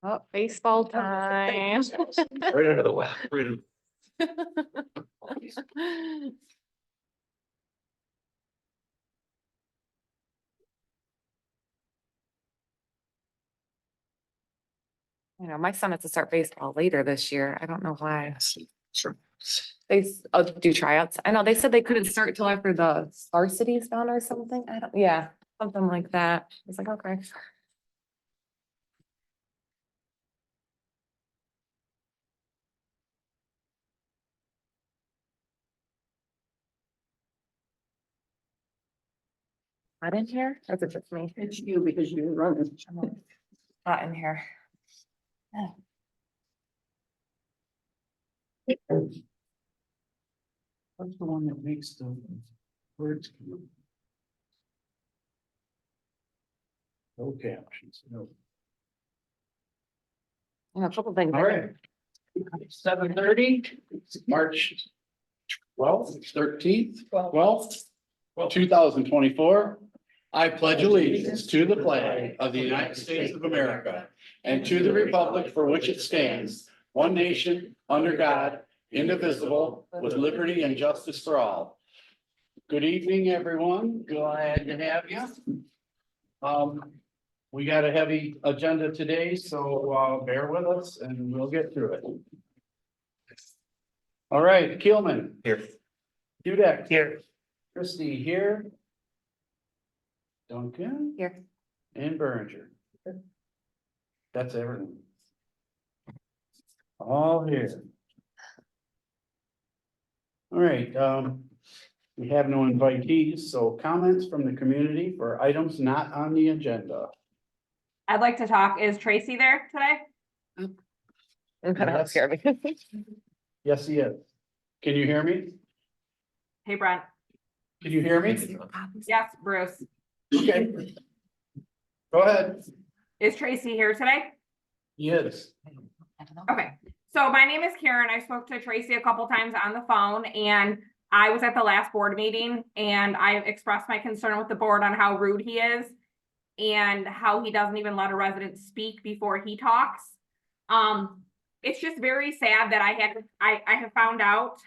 Oh, baseball time. Right under the web. You know, my son has to start baseball later this year. I don't know why. Sure. Do tryouts. I know they said they couldn't start till after the varsity's done or something. I don't, yeah, something like that. I was like, okay. Not in here? Or is it just me? It's you because you're running. Not in here. What's the one that makes the words? No captions, no. A couple things. All right. 7:30, March 12th, 13th, 12th, 2024. I pledge allegiance to the flag of the United States of America and to the republic for which it stands, one nation, under God, indivisible, with liberty and justice for all. Good evening, everyone. Glad to have you. We got a heavy agenda today, so bear with us and we'll get through it. All right, Keelman. Here. Dudek. Here. Christie here. Duncan Here. and Berenger. That's everyone. All here. All right, we have no invitees, so comments from the community for items not on the agenda. I'd like to talk. Is Tracy there today? I'm kind of scared. Yes, he is. Can you hear me? Hey, Brent. Can you hear me? Yes, Bruce. Okay. Go ahead. Is Tracy here today? He is. Okay. So my name is Karen. I spoke to Tracy a couple times on the phone, and I was at the last board meeting and I expressed my concern with the board on how rude he is and how he doesn't even let a resident speak before he talks. It's just very sad that I have found out,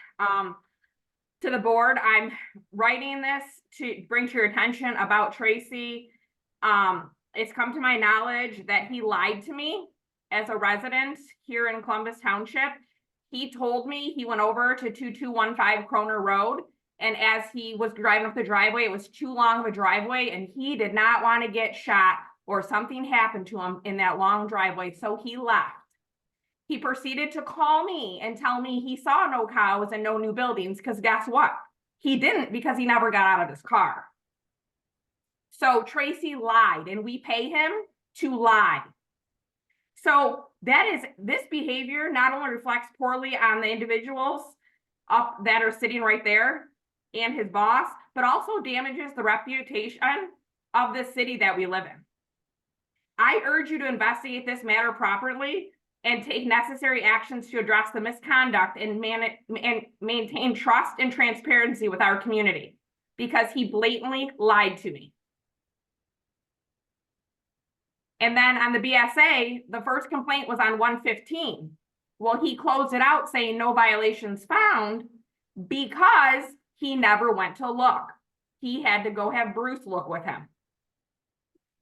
to the board. I'm writing this to bring to your attention about Tracy. It's come to my knowledge that he lied to me as a resident here in Columbus Township. He told me he went over to 2215 Kroner Road, and as he was driving up the driveway, it was too long of a driveway and he did not want to get shot or something happened to him in that long driveway, so he left. He proceeded to call me and tell me he saw no cows and no new buildings, because guess what? He didn't, because he never got out of his car. So Tracy lied, and we pay him to lie. So this behavior not only reflects poorly on the individuals up that are sitting right there and his boss, but also damages the reputation of the city that we live in. I urge you to investigate this matter properly and take necessary actions to address the misconduct and maintain trust and transparency with our community, because he blatantly lied to me. And then on the BSA, the first complaint was on 115. Well, he closed it out saying no violations found because he never went to look. He had to go have Bruce look with him.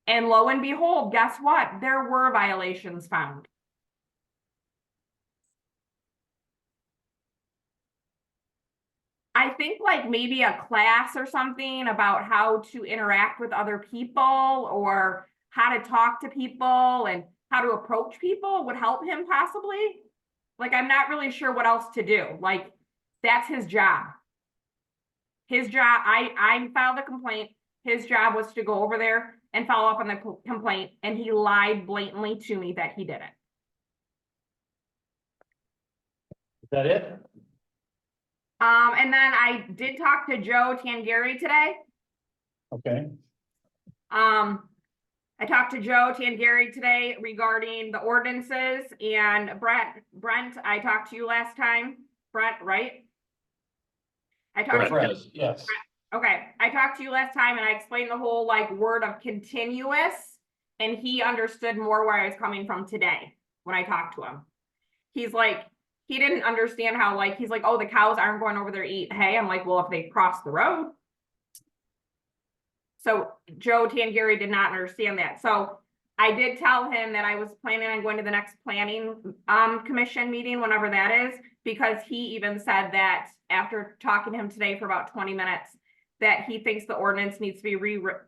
And lo and behold, guess what? There were violations found. I think like maybe a class or something about how to interact with other people or how to talk to people and how to approach people would help him possibly. Like, I'm not really sure what else to do. Like, that's his job. His job, I filed a complaint. His job was to go over there and follow up on the complaint, and he lied blatantly to me that he did it. Is that it? And then I did talk to Joe Tangari today. Okay. I talked to Joe Tangari today regarding the ordinances, and Brent, I talked to you last time, Brent, right? I talked to you. Yes. Okay, I talked to you last time and I explained the whole like word of continuous, and he understood more where I was coming from today. when I talked to him. He's like, he didn't understand how, like, he's like, oh, the cows aren't going over there to eat hay. I'm like, well, if they cross the road. So Joe Tangeri did not understand that. So I did tell him that I was planning on going to the next planning commission meeting, whenever that is, because he even said that after talking to him today for about 20 minutes, that he thinks the ordinance needs to be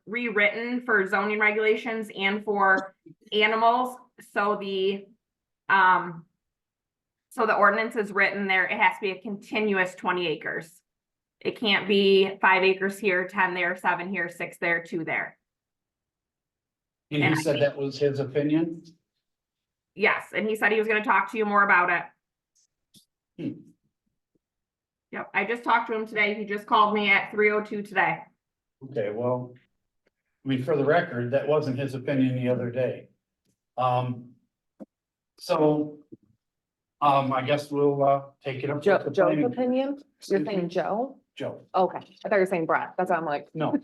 rewritten for zoning regulations and for animals. So the ordinance is written there, it has to be a continuous 20 acres. It can't be 5 acres here, 10 there, 7 here, 6 there, 2 there. And he said that was his opinion? Yes, and he said he was gonna talk to you more about it. Yep, I just talked to him today. He just called me at 3:02 today. Okay, well, I mean, for the record, that wasn't his opinion the other day. I guess we'll, take it up. with the Joe's planning- opinion? You're Excuse me? saying Joe? Joe, Okay, I thought you were saying Brett. That's why I'm like, no,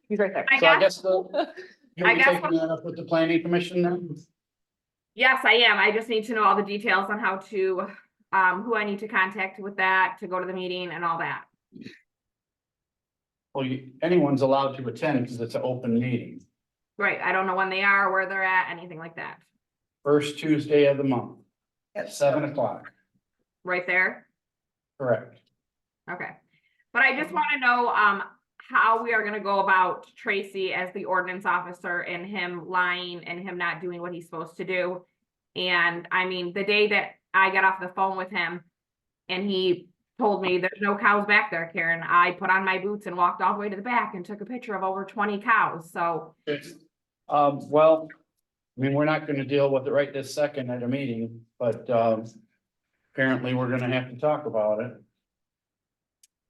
he's right there. I so I guess, guess you'll I be guess taking that up with the planning commission then? yes, I am. I just need to know all the details on how to, who I need to contact with that, to go to the meeting and all that. Well, anyone's allowed to attend because it's an open meeting. Right, I don't know when they are, where they're at, anything like that. First Tuesday of the month at 7 o'clock, Right there? correct? Okay. But I just want to know, how we are gonna go about Tracy as the ordinance officer and him lying and him not doing what he's supposed to do. And I mean, the day that I got off the phone with him and he told me there's no cows back there, Karen, I put on my boots and walked all the way to the back and took a picture of over 20 cows, so. Well, I mean, we're not gonna deal with it right this second at a meeting, but, apparently we're gonna have to talk about it.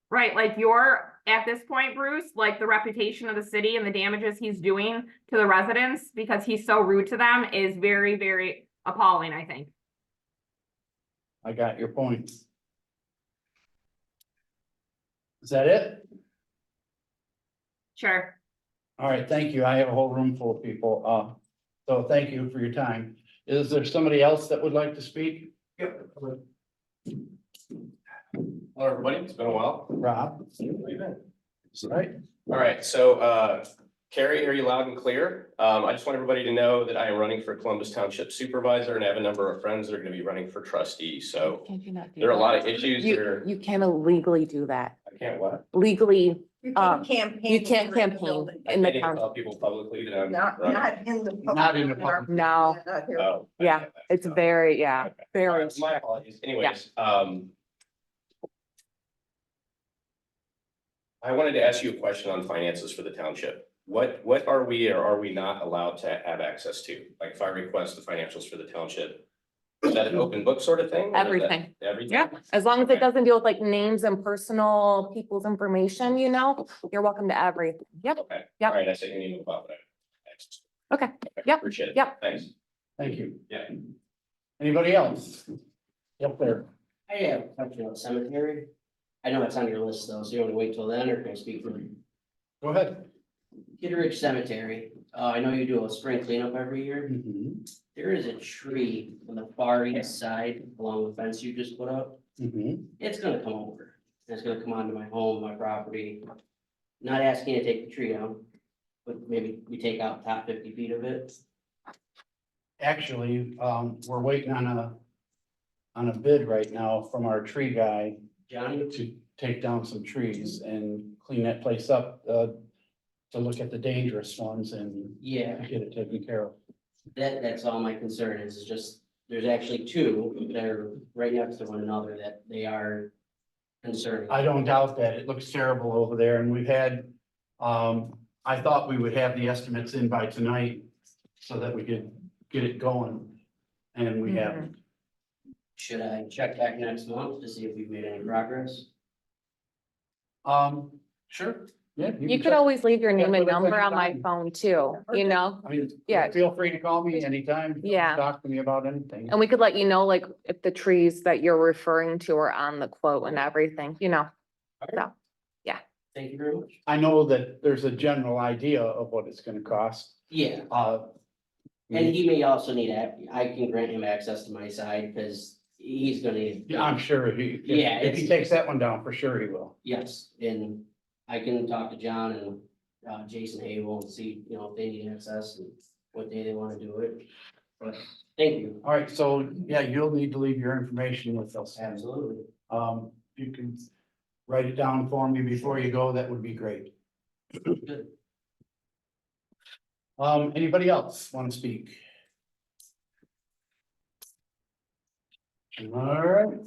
Right, like you're, at this point, Bruce, like the reputation of the city and the damages he's doing to the residents because he's so rude to them is very, very appalling, I think. I got your point. Is that it? Sure. All right, thank you. I have a whole room full of people. So thank you for your time. Is there somebody else that would like to speak? Hello, everybody. It's been a while. Rob? Right? All right, so Carrie, hear you loud and clear. I just want everybody to know that I am running for Columbus Township Supervisor and I have a number of friends that are gonna be running for trustee. So Can't you not do there are a that? lot of issues that are, You can't legally do that. I can't what? Legally, You Um, can't campaign. you can't in the campaign building. I in the can't even town. tell people publicly that I'm Not, running. not in the. public. Not in the public. No. Not here. Oh, I Yeah, get that. it's So, very, yeah, okay. All very. right, my apologies. Anyways, I wanted to ask you a question on finances for the township. What are we or are we not allowed to have access to? Like if I request the financials for the township, is that an open book sort of thing? or is that Everything. Everything? Yeah, as long as Okay. it doesn't deal with like names and personal people's information, you know, you're welcome to everything. Yep, Okay, Yep. all right, I said you need to about that. okay, Okay, Yep. Appreciate it. Yep. Thanks. Thank you. Yeah. Anybody else? Yep, there. I have a question about cemetery. I know it's on your list though, so you want to wait till then or can I speak for Go ahead. Kitteridge Cemetery? I know you do a spring cleanup every year. Mhm, There is a tree on the far east side along the fence you just put up. mhm. It's gonna come over. It's gonna come onto my home, my property. Not asking you to take the tree down, but maybe we take out top 50 feet of it. Actually, we're waiting on a bid right now from our tree guy Johnny, to take down some trees and clean that place up, to look at the dangerous ones and yeah, get it taken care of. that's all my concern is just, there's actually two that are right next to one another that they are concerning. I don't doubt that. It looks terrible over there and we've had, I thought we would have the estimates in by tonight so that we could get it going. And we haven't. Should I check back next month to see if we've made any progress? Sure, yeah. you can could check. always leave your Yeah, name and put it number on my anytime. phone too, you know? I mean, Yeah. feel free to call me anytime. Yeah. Talk to me about anything. And we could let you know, like, if the trees that you're referring to are on the quote and everything, you know? Thank you very much. I know that there's a general idea of what it's gonna cost. Yeah, I And he may also need, I can grant him access to my side, because he's gonna need. Yeah, I'm sure he, Yeah, if he it's- takes that one down, for sure he will. Yes, and I can talk to John and Jason Havel and see, you know, if they need access and what day they wanna do it. But thank you. All right, so, yeah, you'll need to leave your information with us. Absolutely. You can write it down for me before you go, that would be great. Good. Anybody else want to speak? All right.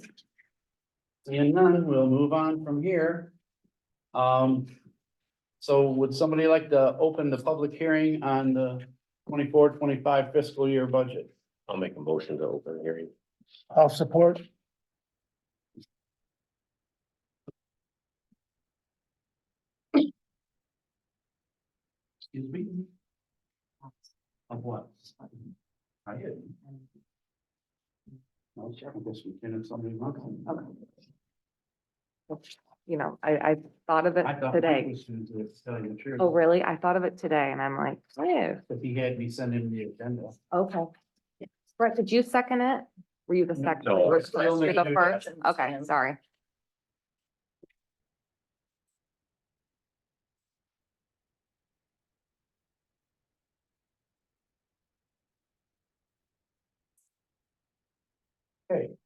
Seeing none, we'll move on from here. So would somebody like to open the public hearing on the 24-25 fiscal year budget? I'll make a motion to open hearing. I'll support. Excuse me? Of what? I did. I'll check this weekend if somebody wants. You know, I thought of it I thought Mike today. was going to tell you the truth. Oh, really? I thought of it today and I'm like, oh, If he had me send him the agenda. okay. Brett, did you second it? Were you the No, second? no. You're Still need the to do first? that. Okay, sorry. Okay.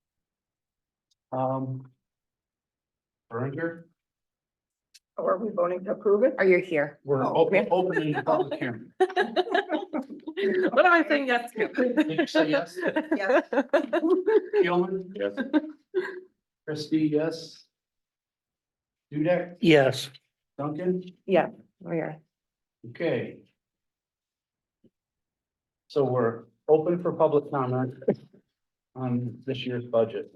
Berenger, Or are we voting to approve it? Are you here? we're Oh, opening the public hearing. What am I saying yes to? Did you say yes? Yes. Gilman? Yes. Christie, yes. Dudek, Yes, Duncan, Yeah, we're here. okay. So we're open for public comment on this year's budget.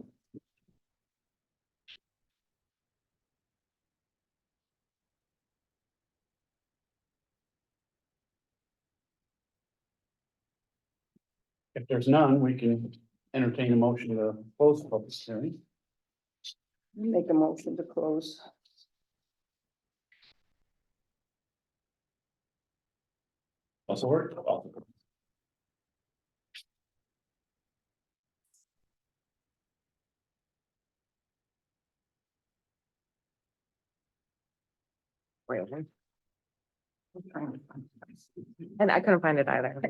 If there's none, we can entertain a motion to close the public hearing. Make a motion to close. Also work. And I couldn't find it either.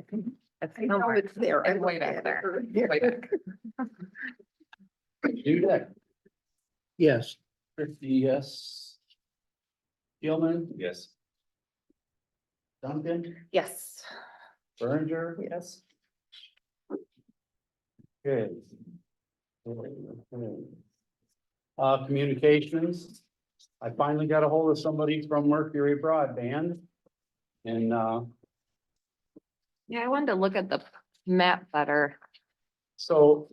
It's I know somewhere. it's there. I It's way looked back at there. it. Way back. Dudek, yes, Christie, yes. Gilman, Yes. Duncan, Yes. Berenger, Yes. good. Communications. I finally got a hold of somebody from Mercury Broadband. And, Yeah, I wanted to look at the map better. so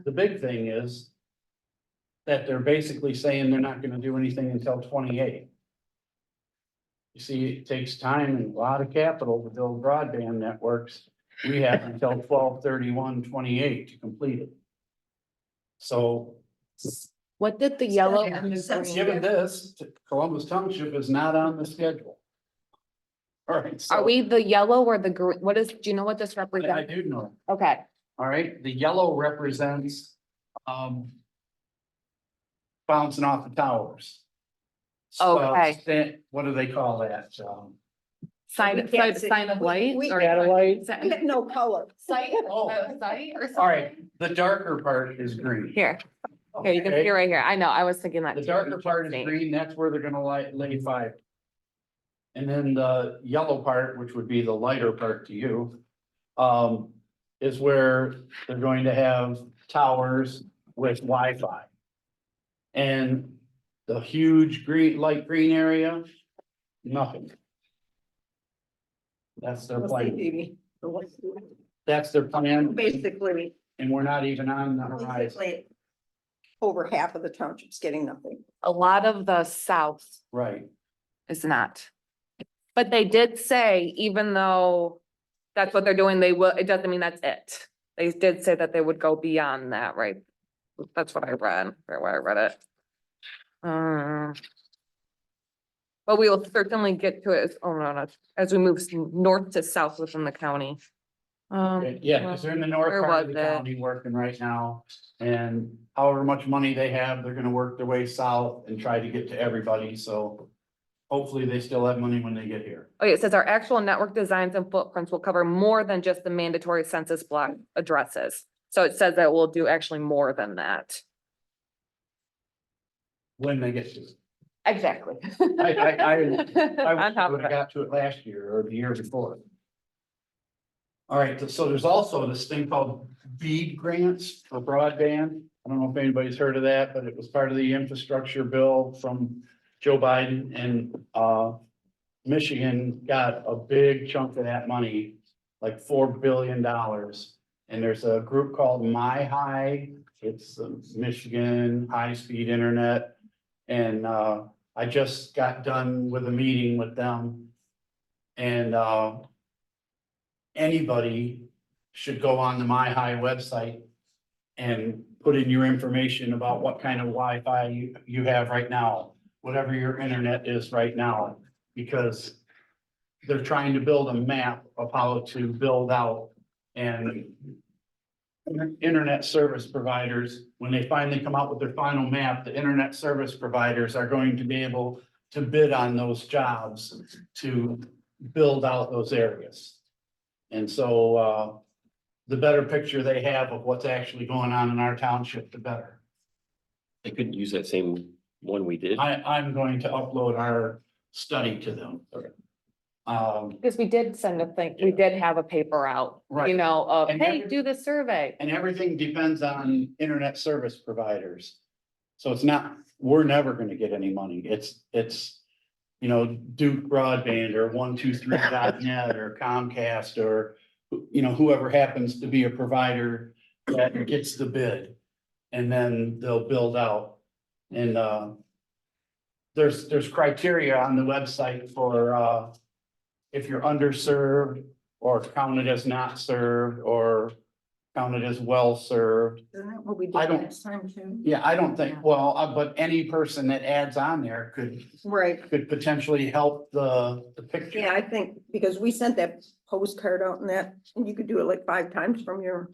the big thing is that they're basically saying they're not gonna do anything until 28. You see, it takes time and a lot of capital to build broadband networks. We have until 12/31/28 to complete it. So What did the yellow Yeah. and the That's green? given this, Columbus Township is not on the schedule. All right, so. Are we the yellow or the green? What is, do you know what this I represents? do know. Okay, All right, the yellow represents, bouncing off the towers. Okay. What do they call that? sign, We can't see. sign of light We- or? Satellite. We have no color. Sight, Oh. sight or something? All right, the darker part is green. Here, here, you can see Okay? it right here. I know, I was thinking that. The too. darker part is Interesting. green, that's where they're gonna lay fiber. And then the yellow part, which would be the lighter part to you, is where they're going to have towers with Wi-Fi. And the huge green, light green area, nothing. That's their plan. That's their plan, Basically, and we're not even on the horizon. basically, over half of the township's getting nothing. A lot of the south Right, is not. But they did say, even though that's what they're doing, they will, it doesn't mean that's it. They did say that they would go beyond that, right? That's what I read, or where I read it. But we will certainly get to it as, oh, no, as we move north to south within the county. Yeah, because they're in the north Where part of was the it? county working right now. And however much money they have, they're gonna work their way south and try to get to everybody, so. Hopefully they still have money when they get here. Okay, it says our actual network designs and footprints will cover more than just the mandatory census block addresses. So it says that we'll do actually more than that. When they get to it. Exactly. I On top would of have it. got to it last year or the year before. All right, so there's also this thing called BEAD grants for broadband. I don't know if anybody's heard of that, but it was part of the infrastructure bill from Joe Biden and, Michigan got a big chunk of that money, like $4 billion. And there's a group called it's Michigan High-Speed Internet. And, I just got done with a meeting with them. And, anybody should go on the MyHigh website and put in your information about what kind of Wi-Fi you have right now, whatever your internet is right now, because they're trying to build a map of how to build out, and internet service providers, when they finally come out with their final map, the internet service providers are going to be able to bid on those jobs to build out those areas. And so, the better picture they have of what's actually going on in our township, the better. They could use that same one we did. I'm going to upload our study to them. Okay. Because we did send a thing, we did have a paper out, you Right. know, of, And hey, every- do the survey. And everything depends on internet service providers. So it's not, we're never gonna get any money. It's, you know, Duke Broadband or 123.net or Comcast or, you know, whoever happens to be a provider that gets the bid. And then they'll build out. And, there's criteria on the website for, if you're underserved or counted as not served or counted as well served. Isn't that what we I did don't- last time too? Yeah, I don't think, well, but any person that adds on there Right. could potentially help the picture. Yeah, I think, because we sent that postcard out and that, and you could do it like 5 times from your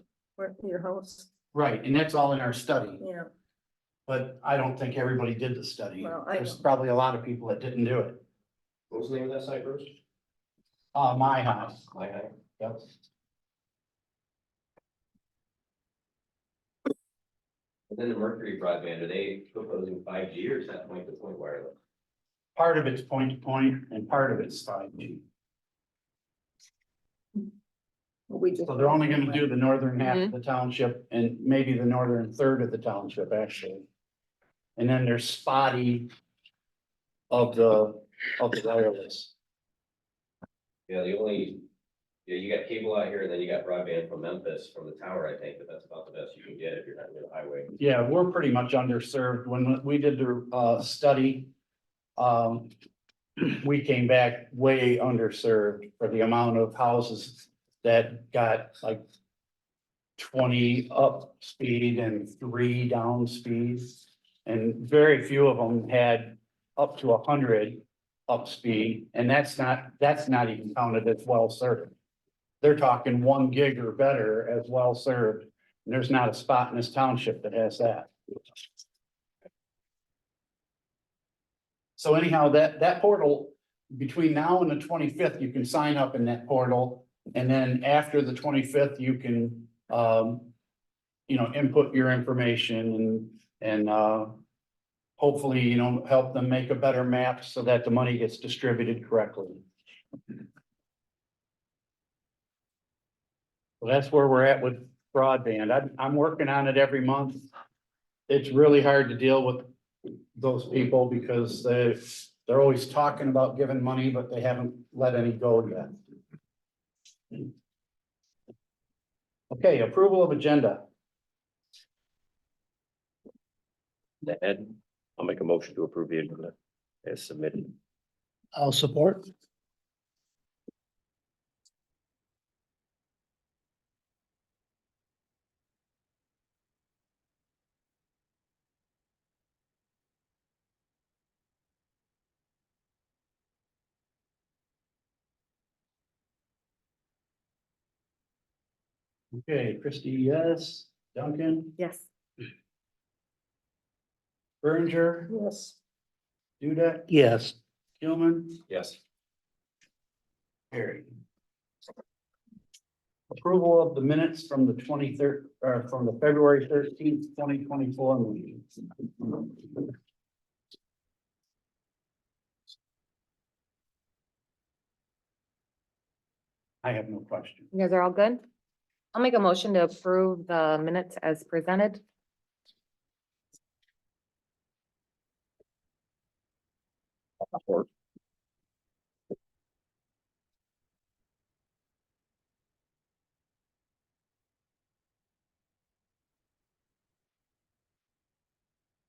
house, Right, and that's all in our study, yeah. but I don't think everybody did the study. Well, There's probably a lot of people that didn't do it. What was the name of that site, Bruce? My house, MyHigh. yep. And then the Mercury broadband, are they proposing 5G or is that point to point wireless? Part of it's point to point and part of it's 5G. We just. So they're only gonna do the northern half of the township and maybe the northern third of the township, actually. And then there's spotty of the wireless. Yeah, you got cable out here and then you got broadband from Memphis, from the tower, I think, but that's about the best you can get if you're not near the highway. Yeah, we're pretty much underserved. When we did the study, we came back way underserved for the amount of houses that got like 20 up speed and 3 down speeds. And very few of them had up to 100 up speed, and that's not even counted as well served. They're talking 1 gig or better as well served, and there's not a spot in this township that has that. So anyhow, that portal, between now and the 25th, you can sign up in that portal. And then after the 25th, you can, input your information and hopefully, help them make a better map so that the money gets distributed correctly. So that's where we're at with broadband. I'm working on it every month. It's really hard to deal with those people because they're always talking about giving money, but they haven't let any go yet. Okay, approval of agenda. Ed, I'll make a motion to approve the agenda as submitted. I'll support. Okay, Christie, yes. Duncan, Yes. Berenger, Yes. Dudek, Yes. Gilman, Yes. carried. Approval of the minutes from the 23rd, from the February 13th, 2024 meeting. I have no question. You guys are all good? I'll make a motion to approve the minutes as presented.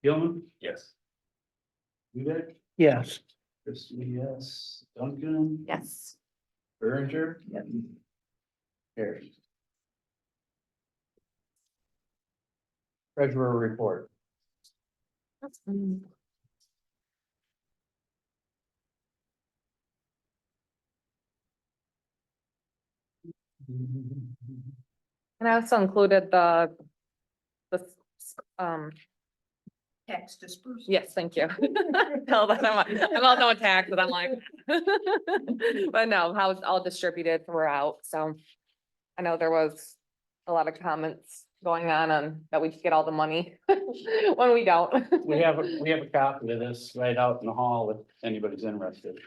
Gilman, Yes. Dudek, Yes. Christie, yes. Duncan, Yes. Berenger. Carried. Treasurer report. And I also included the, Tax dispersal. yes, thank you. Tell that I'm all done with tax, but I'm like. But no, how it's all distributed throughout, so. I know there was a lot of comments going on that we get all the money when we don't. We have a copy of this right out in the hall if anybody's interested.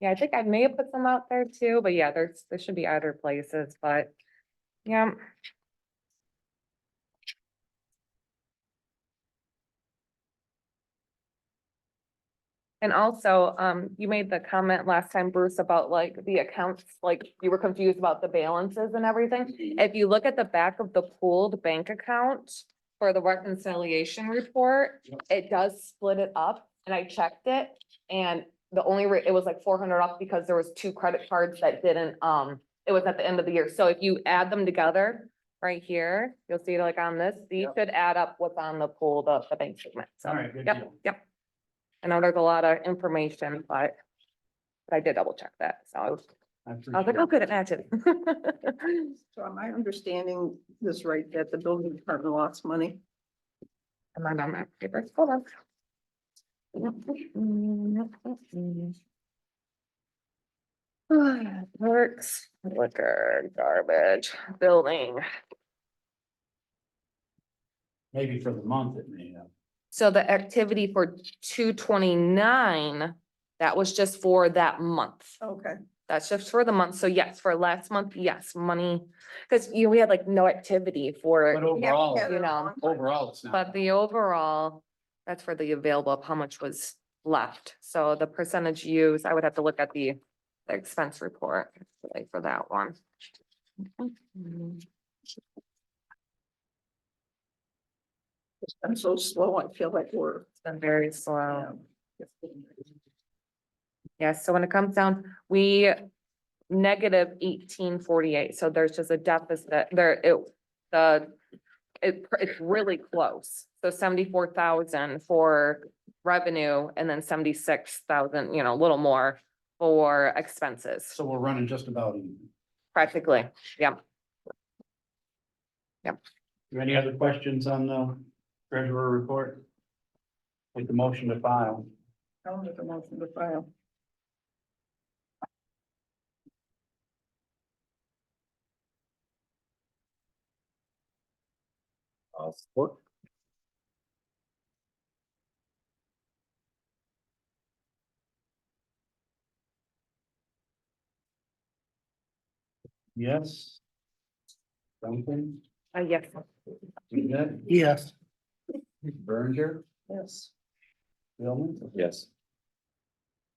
Yeah, I think I may have put some out there too, but yeah, there should be other places, but yeah. And also, you made the comment last time, Bruce, about like the accounts, like you were confused about the balances and everything. If you look at the back of the pooled bank account for the reconciliation report, it does split it up, and I checked it. And the only, it was like 400 off because there was 2 credit cards that didn't, it was at the end of the year. So if you add them together right here, you'll see like on this, these Yep. should add up what's on the pool, the bank statement. So, All right, good yep, deal. yep. I know there's a lot of information, but I did double check that. So I was like, oh, good, it matches. So am I understanding this right, that the building department lost money? Am I on that paper? Hold on. Works, liquor, garbage, building. Maybe for the month it may have. So the activity for 229, that was just for that month. Okay. That's just for the month. So yes, for last month, yes, money, because we had like no activity But for, overall, Yeah, you know, overall, it's not. but the overall, that's for the available of how much was left. So the percentage used, I would have to look at the expense report like for that one. I'm so slow, I feel like we're. It's been very slow. Yes, so when it comes down, we negative 1848, so there's just a deficit there, it's really close. So 74,000 for revenue and then 76,000, you know, a little more for expenses, So we're running just about even. practically, yeah. Any other questions on the treasurer report? Make the motion to file. I'll make a motion to file. Support. Yes. Duncan, Yes, Dudek, Yes. Berenger, Yes. Gilman, Yes.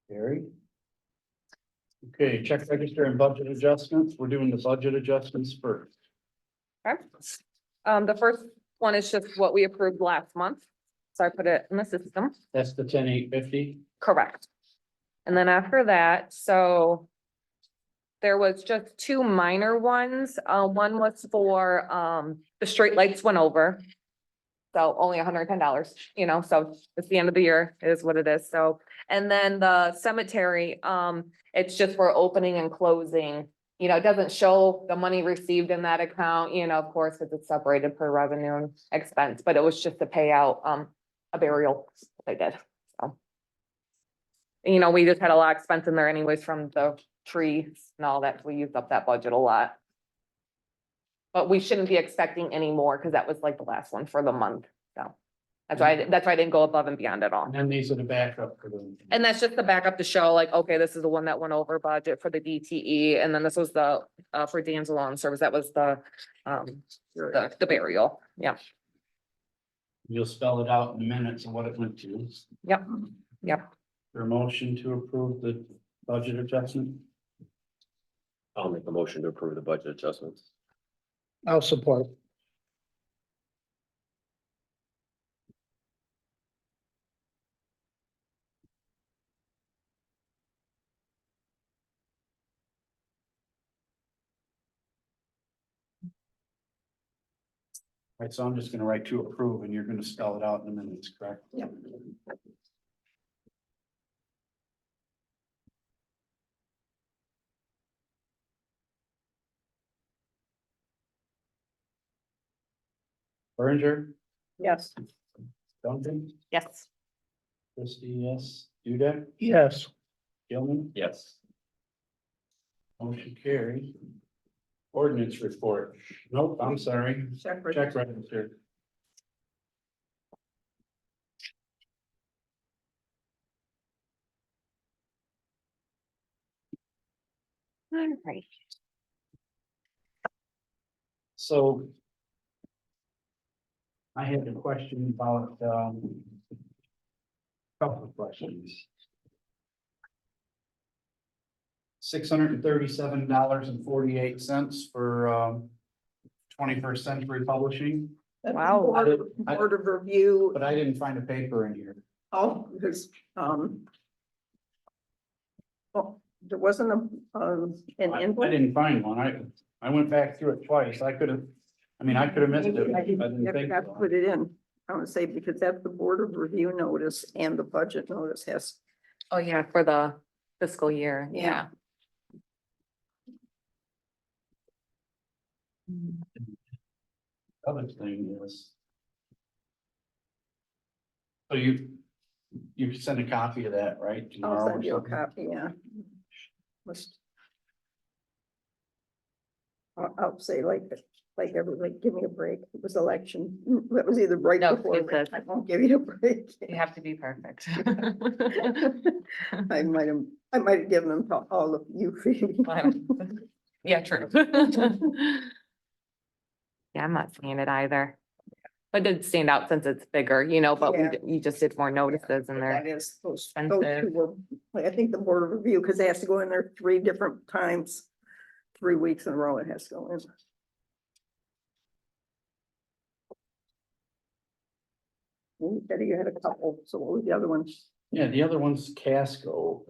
Gary. Okay, check register and budget adjustments. We're doing the budget adjustments first. okay. The first one is just what we approved last month, so I put it in the system. That's the 10,850. Correct. And then after that, so there was just 2 minor ones. One was for, the street lights went over. So only $110, you know, so it's the end of the year, it is what it is, so. And then the cemetery, it's just for opening and closing you know, it doesn't show the money received in that account, you know, of course, because it's separated per revenue and expense, but it was just to pay out, a burial they did, so. You know, we just had a lot of expense in there anyways from the trees and all that. We used up that budget a lot. But we shouldn't be expecting any more because that was like the last one for the month, so. That's why I didn't go above and beyond at all. And then these are the backup for them. And that's just the backup to show like, okay, this is the one that went over budget for the DTE, and then this was the, for Dan's lawn service, that was the burial, yeah, You'll spell it out in the minutes of what it went to. yep. Your motion to approve the budget adjustment? I'll make a motion to approve the budget adjustments. I'll support. Right, so I'm just gonna write to approve and you're gonna spell it out in the minutes, correct? Yep. Berenger, Yes. Duncan, Yes. Christie, yes, Dudek, Yes. Gilman, Yes. motion carried. Ordinance report, nope, I'm sorry, Separate. check register. All right. So. I had a question about, couple of questions. $637.48 for, 21st Century Publishing, That's the Wow. Board of Review, but I didn't find a paper in here. oh, there's, oh, there wasn't an I invoice. didn't find one. I went back through it twice. I could have missed it. I didn't You think have to so. put it in, I would say, because that's the Board of Review notice and the budget notice has, Oh, yeah, for the fiscal year, Yeah. yeah. Other thing is. So you send a copy of that, right? I'll tomorrow or send you a something? copy, yeah. Must. I'll say like give me a break, it was election, that was either right No, before, it says- I won't give you a break. You have to be perfect. I might have given them to all of you. Yeah, true. Yeah, I'm not seeing it either. But it did stand out since it's bigger, you know, but Yeah. you just did more notices in there. That is, those Expensive. two were, like, I think the Board of Review, because it has to go in there 3 different times, 3 weeks in a row, it has to go in. You said you had a couple, so what was the other one? Yeah, the other one's Casco.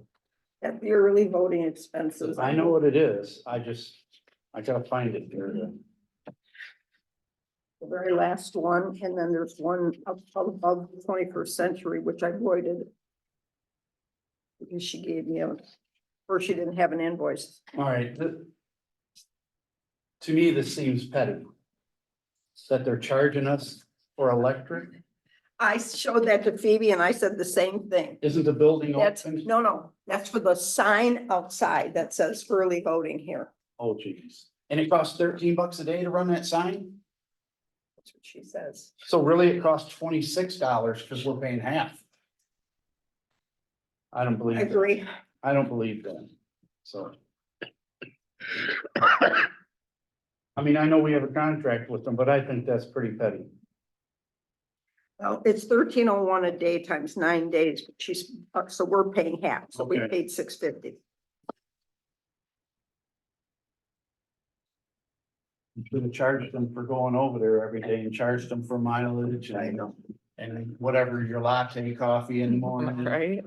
At the early voting expenses. I know what it is. I gotta find it here. The very last one, and then there's one above the 21st Century, which I voided. Because she gave me or she didn't have an invoice. All right. To me, this seems petty. That they're charging us for electric. I showed that to Phoebe and I said the same thing. Isn't the building That's, open? no, that's for the sign outside that says early voting here. Oh, geez. And it costs $13 a day to run that sign? That's what she says. So really it costs $26 because we're paying half. I don't believe I that. agree. I don't believe that, so. I mean, I know we have a contract with them, but I think that's pretty petty. Well, it's 1301 a day times 9 days. So we're paying half, so we Okay. paid $650. You should have charged them for going over there every day and charged them for mileage I and, know. and whatever your latte coffee in the morning. Right?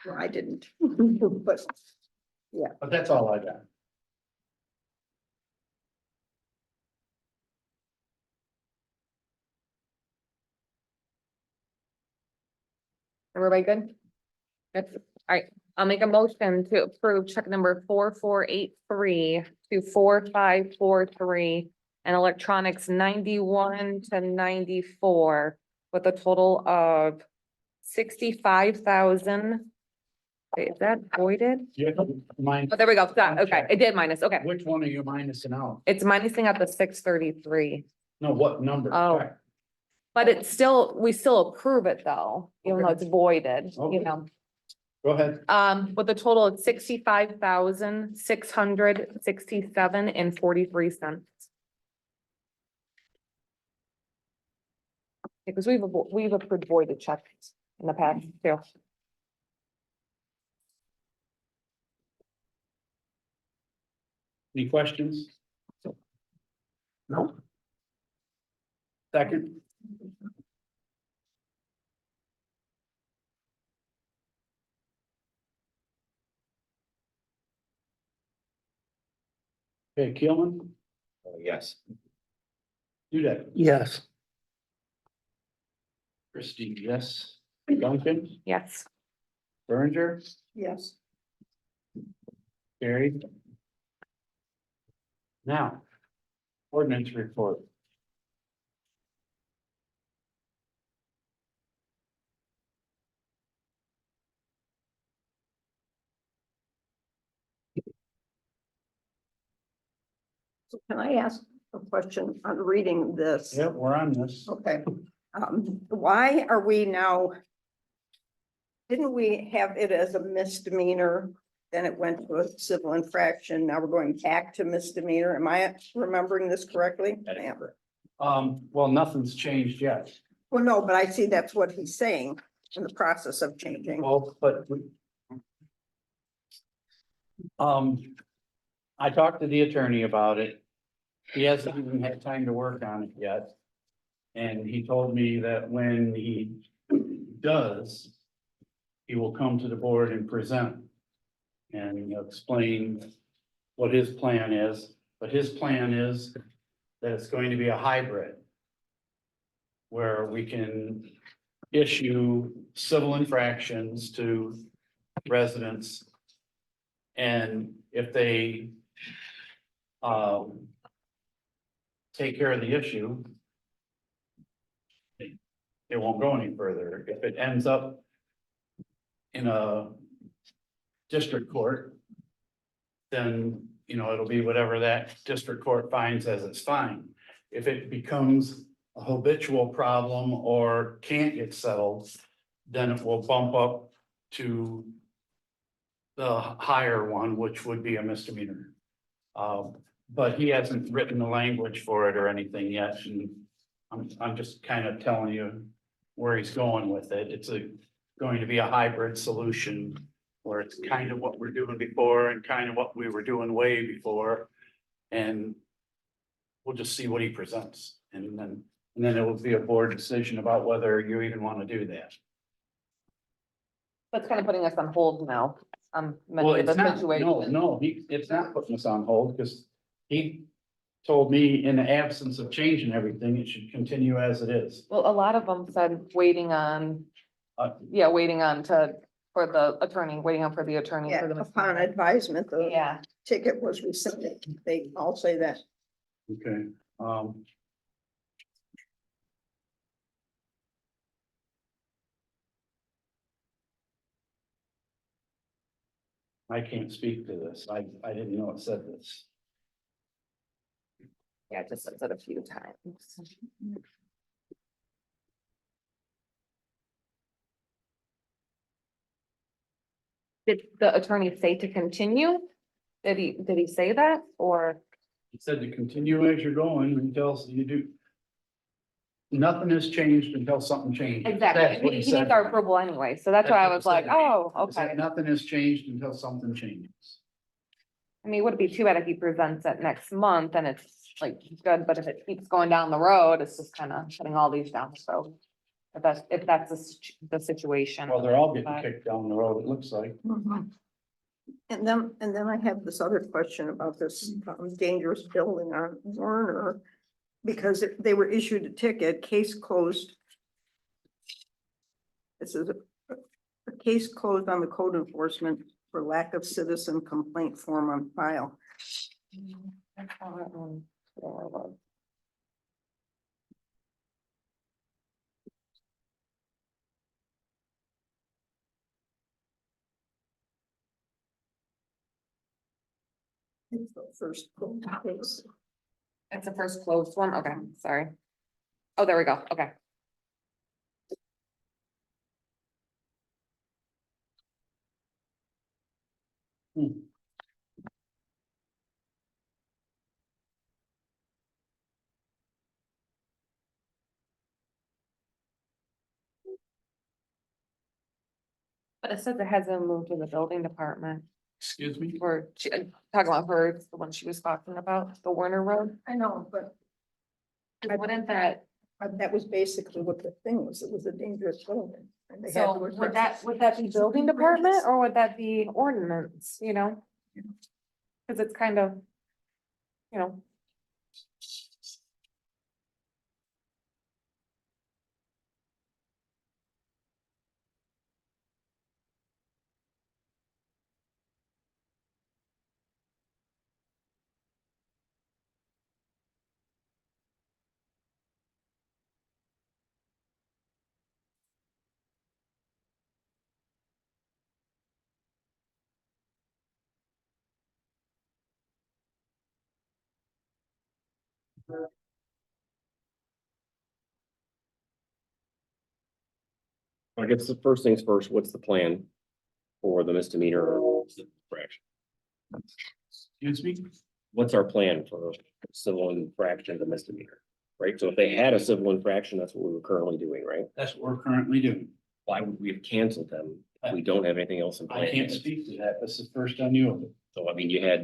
Well, I didn't, but But that's all I got. Everybody good? Good, all right, I'll make a motion to approve check number 4483 to 4543 and electronics 91 to 94 with a total of 65,000. Wait, is that voided? Yeah, mine, Oh, there we go. Okay, it did minus. Okay, which one are you minusing out? it's minusing out the 633. No, what number? Oh. Check. But it's still, we still approve it though, even though Okay. it's voided, Okay. you know. Go ahead. With a total of 65,667.43. Because we've approved voided checks in the past too. Any questions? No. Second. Okay, Keelman, Yes. Dudek, Yes. Christie, yes. Duncan, Yes. Berenger, Yes. carried. Now, ordinance report. So can I ask a question on reading this? Yep, we're on this. Okay, why are we now? Didn't we have it as a misdemeanor? Then it went to a civil infraction. Now we're going back to misdemeanor. Am I remembering this correctly? Yeah. Well, nothing's changed yet. Well, no, but I see that's what he's saying in the process of changing. Well, but. I talked to the attorney about it. He hasn't even had time to work on it yet. And he told me that when he does, he will come to the board and present. And explain what his plan is, but his plan is that it's going to be a hybrid. Where we can issue civil infractions to residents. And if they take care of the issue, it won't go any further. If it ends up in a district court, then, you know, it'll be whatever that district court finds as it's fine. If it becomes a habitual problem or can't get settled, then it will bump up to the higher one, which would be a misdemeanor. But he hasn't written the language for it or anything yet, and I'm just kind of telling you where he's going with it. It's going to be a hybrid solution where it's kind of what we're doing before and kind of what we were doing way before. And we'll just see what he presents, and then it will be a board decision about whether you even want to do that. That's kind of putting us on hold now. Well, Many of it's the not, situations. no, it's not putting us on hold, because he told me in the absence of changing everything, it should continue as it is. Well, a lot of them said waiting on, waiting on for the attorney, waiting on for the attorney. Yeah, for the upon advisement, the Yeah, ticket was rescinded. They all say that. Okay, I can't speak to this. I didn't know it said this. yeah, it just says it a few times. Did the attorney say to continue? Did he say that or? He said to continue as you're going until you do. Nothing has changed until something changes. That's Exactly, what he he said. needs our approval anyway, so that's That's why I what he was like, said. oh, He said okay. nothing has changed until something changes. I mean, would it be too bad if he presents it next month and it's like good, but if it keeps going down the road, it's just kind of shutting all these down, so. If that's the situation. Well, they're all getting kicked down the road, it looks like. And then I have this other question about this dangerous building on Warner. Because they were issued a ticket, case closed. This is A case closed on the code enforcement for lack of citizen complaint form on file. I saw that one. Where was it? It's the first closed case. It's the first closed one, okay, sorry. Oh, there we go, okay. But it says it hasn't moved to the building department, Excuse me? or talking about her, the one she was talking about, the Warner Road. I know, but Wouldn't that, that was basically what the thing was. It was a dangerous building. and they had so to would address it. that be building department or would that be ordinance, you know? Cause it's kind of, you know. I guess the first things first, what's the plan for the misdemeanor or infraction? Excuse me? What's our plan for civil infraction to misdemeanor? Right, so if they had a civil infraction, that's what we were currently doing, right? That's what we're currently doing. Why would we have canceled them if we don't have anything else in I plan? can't speak to that. This is the first I knew of it. So I mean, you had,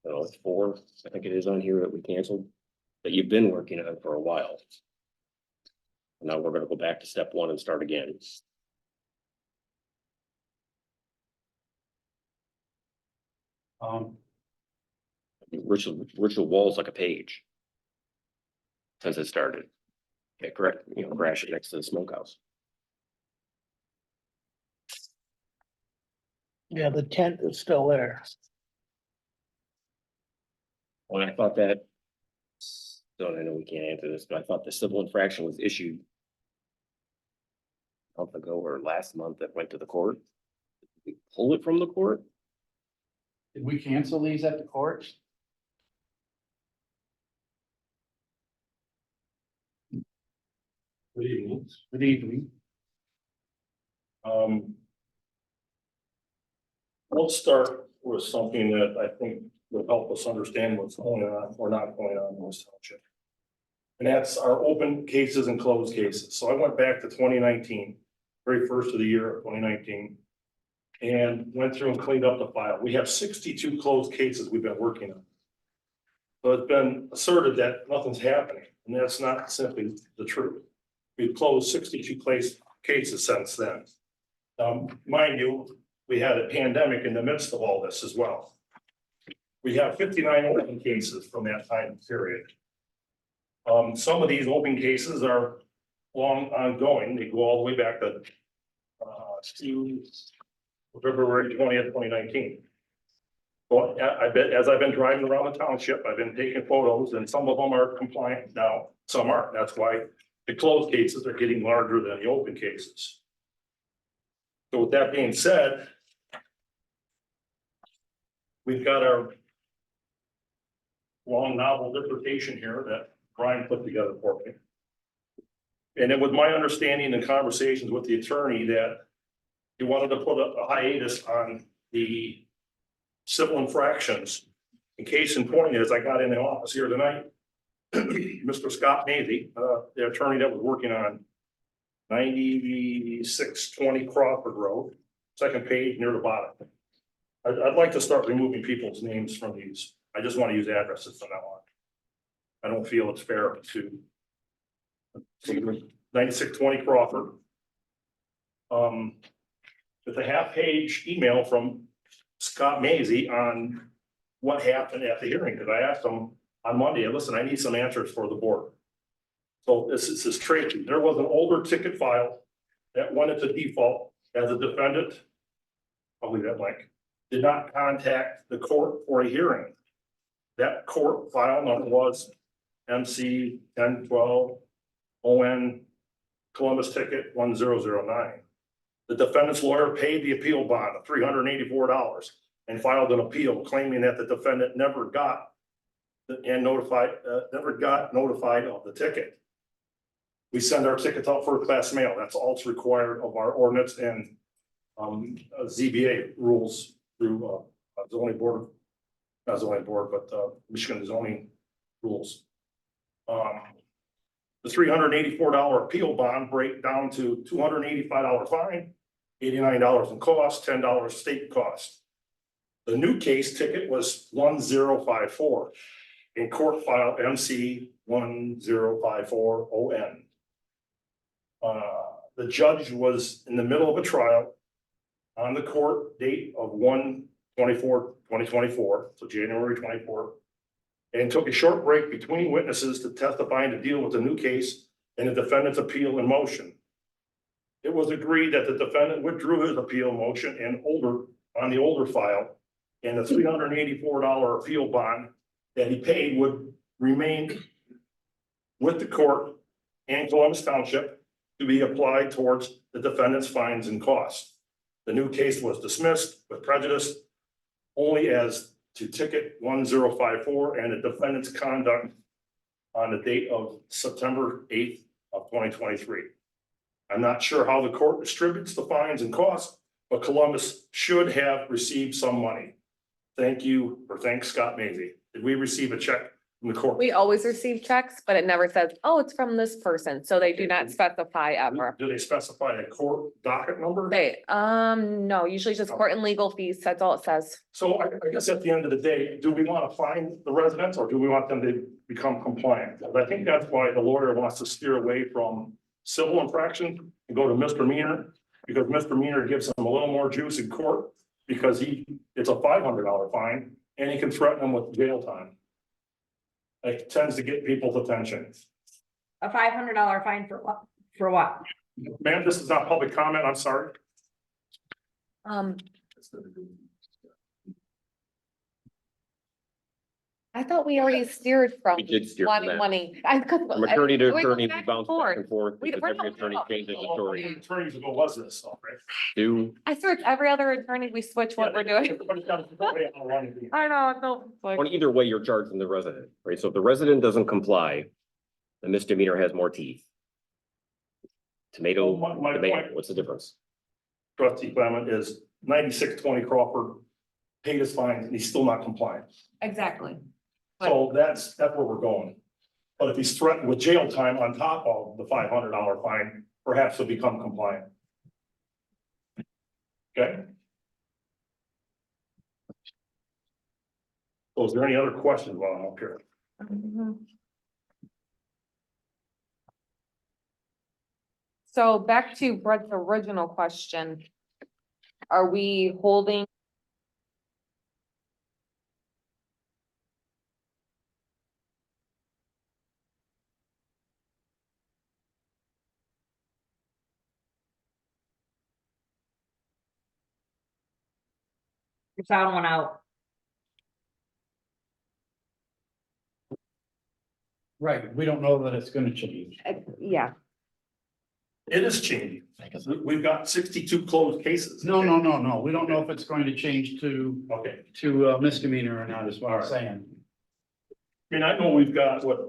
I don't know, it's 4, I think it is on here that we canceled, that you've been working on for a while. Now we're gonna go back to step 1 and start again. Virtual walls like a page. Since it started. Yeah, correct, crash it next to the smokehouse. Yeah, the tent is still there. Well, I thought that. So I know we can't answer this, but I thought the civil infraction was issued. A month ago or last month that went to the court. Did we pull it from the court? Did we cancel these at the courts? Good evening. Good evening. We'll start with something that I think will help us understand what's going on or not going on in this township. And that's our open cases and closed cases. So I went back to 2019, very first of the year of 2019. And went through and cleaned up the file. We have 62 closed cases we've been working on. So it's been asserted that nothing's happening, and that's not simply the truth. We've closed 62 cases since then. Mind you, we had a pandemic in the midst of all this as well. We have 59 open cases from that time period. Some of these open cases are long ongoing. They go all the way back to February 20th, 2019. Well, I bet as I've been driving around the township, I've been taking photos and some of them are compliant now, some aren't. That's why the closed cases are getting larger than the open cases. So with that being said, we've got our long novel dissertation here that Brian put together for me. And it was my understanding and conversations with the attorney that he wanted to put a hiatus on the civil infractions. In case in point is I got in the office here tonight. Mr. Scott Mavey, the attorney that was working on 9620 Crawford Road, second page near the bottom. I'd like to start removing people's names from these. I just want to use addresses from now on. I don't feel it's fair to 9620 Crawford. With a half-page email from Scott Mazie on what happened at the hearing, because I asked him on Monday, listen, I need some answers for the board. So this is crazy. There was an older ticket file that went into default as a defendant, I'll leave that blank, did not contact the court for a hearing. That court file number was MC 1012 ON Columbus ticket 1009. The defendant's lawyer paid the appeal bond of $384 and filed an appeal claiming that the defendant never got notified of the ticket. We send our tickets out first class mail. That's all that's required of our ordinance and ZBA rules through zoning board, not zoning board, but Michigan zoning rules. The $384 appeal bond break down to $285 fine, $89 in cost, $10 state cost. The new case ticket was 1054 in court file MC 1054 ON. The judge was in the middle of a trial on the court date of 1/24/2024, so January 24th, and took a short break between witnesses to testify and to deal with the new case and the defendant's appeal in motion. It was agreed that the defendant withdrew his appeal motion and on the older file, and the $384 appeal bond that he paid would remain with the court and Columbus Township to be applied towards the defendant's fines and costs. The new case was dismissed with prejudice only as to ticket 1054 and the defendant's conduct on the date of September 8th of 2023. I'm not sure how the court distributes the fines and costs, but Columbus should have received some money. Thank you, or thanks Scott Mazie. Did we receive a check from the court? We always receive checks, but it never says, oh, it's from this person, so they do not specify ever. Do they specify a court docket number? They, no, usually just court and legal fees, that's all it says. So I guess at the end of the day, do we want to fine the residents or do we want them to become compliant? Because I think that's why the lawyer wants to steer away from civil infraction and go to misdemeanor, because misdemeanor gives them a little more juice in court because it's a $500 fine and he can threaten them with jail time. It tends to get people's attention. A $500 fine for what? For what? Ma'am, this is not public comment. I'm sorry. I thought we already steered from We did steer from wanting that. money. From attorney to we go attorney, we back and bounce back forth. and forth We- because we're every not- attorney changes the How story. many attorneys ago was this? All right. I swear it's every other attorney, we switch what we're doing. Everybody's got a different way how they want to be. I know, it's so. like- Well, either way, you're charging the resident, right? So if the resident doesn't comply, the misdemeanor has more teeth. Tomato, Well, my tomato, point- what's the difference? Trustee Clement is 9620 Crawford paid his fines and he's still not compliant. Exactly. So that's where we're going. But if he's threatened with jail time on top of the $500 fine, perhaps he'll become compliant. Okay? So is there any other questions while I'm up here? So back to Brett's original question. Are we holding? Your sound went out. Right, we don't know that it's gonna change. Yeah, It is changing. We've got 62 closed cases. No, we don't know if it's going to change to Okay. misdemeanor or not, is what I'm Alright. saying. I mean, I know we've got, what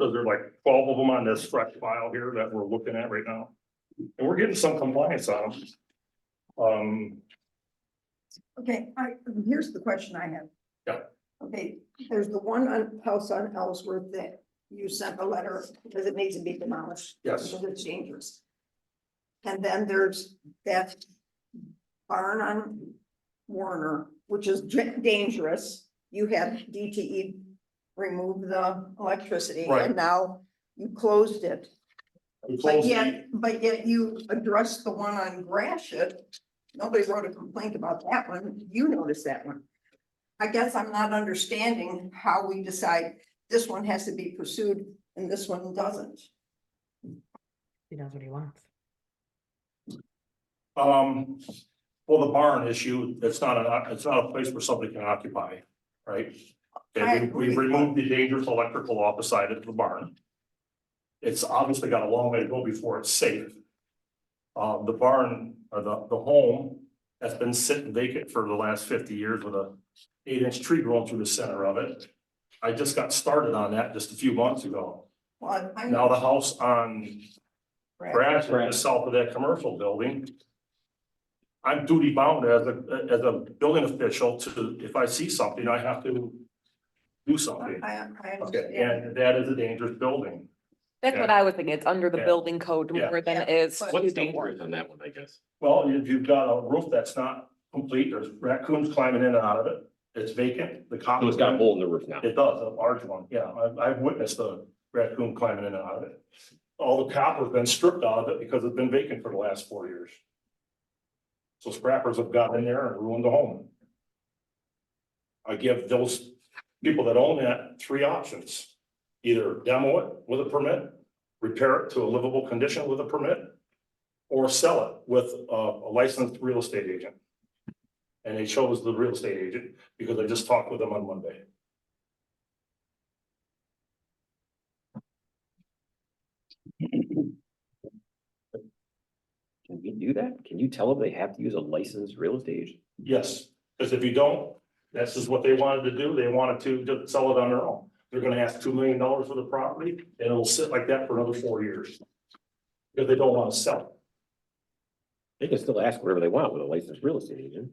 is there, like 12 of them on this fresh file here that we're looking at right now. And we're getting some compliance on them. Okay, here's the question I have. Yeah. Okay, there's the one house on Ellsworth that you sent a letter because it needs to be demolished. Yes. Because it's dangerous. And then there's that barn on Warner, which is dangerous. You had DTE remove the electricity Right. and now you closed it. We But closed yet you addressed the one on Gratiot. Nobody wrote a complaint about that one. You noticed that one. I guess I'm not understanding how we decide this one has to be pursued and this one doesn't. He knows what he wants. Well, the barn issue, it's not a place where somebody can occupy, right? I Okay, agree, we removed the dangerous electrical off the side of the barn. It's obviously got a long way to go before it's safe. The barn, or the home, has been sitting vacant for the last 50 years with a 8-inch tree growing through the center of it. I just got started on that just a few months ago. Well, I Now the house on Right. Gratiot, just south of that commercial building. I'm duty bound as a building official to, if I see something, I have to do something. I Okay, understand. and that is a dangerous building. That's what I was thinking. It's under the Yeah. building code Yeah. more than it is. But- What's dangerous on that one, I guess? Well, if you've got a roof that's not complete, there's raccoons climbing in and out of it, it's vacant, the cop. So it's got a hole in the roof now. It does, a large one, yeah, I've witnessed a raccoon climbing in and out of it. All the copper's been stripped out of it because it's been vacant for the last 4 years. So scrappers have gotten in there and ruined the home. I give those people that own that 3 options. Either demo it with a permit, repair it to a livable condition with a permit, or sell it with a licensed real estate agent. And they chose the real estate agent because I just talked with them on Monday. Can we do that? Can you tell them they have to use a licensed real estate agent? Yes, because if you don't, that's just what they wanted to do. They wanted to just sell it on their own. They're gonna ask $2 million for the property and it'll sit like that for another 4 years. Because they don't want to sell it. They can still ask whatever they want with a licensed real estate agent.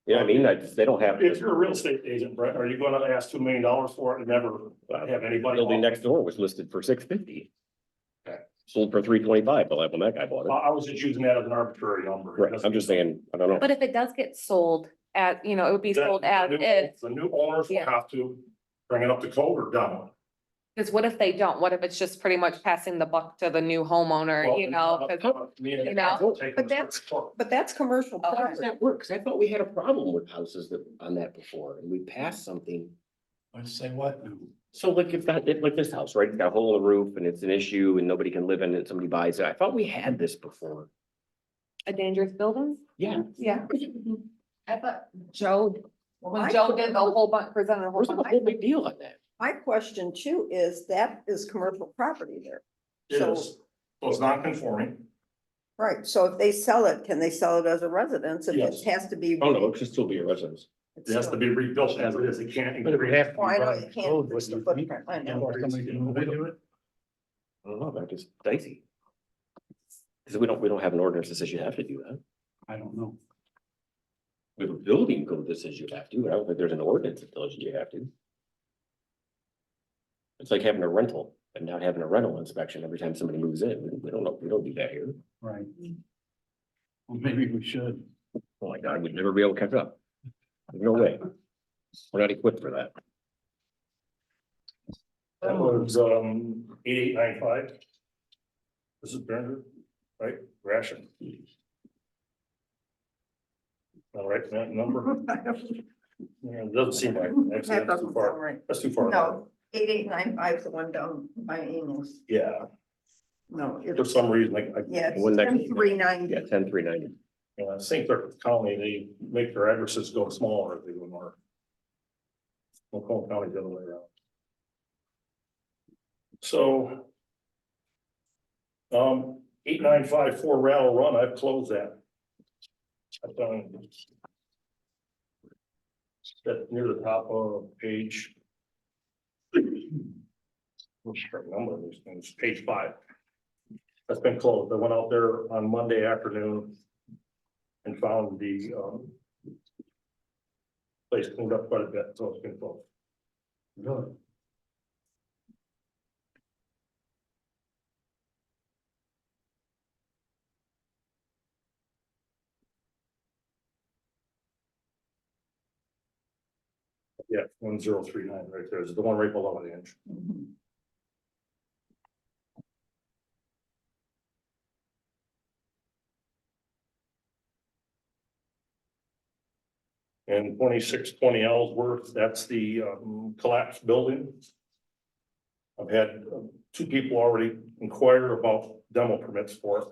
Yeah, I mean, they don't have. If you're a real estate agent, Brett, are you gonna ask $2 million for it and never have anybody? Building next door was listed for $650. Okay. Sold for $325, but when that guy bought it. I was just using that as an arbitrary number. Right, I'm just saying, I don't know. But if it does get sold at, it would be sold as The is. new owners will Yeah. have to bring it up to code or demo. Because what if they don't? What if it's just pretty much passing the buck to the new homeowner, Well, you know? 'Cause- you know, but that's commercial How does property. that work? Cause I thought we had a problem with houses that, on that before, and we passed something. Let's say what? So like if that, like this house, right, it's got a hole in the roof and it's an issue and nobody can live in it, somebody buys it. I thought we had this before. A dangerous building? Yeah. Yeah. I thought Joe, Well, when my- Joe did the whole bunch, presented a whole Where's the bunch. whole big deal on that? My question too is that is commercial property there. So, So it's non-conforming. right, so if they sell it, can they sell it as a residence? If Yes. it has to be. Oh, no, it should still be a residence. It has to be rebuilt as it is. It can't. But it would have. to be Oh, I know by you can't code, increase the wouldn't you think? footprint, I know. Or somebody can move into it. I don't know, that is dicey. Cause we don't have an ordinance that says you have to do that. I don't know. We have a building code that says you have to, but I don't think there's an ordinance that tells you you have to. It's like having a rental and not having a rental inspection every time somebody moves in. We don't know, we don't do that here. Right. Well, maybe we should. Oh my God, we'd never be able to catch up. There's no way. We're not equipped for that. That was 8895. This is Bernard, right? Ration. All right, that number. Yeah, it doesn't seem right. Actually, That that's too doesn't sound far. right. That's too far. No, 8895 is the one down by Amy's. Yeah, No, for it's, some reason, yeah, it's One next- 10390. Yeah, 10,390. St. Clair County, they make their addresses go smaller if they go north. Macomb County the other way around. So. 8954 Rattle Run, I've closed that. I've done. That near the top of page. What's the number of these things? Page 5. That's been closed. I went out there on Monday afternoon. And found the place cleaned up quite a bit, so it's been closed. Really? Yeah, 1039 right there. It's the one right below the inch. Mhm. And 2620 Ellsworth, that's the collapsed building. I've had 2 people already inquire about demo permits for it.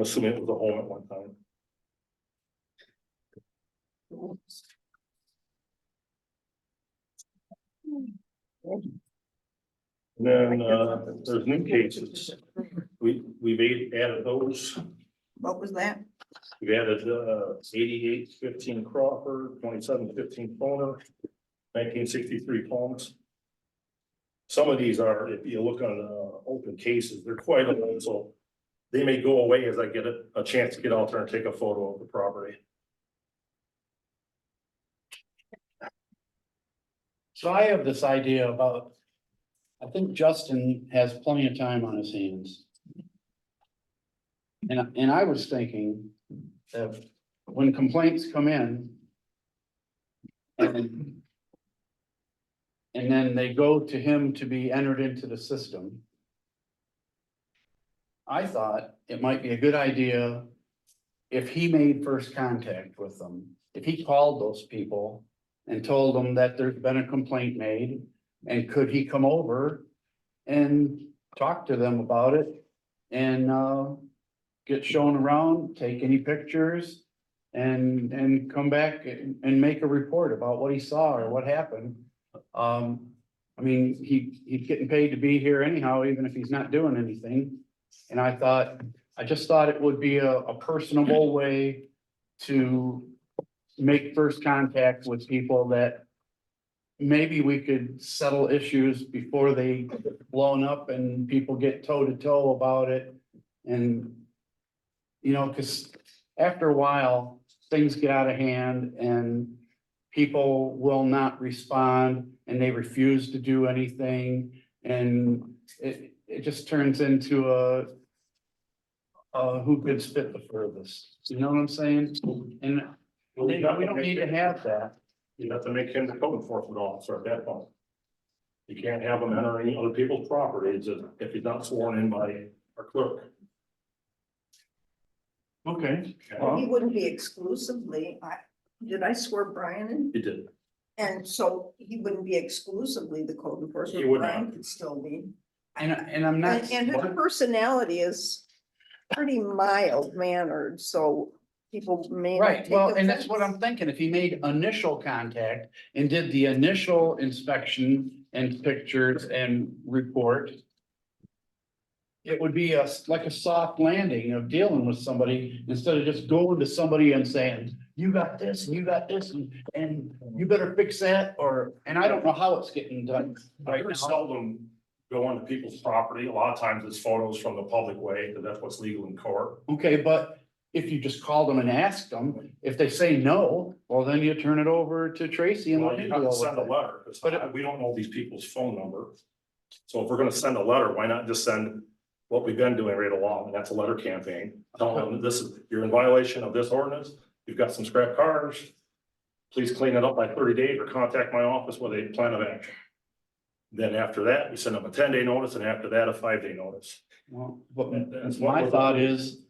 I'm assuming it was a home at one time. Then, there's new cases. We've added those. What was that? We've added, 8815 Crawford, 2715 Boner, 1963 Palms. Some of these are, if you look on, open cases, they're quite old, so they may go away as I get a chance to get out there and take a photo of the property. So I have this idea about, I think Justin has plenty of time on his hands. And I was thinking that when complaints come in. And then they go to him to be entered into the system. I thought it might be a good idea if he made first contact with them, if he called those people and told them that there's been a complaint made, and could he come over and talk to them about it and get shown around, take any pictures and come back and make a report about what he saw or what happened. I mean, he's getting paid to be here anyhow, even if he's not doing anything. And I just thought it would be a personable way to make first contact with people that maybe we could settle issues before they get blown up and people get toe to toe about it. And, you know, because after a while, things get out of hand and people will not respond and they refuse to do anything. And it just turns into a who could spit the furthest, you know what I'm saying? And we don't need to have that. You have to make him the code enforcement officer at that point. You can't have him enter any other people's properties if he's not sworn in by our clerk. Okay. He wouldn't be exclusively, did I swear Brian in? He did. And so he wouldn't be exclusively the code enforcement. He would Brian not. could still be. And I'm not. And his personality is pretty mild mannered, so people may. not Right, take well, and that's what offense. I'm thinking, if he made initial contact and did the initial inspection and pictures and report. It would be like a soft landing of dealing with somebody, instead of just going to somebody and saying, you got this, and you got this, and you better fix that, and I don't know how it's getting done I right very now. seldom go onto people's property. A lot of times it's photos from the public way, because that's what's legal in court. Okay, but if you just called them and asked them, if they say no, well, then you turn it over to Tracy and. Well, let you him have deal to with send a it. letter, But because we don't know these people's phone number. So if we're gonna send a letter, why not just send what we've been doing right along, and that's a letter campaign. Telling them this is, you're in violation of this ordinance, you've got some scrap cars. Please clean it up by 30 days or contact my office with a plan of action. Then after that, we send them a 10-day notice, and after that, a 5-day notice. Well, but That's what my we're thought doing. is,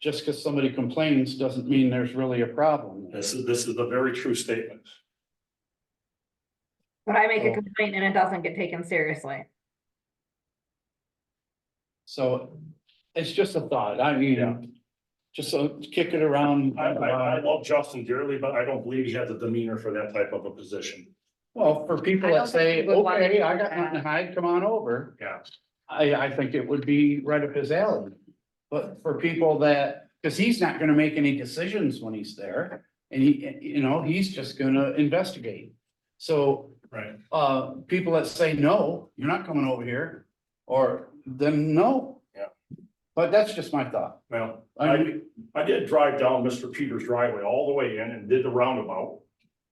just because somebody complains doesn't mean there's really a problem. This is a very true statement. But I make a Oh. complaint and it doesn't get taken seriously. So it's just a thought. I Yeah. mean, just so kick it around. I love Justin dearly, but I don't believe he has a demeanor for that type of a position. Well, for people I that don't say, think we would want to okay, do I got that. nothing to hide, come on over. Yeah. I think it would be right up his alley. But for people that, because he's not gonna make any decisions when he's there, and he's just gonna investigate. So, Right. people that say, no, you're not coming over here, or then no. Yeah. But that's just my thought. Well, I I did drive down Mr. Peters' driveway all the way in and did the roundabout,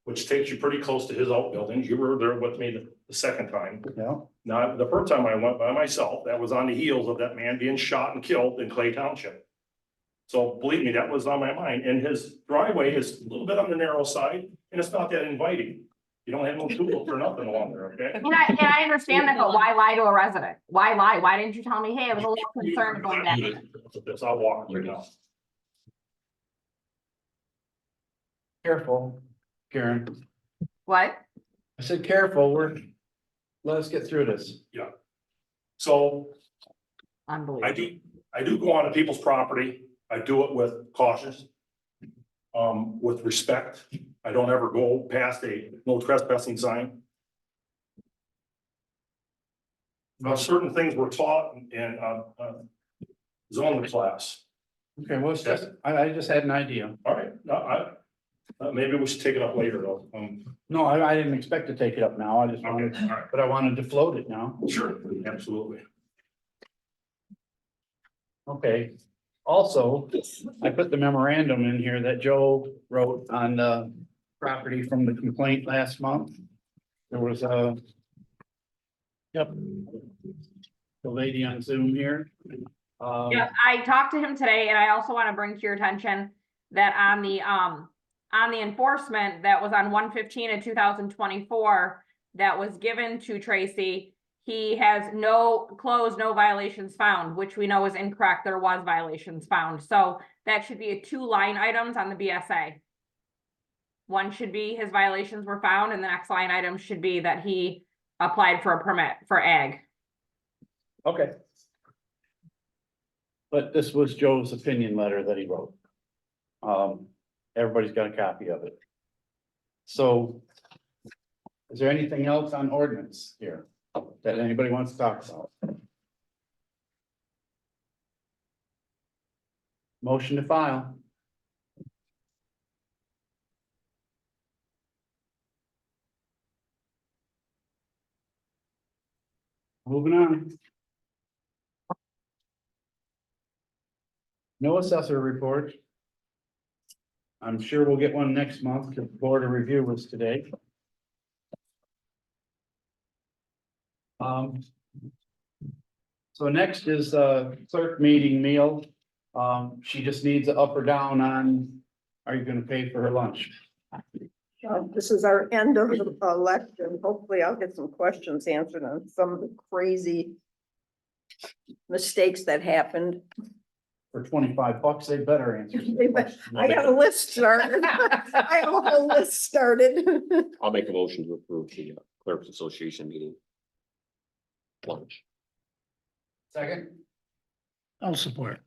which takes you pretty close to his outbuildings. You were there with me the second time. Yeah, Now, the first time I went by myself, that was on the heels of that man being shot and killed in Clay Township. So believe me, that was on my mind. And his driveway is a little bit on the narrow side, and it's not that inviting. You don't have no tools or nothing along there, okay? And I understand that, but why lie to a resident? Why lie? Why didn't you tell me, hey, I was a little concerned going back? This, I'll walk right now. careful, Karen. What? I said, careful, let us get through this. So I Unbelievable. do go onto people's property. I do it with caution. With respect, I don't ever go past a no trespassing sign. Certain things were taught in, zoning class. Okay, well, it's just, I just had an idea. All right, maybe we should take it up later though. No, I didn't expect to take it up now. I just wanted, Okay, all right. but I wanted to float it now. Sure, absolutely. Okay. Also, I put the memorandum in here that Joe wrote on the property from the complaint last month. There was a. Yep. The lady on Zoom here. Yeah, I talked to him today, and I also want to bring to your attention that on the enforcement that was on 1/15 of 2024 that was given to Tracy, he has no violations found, which we know is incorrect. There was violations found. So that should be 2 line items on the BSA. One should be his violations were found, and the next line item should be that he applied for a permit for ag. Okay. But this was Joe's opinion letter that he wrote. Everybody's got a copy of it. So. Is there anything else on ordinance here that anybody wants to talk about? Motion to file. Moving on. No assessor report. I'm sure we'll get one next month because the board of review was today. So next is clerk meeting meal. She just needs an up or down on, are you gonna pay for her lunch? This is our end of the election. Hopefully I'll get some questions answered on some of the crazy mistakes that happened. For $25, they better answer. some questions. I got a list started. I have a whole list started. I'll make a motion to approve the clerks association meeting. Lunch. Second, I'll support.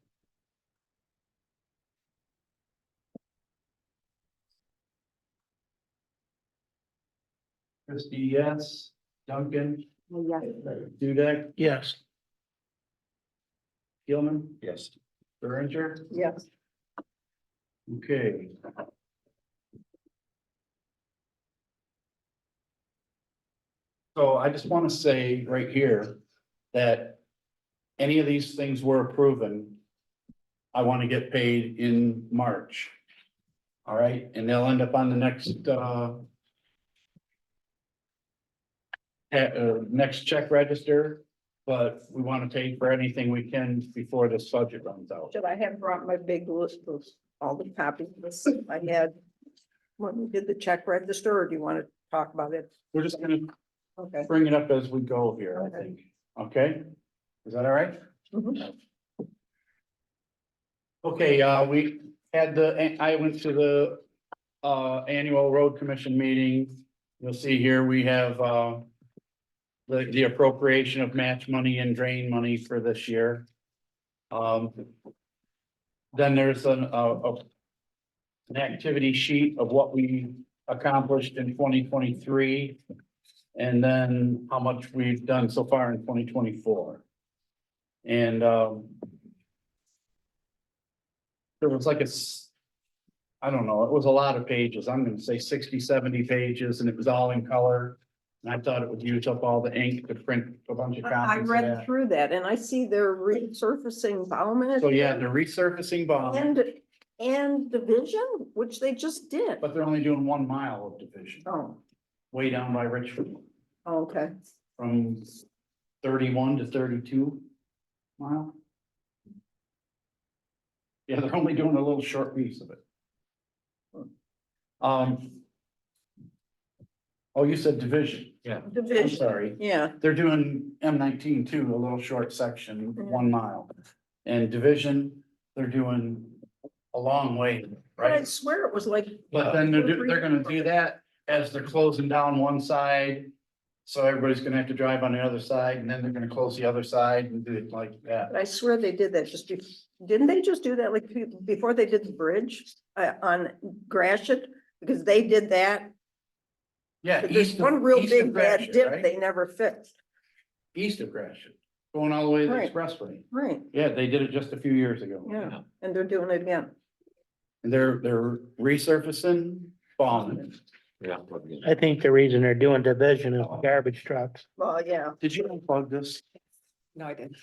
Christie, yes. Duncan, Yes. Dudek, Yes. Gilman, Yes. Berenger. Yes. Okay. So I just want to say right here that any of these things we're approving, I want to get paid in March. All right, and they'll end up on the next, next check register, but we want to pay for anything we can before this budget runs out. Should I have brought my big list of all the copies of this I had when we did the check register, or do you want to talk about it? We're just gonna Okay. bring it up as we go here, I think. Okay? Is that all right? Mhm. Okay, we had I went to the annual road commission meeting. You'll see here, we have the appropriation of match money and drain money for this year. Then there's an activity sheet of what we accomplished in 2023. And then how much we've done so far in 2024. And there was like I don't know, it was a lot of pages. I'm gonna say 60, 70 pages, and it was all in color. And I thought it would use up all the ink to print a bunch of I copies of read that. through that and I see they're resurfacing Bauman. So yeah, the resurfacing bomb, And division, which they just did. but they're only doing 1 mile of division, Oh, way down by Richford, okay. from 31 to 32 mile. Yeah, they're only doing a little short piece of it. Oh, you said division. Yeah. I'm Division, sorry. yeah. They're doing M19 too, a little short section, Yeah. 1 mile. And division, they're doing a long way, But I right? swear it was like. But then they're gonna do that as they're closing down one side So everybody's gonna have to drive on the other side and then they're gonna close the other side and do it like that. But I swear they did that just didn't they just do that like before they did the bridge on Gratiot? Because they did that. Yeah. But there's east of- one real east of big bad Gratiot, dip right? they never fixed. East of Gratiot, going all the way to the Right. expressway. Right, Yeah, they did it just a few years ago. yeah, and they're doing it again. And they're resurfacing, bombing. Yeah. I think the reason they're doing division is garbage trucks. Well, yeah. Did you unplug this? No, I didn't.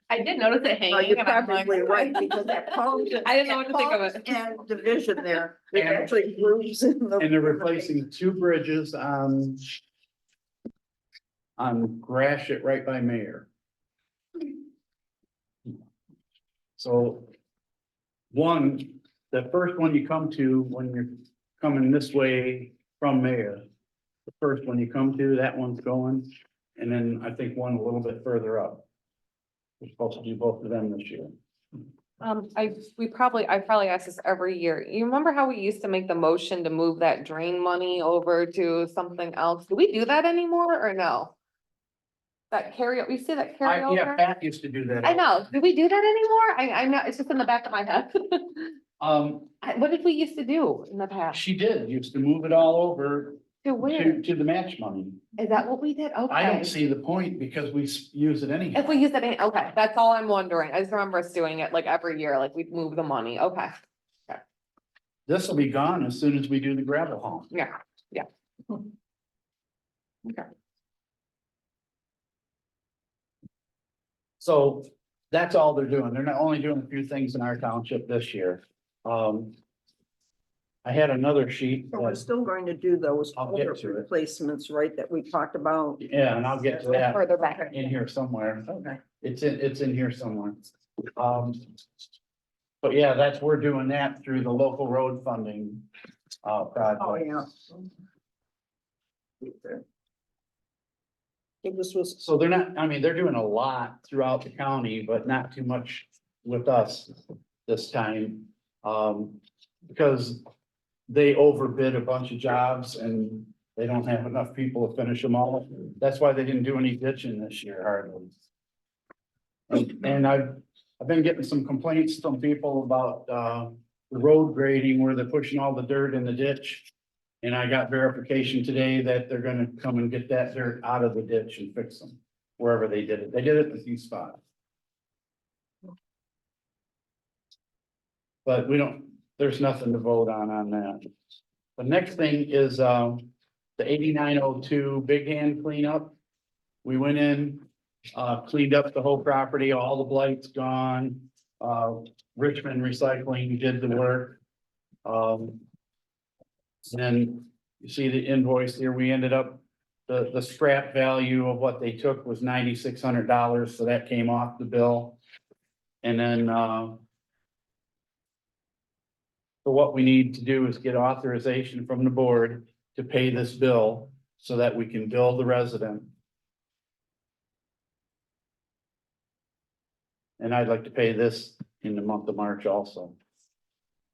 I did notice it Oh, hanging. you're and I'm like, probably right, because that Palms. I didn't know what to think of Palms it. And division there, there's And- actually grooves in the. And they're replacing two bridges on Gratiot right by Mayor. So the first one you come to when you're coming this way from Mayor, the first one you come to, that one's going, and then I think one a little bit further up. We're supposed to do both of them this year. I probably ask this every year. You remember how we used to make the motion to move that drain money over to something else? Do we do that anymore or no? That we see that Yeah, carryover? Pat used to do that. I know. Do we do that anymore? I know, it's just in the back of my head. What did we used to do in the past? She used to move it all over To where? to the match money. Is that what we did? I Okay. don't see the point because we use it anyhow. If we use it, okay, that's all I'm wondering. I just remember us doing it like every year, like we'd move the money. Okay, This will be gone as soon as we do the gravel haul. yeah, yeah. Okay. So that's all they're doing. They're not only doing a few things in our township this year. I had another sheet. But we're still going to do those I'll get culvert to it. replacements, right, that we talked about. Yeah, and I'll get to that Further back. in here somewhere. Okay. It's in here somewhere. But yeah, we're doing that through the local road funding project. Oh, yeah. This was, So they're not, I mean, they're doing a lot throughout the county, but not too much with us this time. Because they overbid a bunch of jobs and they don't have enough people to finish them all. That's why they didn't do any ditching this year hardly. And I've been getting some complaints from people about, the road grading where they're pushing all the dirt in the ditch. And I got verification today that they're gonna come and get that dirt out of the ditch and fix them wherever they did it. They did it in a few spots. But there's nothing to vote on that. The next thing is, the 8902 big hand cleanup. We went in, cleaned up the whole property, all the blights gone. Richmond Recycling did the work. Then you see the invoice here, we ended up, the scrap value of what they took was $9,600, so that came off the bill. And then, so what we need to do is get authorization from the board to pay this bill so that we can bill the resident. And I'd like to pay this in the month of March also.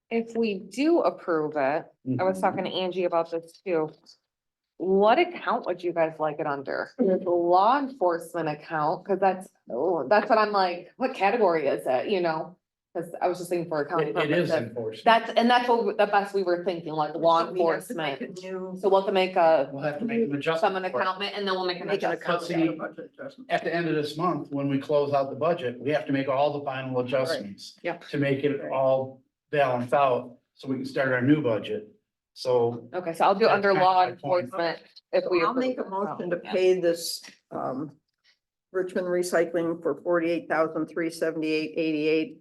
If we do approve it, I was talking to Angie about this too. What account would you guys like it under? The law enforcement account, cause that's what I'm like, what category is it, you know? Cause I was just thinking for accounting. It is purposes. enforced. That's what, the best we were thinking, like law So we have to make enforcement. a new- So we'll have to make a, We'll have to make an adjustment. some an for it. account, and then we'll make an Make an adjustment. account, yeah, budget adjustment. At the end of this month, when we close out the budget, we have to make all the final adjustments. Yeah. To make it all balance out, so we can start our new budget. So Okay, so I'll do That's under kind of law my point. enforcement if we. I'll approve make a it. motion to pay this, Richmond Recycling for $48,378.88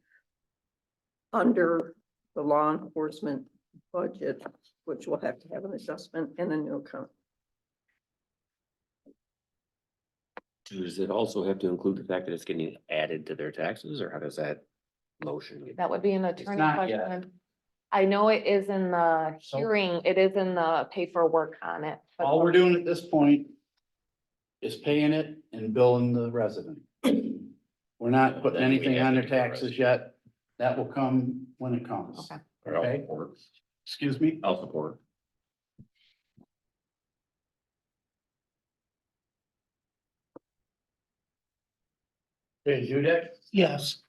under the law enforcement budget, which will have to have an adjustment and a new account. Does it also have to include the fact that it's getting added to their taxes, or how does that motion? get- That would be an attorney not yet. question. I know it is in the So- hearing, it is in the paperwork on it. but- all we're doing at this point is paying it and billing the resident. We're not putting Then we anything have on to their do the rest. taxes yet. That will come when it comes. Okay. Or I'll Okay. support. Excuse me? I'll support. Okay, Dudek, Yes.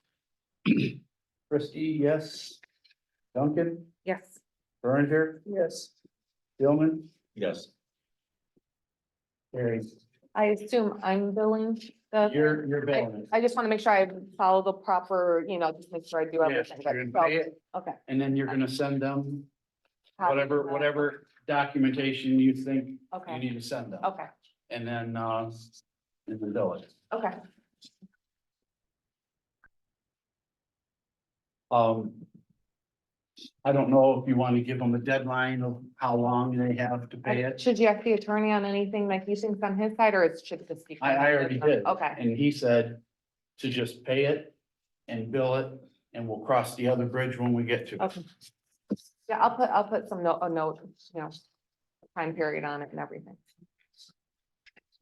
Christie, yes. Duncan, Yes. Berenger, Yes. Stillman, Yes. Carrie, I assume I'm billing the. you're billing. I just want to make sure I follow the proper, just make sure I do Yes, everything. you're but- gonna pay it, Okay. and then you're gonna send them Copy whatever, of that. whatever documentation you think you Okay, need to send them. okay, And then bill it. okay. I don't know if you want to give them a deadline of how long they have to pay it. Should you ask the attorney on anything that he thinks on his side, or it should just be? I already did. Okay, And he said to just pay it and bill it, and we'll cross the other bridge when we get to it. okay. Yeah, I'll put some a note, time period on it and everything.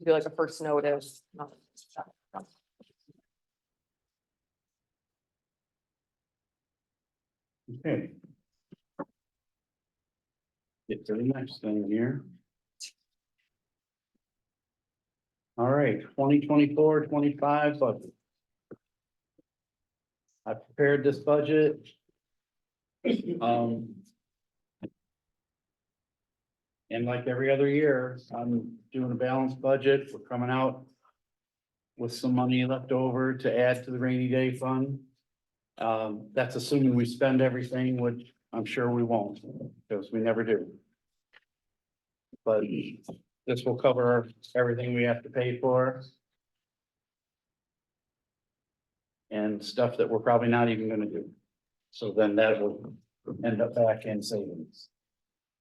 Do like a first notice. Okay. Get to the next thing here. All right, 2024-25 budget. I prepared this budget. And like every other year, I'm doing a balanced budget. We're coming out with some money left over to add to the rainy day fund. That's assuming we spend everything, which I'm sure we won't, because we never do. But this will cover everything we have to pay for. And stuff that we're probably not even gonna do. So then that will end up back in savings.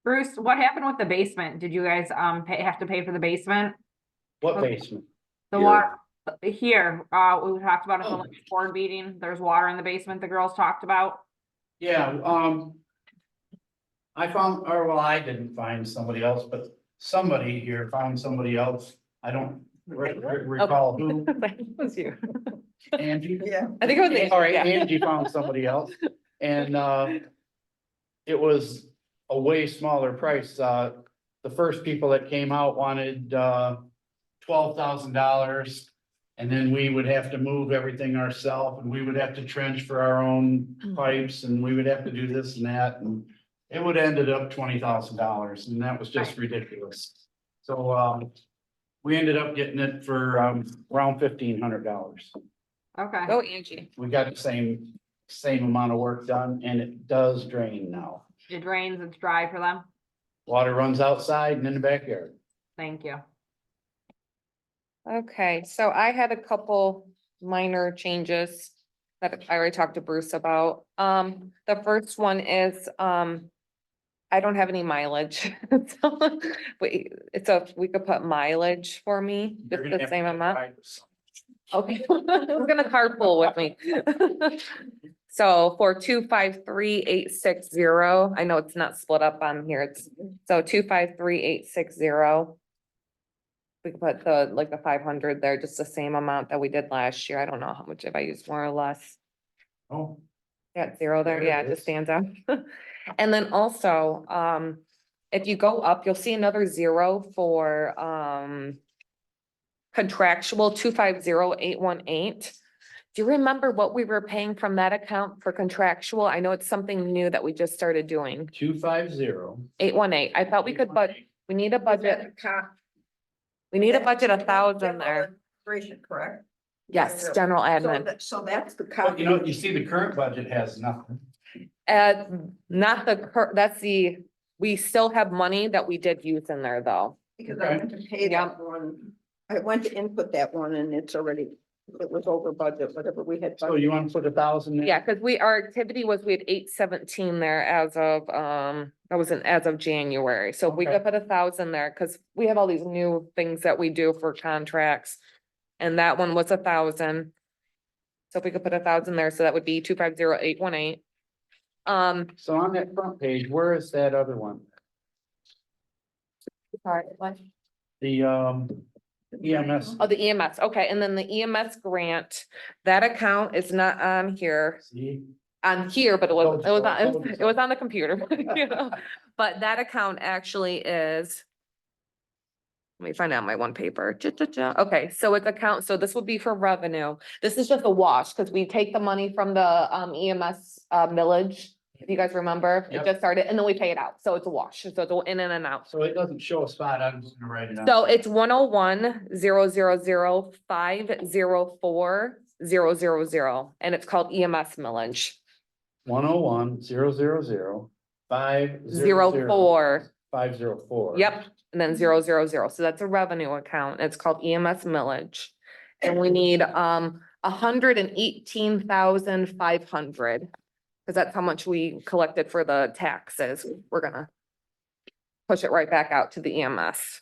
Bruce, what happened with the basement? Did you guys, have to pay for the basement? What Okay. basement? The Here. water, here, we talked about it in the last board meeting. There's water in the basement the girls talked about. Yeah, I found, or well, I didn't find somebody else, but somebody here found somebody else. I don't recall who. That was you. Angie? Yeah. I think it was. Angie, All right, yeah. Angie found somebody else, and it was a way smaller price. The first people that came out wanted $12,000. And then we would have to move everything ourselves, and we would have to trench for our own pipes, and we would have to do this and that, and it would ended up $20,000, and that was just ridiculous. So we ended up getting it for around $1,500. Okay. Go Angie. We got the same amount of work done, and it does drain now. It drains, it's dry for them. Water runs outside and in the backyard. Thank you. Okay, so I had a couple minor changes that I already talked to Bruce about. The first one is, I don't have any mileage. So, we could put mileage for me, You're just gonna the have same to amount. drive this. Okay, I'm gonna carpool with me. So for 253,860, I know it's not split up on here, so 253,860. We could put the 500 there, just the same amount that we did last year. I don't know how much, if I used more or less. Oh, Got zero there, There it yeah, it just is. stands out. And then also, if you go up, you'll see another zero for, contractual 250,818. Do you remember what we were paying from that account for contractual? I know it's something new that we just started doing. 250. 818. I thought we could, but we need a budget. We need a budget 1,000 there. Administration, correct? Yes, general admin. So that's the But copy. you know, you see the current budget has nothing. Not that's we still have money that we did use in there though. Because I went to pay that one, I went to input that one and it was over budget, whatever we had. So you want to put 1,000 there? Yeah, because our activity was, we had 817 there as of, that was as of January. So if we Okay. could put 1,000 there, because we have all these new things that we do for contracts. And that one was 1,000. So if we could put 1,000 there, so that would be 250,818. So on that front page, where is that other one? Sorry, what? The EMS. Oh, the EMS, okay, and then the EMS grant, that account is not on here. See? On here, but it was Told on, you it was on the computer, you know, but that account actually is. Let me find out my one paper. Okay, so it's account, so this would be for revenue. This is just a wash, because we take the money from the EMS millage. If you guys remember, it Yep. just started, and then we pay it out, so it's a wash, so it's in and out. So it doesn't show a spot, I'm just gonna write it down. So it's 101,000,504,000, and it's called EMS millage. 101,000,504. 504. Yep, and then 000, so that's a revenue account, it's called EMS millage. And we need 118,500. Cause that's how much we collected for the taxes, we're gonna push it right back out to the EMS.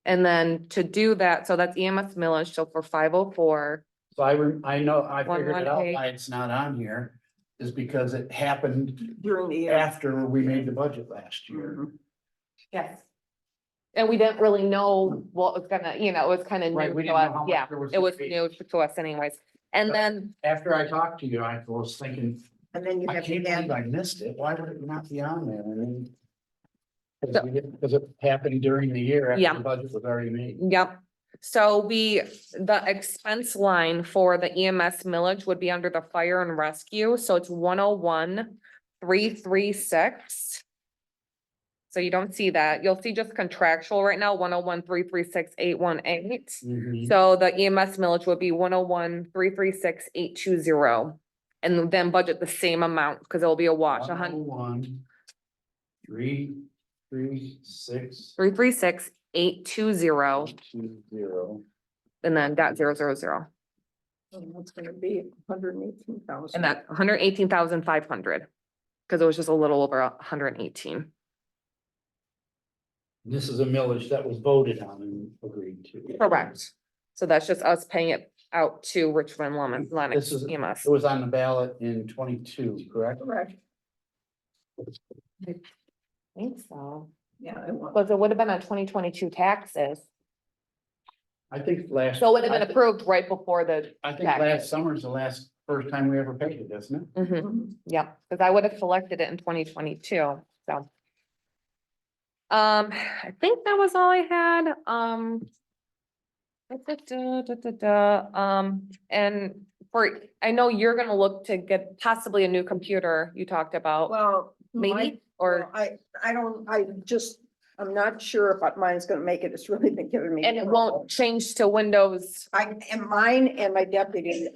And then to do that, so that's EMS millage, so for 504, So I know, I figured it out 118. why it's not on here, is because it happened During the year. after we made the budget last year. Mhm. yes. And we didn't really know what was gonna, it was kind of Right, new we to didn't know us, how much yeah, there was it was gonna be. new to us anyways. And then, After I talked to you, I was thinking, And then you I have can't to believe add, I missed it, why would it not be on there? I mean. So- Because it happened during the year Yeah. after the budget was already made. yep. So the expense line for the EMS millage would be under the fire and rescue, so it's 101,336. So you don't see that, you'll see just contractual right now, 101,336,818. Mhm. So the EMS millage would be 101,336,820. And then budget the same amount, because it'll be a wash, 101, 336, 336,820, 20. and then .000. it's gonna be 118,000. And that 118,500. Because it was just a little over 118. This is a millage that was voted on and agreed to. Correct. So that's just us paying it out to Richmond Lennox This is, EMS. it was on the ballot in 22, correct? Correct, I think so. yeah, it was. Because it would have been on 2022 taxes. I think last. So it would have been approved right before the. I think last summer's the first time we ever paid it, isn't it? Mhm. Mhm. Yep, because I would have collected it in 2022, so. I think that was all I had, and I know you're gonna look to get possibly a new computer you talked about, Well, maybe, or, I'm not sure if mine's gonna make it, it's really been giving me. and it trouble. won't change to Windows, And mine and my deputy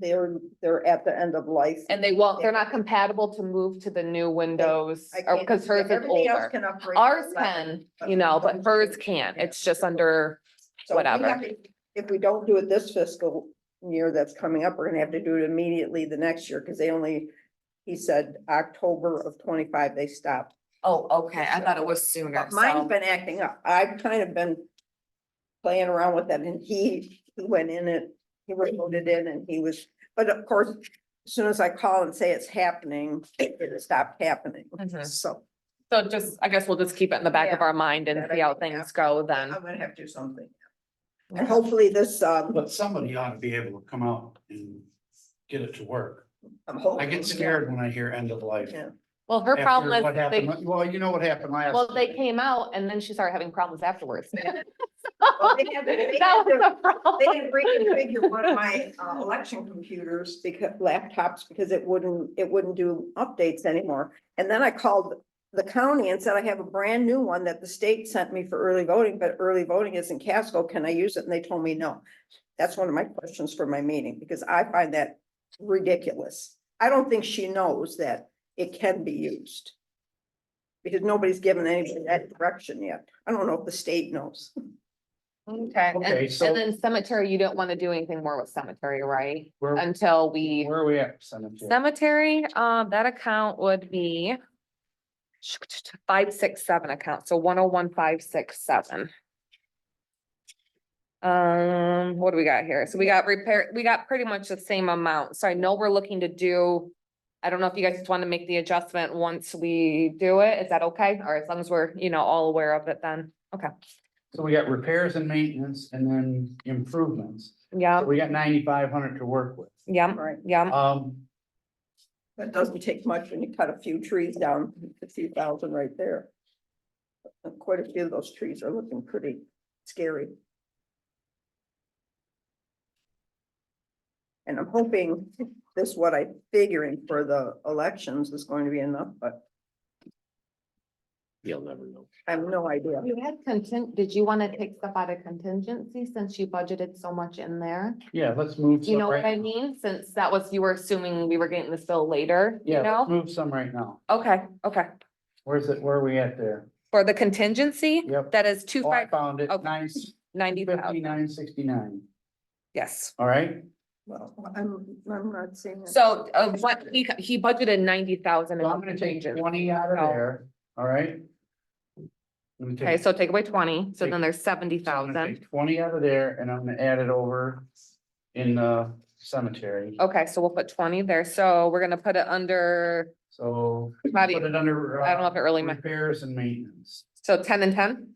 they're at the end of life. and they're not compatible to move to the new Windows, I or can't- because hers is everything else older. can upgrade. Ours to can, 11, but hers can't, it's just under, So we whatever. have to- If we don't do it this fiscal year that's coming up, we're gonna have to do it immediately the next year, because he said October of 25, they stopped. oh, okay, I thought it was sooner, But mine's so. been acting up. I've kind of been playing around with that, and he went in it, he wrote it in, and but of course, as soon as I call and say it's happening, it stopped happening, Mhm. so. So just, I guess we'll just keep it in the back of Yeah, our mind and that see I how think, things go then. I'm gonna have to do something. And hopefully this, But somebody ought to be able to come out and get it to work. I'm hoping. I get scared when I hear end of life. Yeah. Well, her After problem what is happened, well, you know what happened last. well, they time. came out and then she started having problems afterwards. Well, they had to- That was the They problem. didn't reconfigure one of my election computers because laptops, because it wouldn't do updates anymore. And then I called the county and said, I have a brand new one that the state sent me for early voting, but early voting is in Casco. Can I use it? And they told me no. That's one of my questions for my meeting, because I find that ridiculous. I don't think she knows that it can be used. Because nobody's given anybody that direction yet. I don't know if the state knows. Okay, Okay, so- and then cemetery, you don't want to do anything more with cemetery, right? Where, Until we, where are we at, Senator? cemetery, that account would be 567 account, so 101,567. What do we got here? So we got we got pretty much the same amount. So I know we're looking to do. I don't know if you guys just want to make the adjustment once we do it. Is that okay? Or as long as we're, all aware of it then. Okay. So we got repairs and maintenance and then improvements. Yeah, So we got 9,500 to work with. yeah, Right. yeah. That doesn't take much when you cut a few trees down, a few thousand right there. Quite a few of those trees are looking pretty scary. And I'm hoping this, what I'm figuring for the elections is going to be enough, but You'll never know. I have no idea. You had did you want to take stuff out of contingency since you budgeted so much in there? Yeah, let's move. You some know what right I now. mean? Since that was, you were assuming we were getting this bill later, you Yeah, let's know? move some right now. Okay, okay. Where's it, where are we at there? For the contingency, Yep. that is two Oh, I five found it, okay. 90,000. 959.69. Yes. All right, Well, I'm not seeing it. So, what he budgeted 90,000 so in I'm gonna take contingency. 20 out of So- there, all right? Let me Okay, so take away 20, so Take- then there's so I'm gonna 70,000. take 20 out of there and I'm gonna add it over in the cemetery. Okay, so we'll put 20 there. So we're gonna put it under, So How do you- put it under. I don't know if it really Repairs and maintenance. so 10 and 10?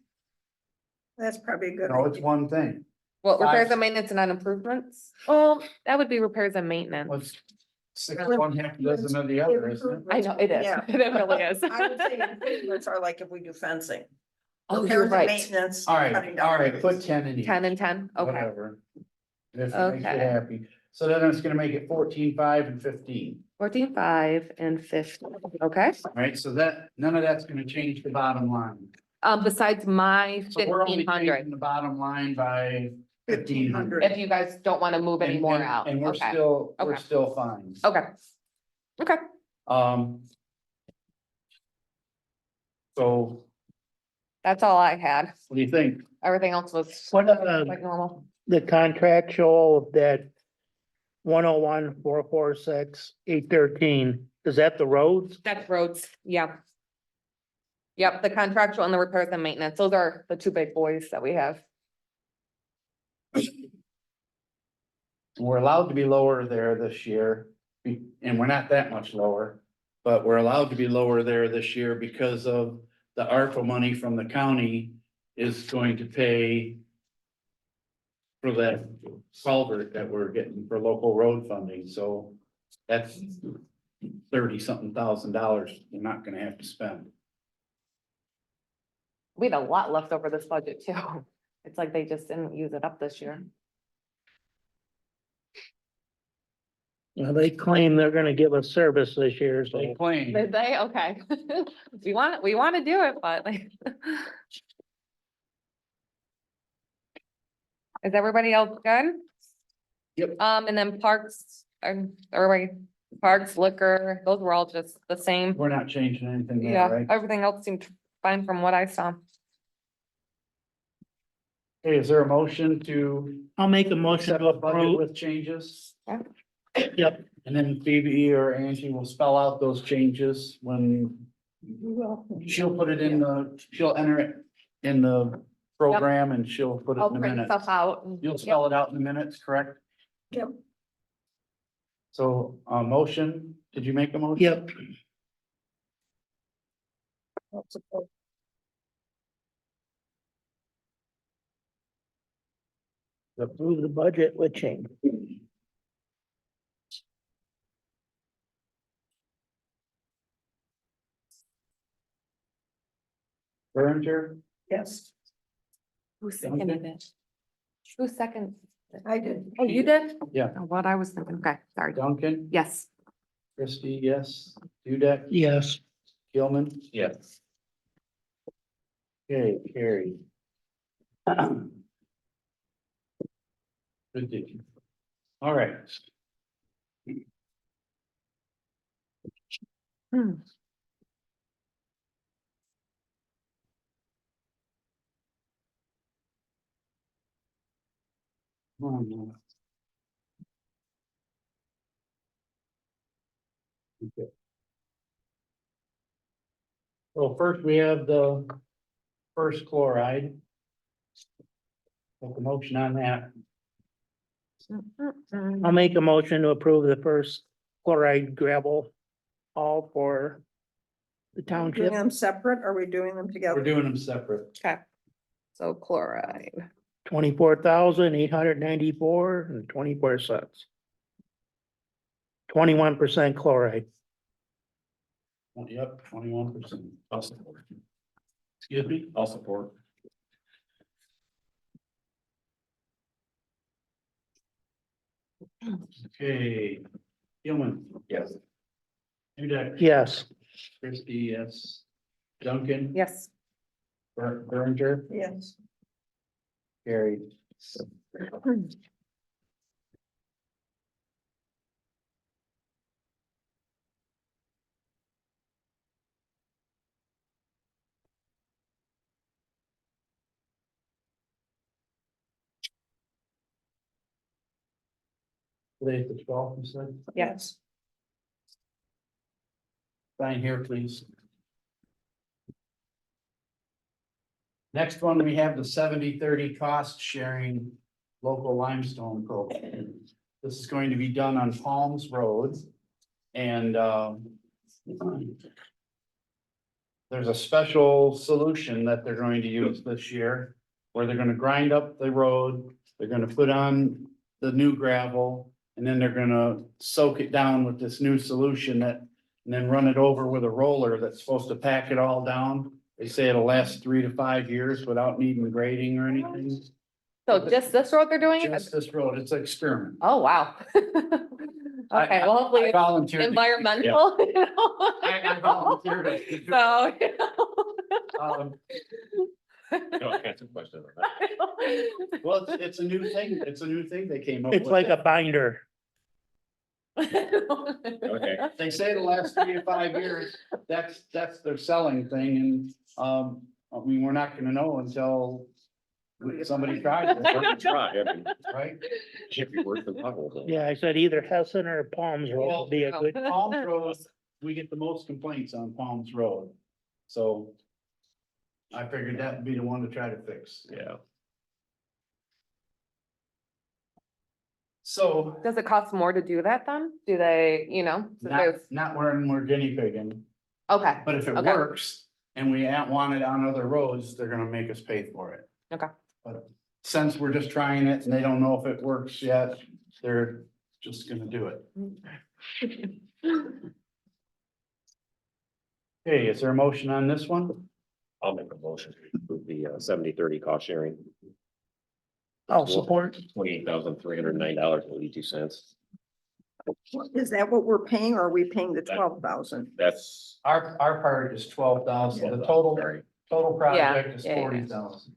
That's probably a good. No, it's idea. one thing. Well, repairs Five. and maintenance and on improvements? Well, that would be repairs and maintenance. What's six, one half dozen of the other, isn't it? I know, it is. Yeah. It really is. I would say improvements are like if we do fencing. Oh, Repairs you're and right. Maintenance. All cutting right, down all right, trees. put 10 in each. 10 and 10, okay. Whatever. If it makes you Okay. happy. So then it's gonna make it 14.5 and 15. 14, 5 and 50, okay? All right, so that, none of that's gonna change the bottom line. Besides my So we're only 1,500, changing the bottom line by 1,500. if you guys don't want to move any more out, And we're okay, still, we're Okay. still fine. okay. Okay, So that's all I had. what do you think? Everything else was What, like normal. the contractual that 101, 446, 813, is that the roads? That's roads, yeah. Yep, the contractual and the repairs and maintenance, those are the two big boys that we have. We're allowed to be lower there this year, and we're not that much lower. But we're allowed to be lower there this year because of the ARPA money from the county is going to pay for that culvert that we're getting for local road funding, so that's 30-something thousand dollars you're not gonna have to spend. We had a lot left over this budget too. It's like they just didn't use it up this year. Well, they claim they're gonna give us service this year, so They claim. Did they? Okay. We want to do it, but like. Is everybody else good? Yep. And then parks, everybody, parks, liquor, those were all just the same. We're not changing anything there, Yeah, right? everything else seemed fine from what I saw. Okay, is there a motion to I'll make a motion accept to the budget approve. with changes? Yep, And then Phoebe or Angie will spell out those changes when she'll put it in she'll enter it in the program and she'll put it I'll in the print minutes. stuff out. and- You'll Yep. spell it out in the minutes, correct? Yep. So, motion, did you make a motion? yep. Approve the budget with change. Berenger, Yes, Who seconded it? Who second? I did. Oh, you did? Yeah. Oh, what I was thinking, okay, sorry. Duncan, Yes. Christie, yes, Dudek, Yes, Gilman, Yes. okay, carried. Good deal. All right. Hmm. Okay. So first we have the first chloride. Make a motion on that. I'll make a motion to approve the first chloride gravel all for the Doing township. them separate? Or are we doing them We're together? doing them separate. Okay. So chloride. 24,894 and 24 cents. 21% chloride. Yep, 21%. Excuse me? I'll support. Okay. Gilman. Yes. Hudak. Yes. Christie, yes. Duncan. Yes. Berenger. Yes. Carried. Today's the 12th, you said? Yes. Sign here, please. Next one, we have the 70-30 cost sharing local limestone program. This is going to be done on Palms Road. And there's a special solution that they're going to use this year, where they're gonna grind up the road, they're gonna put on the new gravel, and then they're gonna soak it down with this new solution and then run it over with a roller that's supposed to pack it all down. They say it'll last 3 to 5 years without needing grading or anything. So just this road they're doing it? Just this road, it's an experiment. Oh, wow. Okay, well, hopefully I it's volunteered. environmental. you know? I volunteered to do it. So, you know. Um, No, I can't question that. Well, it's a new thing. It's a new thing they came up with. It's like a binder. Okay. They say the last 3 to 5 years, that's their selling thing, and, I mean, we're not gonna know until somebody tries it, Try, I mean, right? can't be worse than potholes. Yeah, I said either Hessen or Palms Road would be a good. Palms Road, we get the most complaints on Palms Road, so I figured that would be the one to try to fix. Yeah. So, Does it cost more to do that then? Do they, you know, so there's, not when we're guinea pigging, okay, but if it Okay. works and we want it on other roads, they're gonna make us pay for it. Okay. But since we're just trying it and they don't know if it works yet, they're just gonna do it. Okay, is there a motion on this one? I'll make a motion to approve the 70-30 cost sharing. I'll support. $28,309.82. Is that what we're paying or are we paying the 12,000? That's. Our part is 12,000, the total Sorry. project is Yeah, yeah, yeah. 40,000.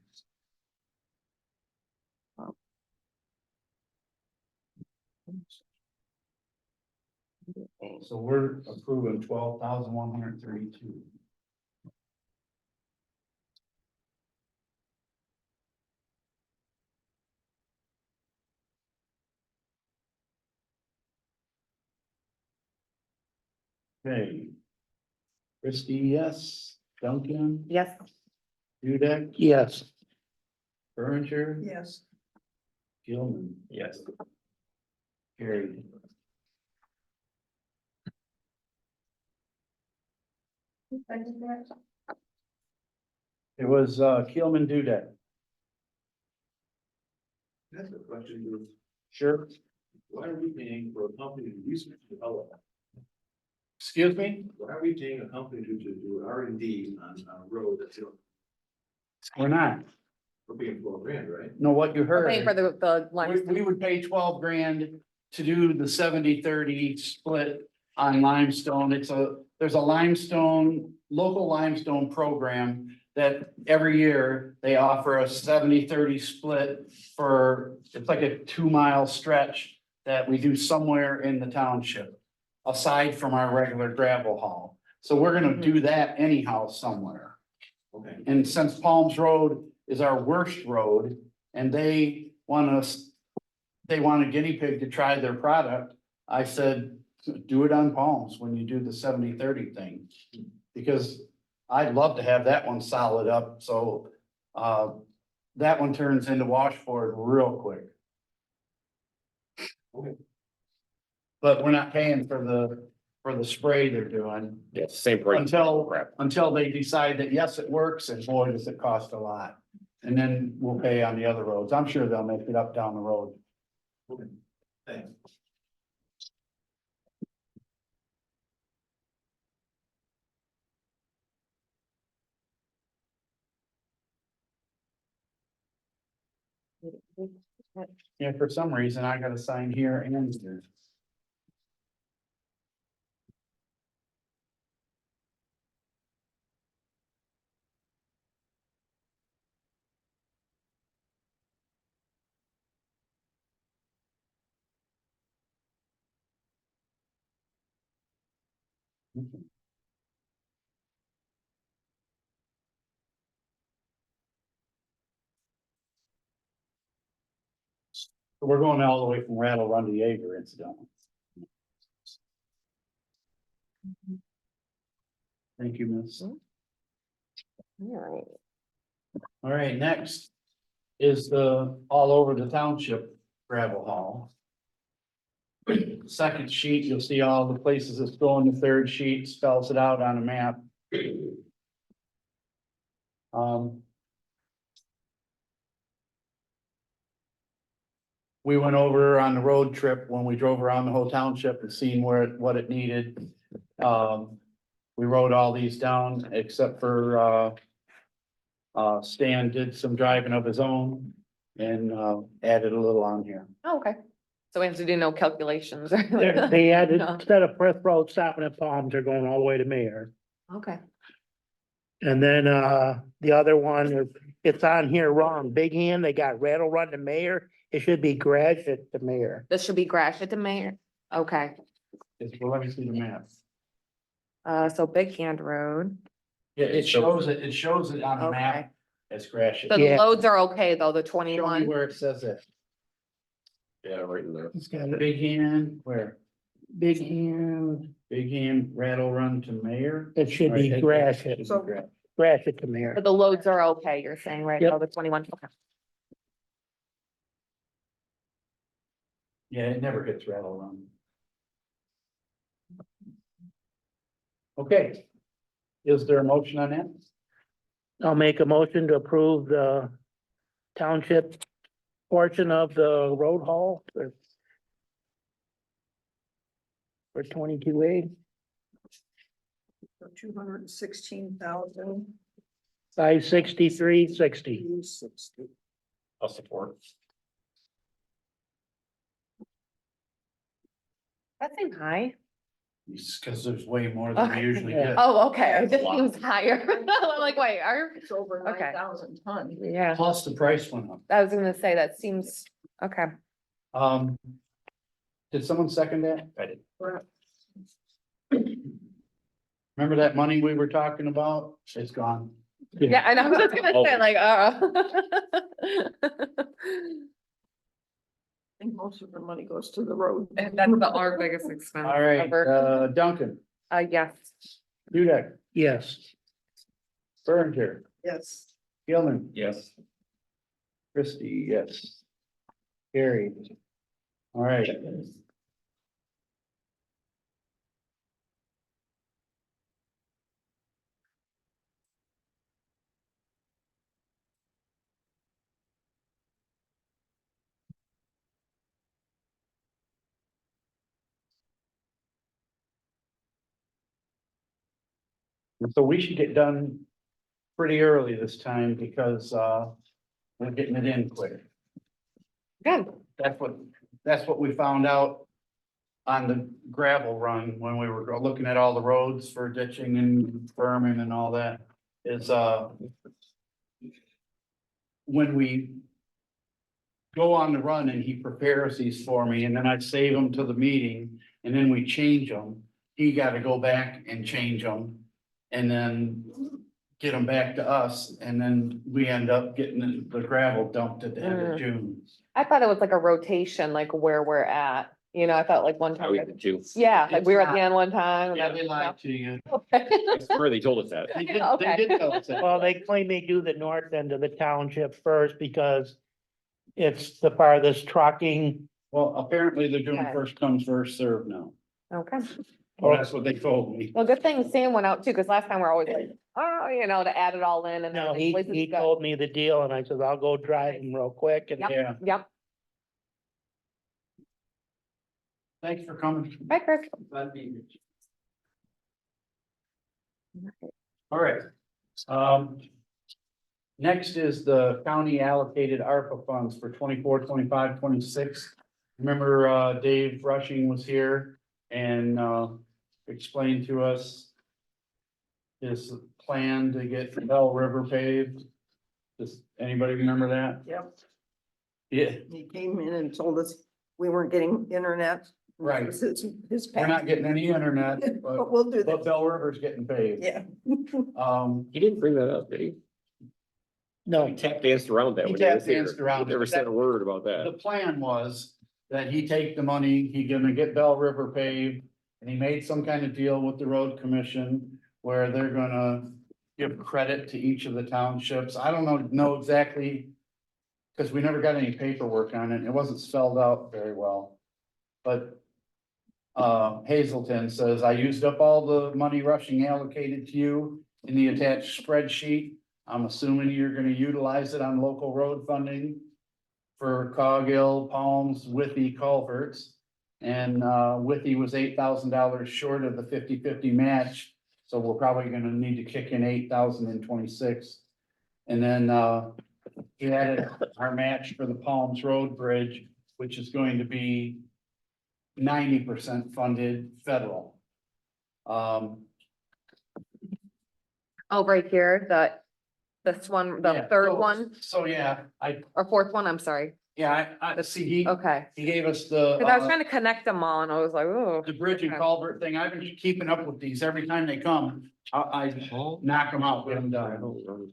So we're approving 12,132. Okay. Christie, yes. Duncan, yes. Dudek, Yes. Berenger, Yes. Gilman, Yes. carried. It was Keelman Dudek. That's a question. Sure. Why are we paying for a company to research and develop? Excuse me? Why are we paying a company to do R&D on a road that's, We're not. we're paying $12,000, right? No, what you We're paying for heard, the we limestone. would pay 12 grand to do the 70-30 split on limestone. There's a local limestone program that every year they offer a 70-30 split for, it's like a 2-mile stretch that we do somewhere in the township, aside from our regular gravel haul. So we're gonna do that anyhow somewhere. Okay. And since Palms Road is our worst road and they want a guinea pig to try their product, I said, do it on Palms when you do the 70-30 thing. Because I'd love to have that one solid up, so that one turns into washboard real quick. Okay. But we're not paying for the spray they're doing Yeah, it's the same price. Until- Crap. until they decide that, yes, it works, and boy, does it cost a lot. And then we'll pay on the other roads. I'm sure they'll make it up down the road. Okay. Thanks. Yeah, for some reason I gotta sign here and here. We're going all the way from Rattle Run to Jaeger incidentally. Thank you, miss. All right. All right, next is the all over the township gravel haul. Second sheet, you'll see all the places it's going. The third sheet spells it out on a map. We went over on the road trip when we drove around the whole township and seen what it needed. We wrote all these down except for, Stan did some driving of his own and, added a little on here. Oh, okay. So we have to do no calculations. or They added, No. instead of Frith Road stopping at Palms, they're going all the way to Mayor. Okay. And then, the other one, it's on here wrong. Big Hand, they got Rattle Run to Mayor. It should be Gratiot to Mayor. This should be Gratiot to Mayor. Okay. Well, let me see the map. So Big Hand Road. Yeah, it shows it on the Okay. map as Gratiot. So the Yeah. loads are okay though, the Show me 21. where it says it. Yeah, right in there. It's got a Big Hand, where? Big Hand, Big Hand Rattle Run to Mayor. it should be Right, Gratiot, So- Gratiot to Mayor. But the loads are okay, you're saying, right? Yep. Oh, the 21. Okay. Yeah, it never hits Rattle Run. Okay. Is there a motion on that? I'll make a motion to approve the township portion of the road haul for 22A, 216,000. 563.60. I'll support. That seems high. It's because there's way more than we Okay. usually Yeah. get. Oh, okay. This Wow. seems higher. I'm like, wait, It's over Okay. 9,000 tons. yeah, Plus the price went up. I was gonna say that seems, okay. Did someone second that? I did. Remember that money we were talking about? It's gone. Yeah, I know, I was just gonna say Oh. like, I think most of the money goes to the road. And that's our biggest expense All right, ever. Duncan, Yes. Dudek, Yes, Berger, Yes. Gilman, Yes. Christie, yes. Carrie. All right. So we should get done pretty early this time because, we're getting it in quick. Good. That's what we found out on the gravel run when we were looking at all the roads for ditching and firming and all that is, when we go on the run and he prepares these for me and then I save them to the meeting and then we change them, he got to go back and change them and then get them back to us and then we end up getting the gravel dumped at the end of June. I thought it was like a rotation, like where we're at, you know, I thought like one How time. we did too. Yeah, like It's we were at not. the end one time. and Yeah, then- they lied to you. I swear they told us that. They Okay. did tell us that. well, they claim they do the north end of the township first because it's the farthest trucking. Well, apparently they're doing Okay. first come, first serve now. Okay, Well, that's what they told me. well, good thing Sam went out too, because last time we're always like, oh, you know, to add it all in and. No, everything. Places he go. told me the deal and I said, I'll go drive him real quick and Yep. Yeah, Yep, thanks for coming. bye, Chris. All right. Next is the county allocated ARPA funds for 24, 25, 26. Remember, Dave Rushing was here and, explained to us his plan to get Bell River paved. Does anybody remember that? Yep. Yeah, He came in and told us we weren't getting internet. Right. It was His we're path, not getting any internet, but but, we'll do but that. Bell River's getting paved. Yeah. He didn't bring that up, did he? No, He tap danced around that He when he was tap here. danced around He never it. said a word about The that. plan was that he take the money, he gonna get Bell River paved, and he made some kind of deal with the road commission where they're gonna give credit to each of the townships. I don't know exactly, because we never got any paperwork on it. It wasn't spelled out very well. But Hazelton says, I used up all the money Rushing allocated to you in the attached spreadsheet. I'm assuming you're gonna utilize it on local road funding for Coghill, Palms, Withy culverts. And Withy was $8,000 short of the 50-50 match, so we're probably gonna need to kick in 8,000 in 26. And then we added our match for the Palms Road Bridge, which is going to be 90% funded federal. Oh, right here, this one, the Yeah, third so- one So, yeah, or fourth one, I'm sorry. I see, he Okay. gave us the. Cause I was trying to connect them all and I was like, oh. The bridge and Okay. culvert thing, I've been keeping up with these, every time they come, I knock them out, get them done.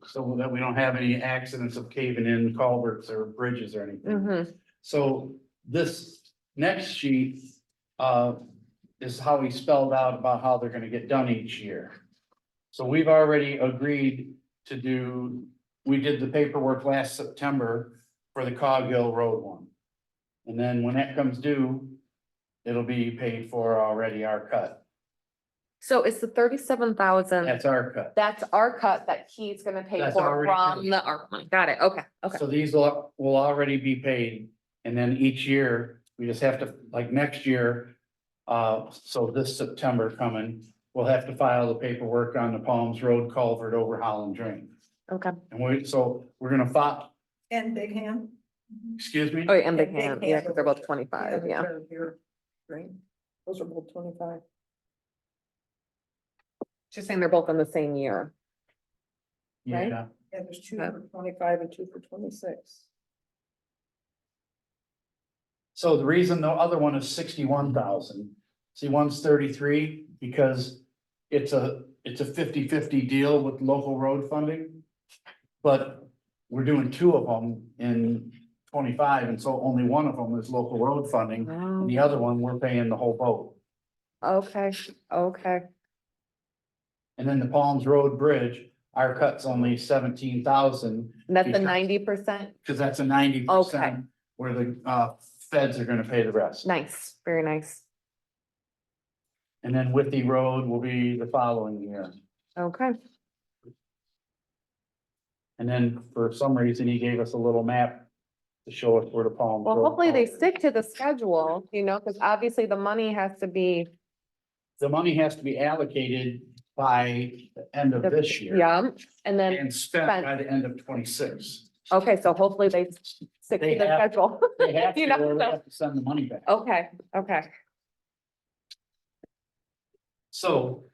So that we don't have any accidents of caving in culverts or bridges or anything. Mhm. So this next sheet, is how he spelled out about how they're gonna get done each year. So we've already agreed to do, we did the paperwork last September for the Coghill Road one. And then when that comes due, it'll be paid for already, our cut. So it's the 37,000, That's our cut. that's our cut that he's gonna pay That's for already from paid. the ARP money. Got it. Okay, okay. So these will already be paid, and then each year, we just have to, like next year. So this September coming, we'll have to file the paperwork on the Palms Road culvert over Holland Drain. Okay. And we're gonna file, And Big Hand. excuse me? Oh, yeah, and they And Big can, yeah, Hand cause they're both over 25, the yeah. other curve here, right? Those are both 25. Just saying they're both in the same year. right? Yeah, Yeah, there's two Okay. for 25 and two for 26. so the reason the other one is 61,000, see, one's 33, because it's a 50-50 deal with local road funding. But we're doing two of them in 25, and so only one of them is local road funding, and the other one, we're paying the whole boat. Okay, okay, And then the Palms Road Bridge, our cut's only 17,000, and that's the Because- 90%, because that's a 90%. Where the feds are gonna pay the rest. nice, very nice, And then Withy Road will be the following year. okay. And then for some reason, he gave us a little map to show us where the Palms. Well, Road hopefully they falls. stick to the schedule, you know, because obviously the money has to be. The money has to be allocated by the end of this year. Yeah, and then, And spent by the end of 26. okay, so hopefully they stick to They the have- schedule. They have You to, know, or they so- have to send the money back. Okay, okay. So,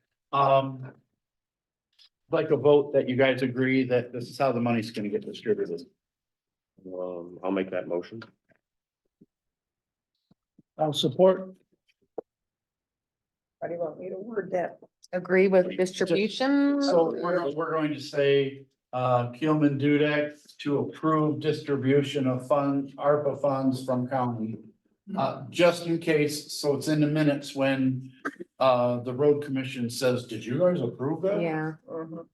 like a vote that you guys agree that this is how the money's gonna get distributed. I'll make that motion. I'll support. How do you want me to word that? Agree with distribution. So we're going to say, Keelman Dudek to approve distribution of ARPA funds from county. Just in case, so it's in the minutes when, the road commission says, did you guys approve that? Yeah, Mhm.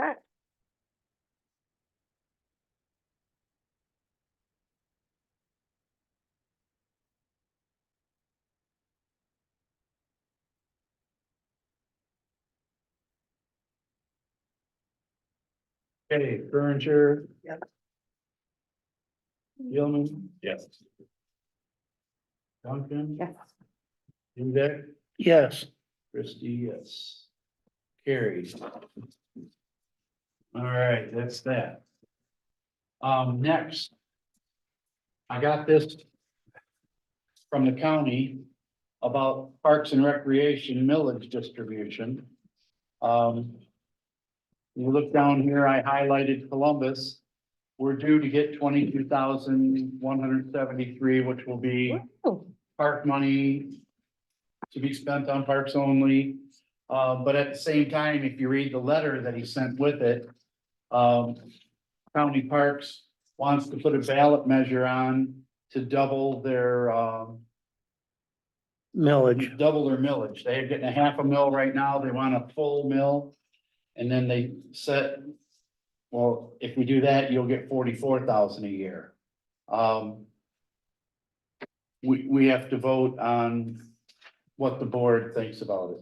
okay. Okay, Berenger. Yep. Keelman, Yes. Duncan. Yes. Dudek, Yes. Christie, yes. Carried. All right, that's that. Next. I got this from the county about Parks and Recreation millage distribution. You look down here, I highlighted Columbus. We're due to get 22,173, which will be Ooh. park money to be spent on parks only. But at the same time, if you read the letter that he sent with it, County Parks wants to put a ballot measure on to double their, Millage. double their millage. They're getting a half a mill right now. They want a full mill. And then they said, well, if we do that, you'll get 44,000 a year. We have to vote on what the board thinks about it.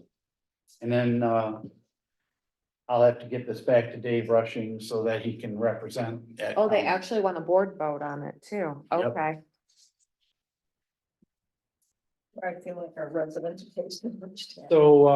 And then, I'll have to get this back to Dave Rushing so that he can represent. at Oh, they county. actually want a board vote on it too. Yep. Okay. I feel like our residents pay so much tax. So,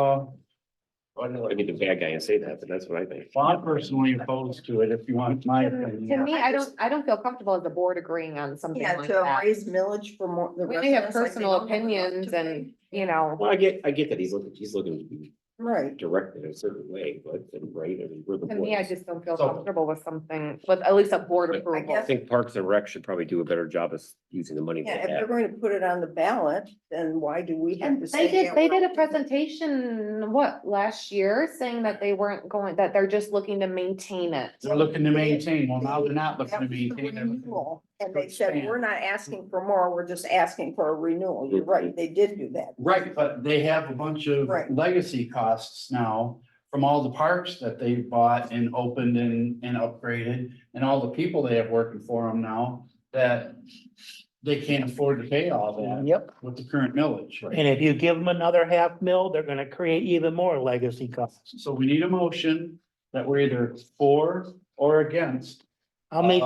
I don't want to be the bad guy and say that, but that's what I think. well, I'm personally opposed to it, if you want my To opinion. me, I don't feel comfortable as the board agreeing on something Yeah, like to that. raise millage for more. the We may have residents, like they personal don't have enough opinions to and, pay. you know, Well, I get that he's looking to be Right, directed in a certain way, but right, I mean, we're the to me, I board. just don't feel So- comfortable with something, with at least a board But I approval. guess- think Parks and Rec should probably do a better job of using the money they yeah, if they're have. going to put it on the ballot, then why do we have And to say? yeah, they we're did a okay? presentation, what, last year, saying that they weren't going, that they're just looking to maintain it. They're looking to maintain, well, now they're not looking to That was the maintain everything. renewal. And they to said, expand. we're not asking for more, we're just asking for a renewal. You're right, they did do that. Right, but they have a bunch of Right. legacy costs now from all the parks that they bought and opened and upgraded. And all the people they have working for them now that they can't afford to pay all that Yep. with the current millage. And if you give them another half mil, they're gonna create even more legacy costs. So we need a motion that we're either for or against. I'll make,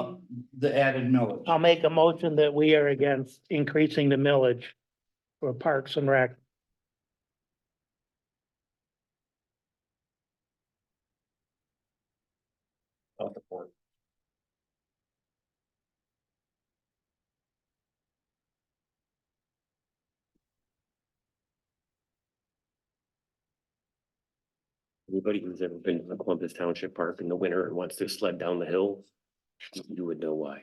The added millage. I'll make a motion that we are against increasing the millage for Parks and Rec. I'll support. Anybody who's ever been to the Columbus Township Park in the winter and wants to sled down the hill, you would know why.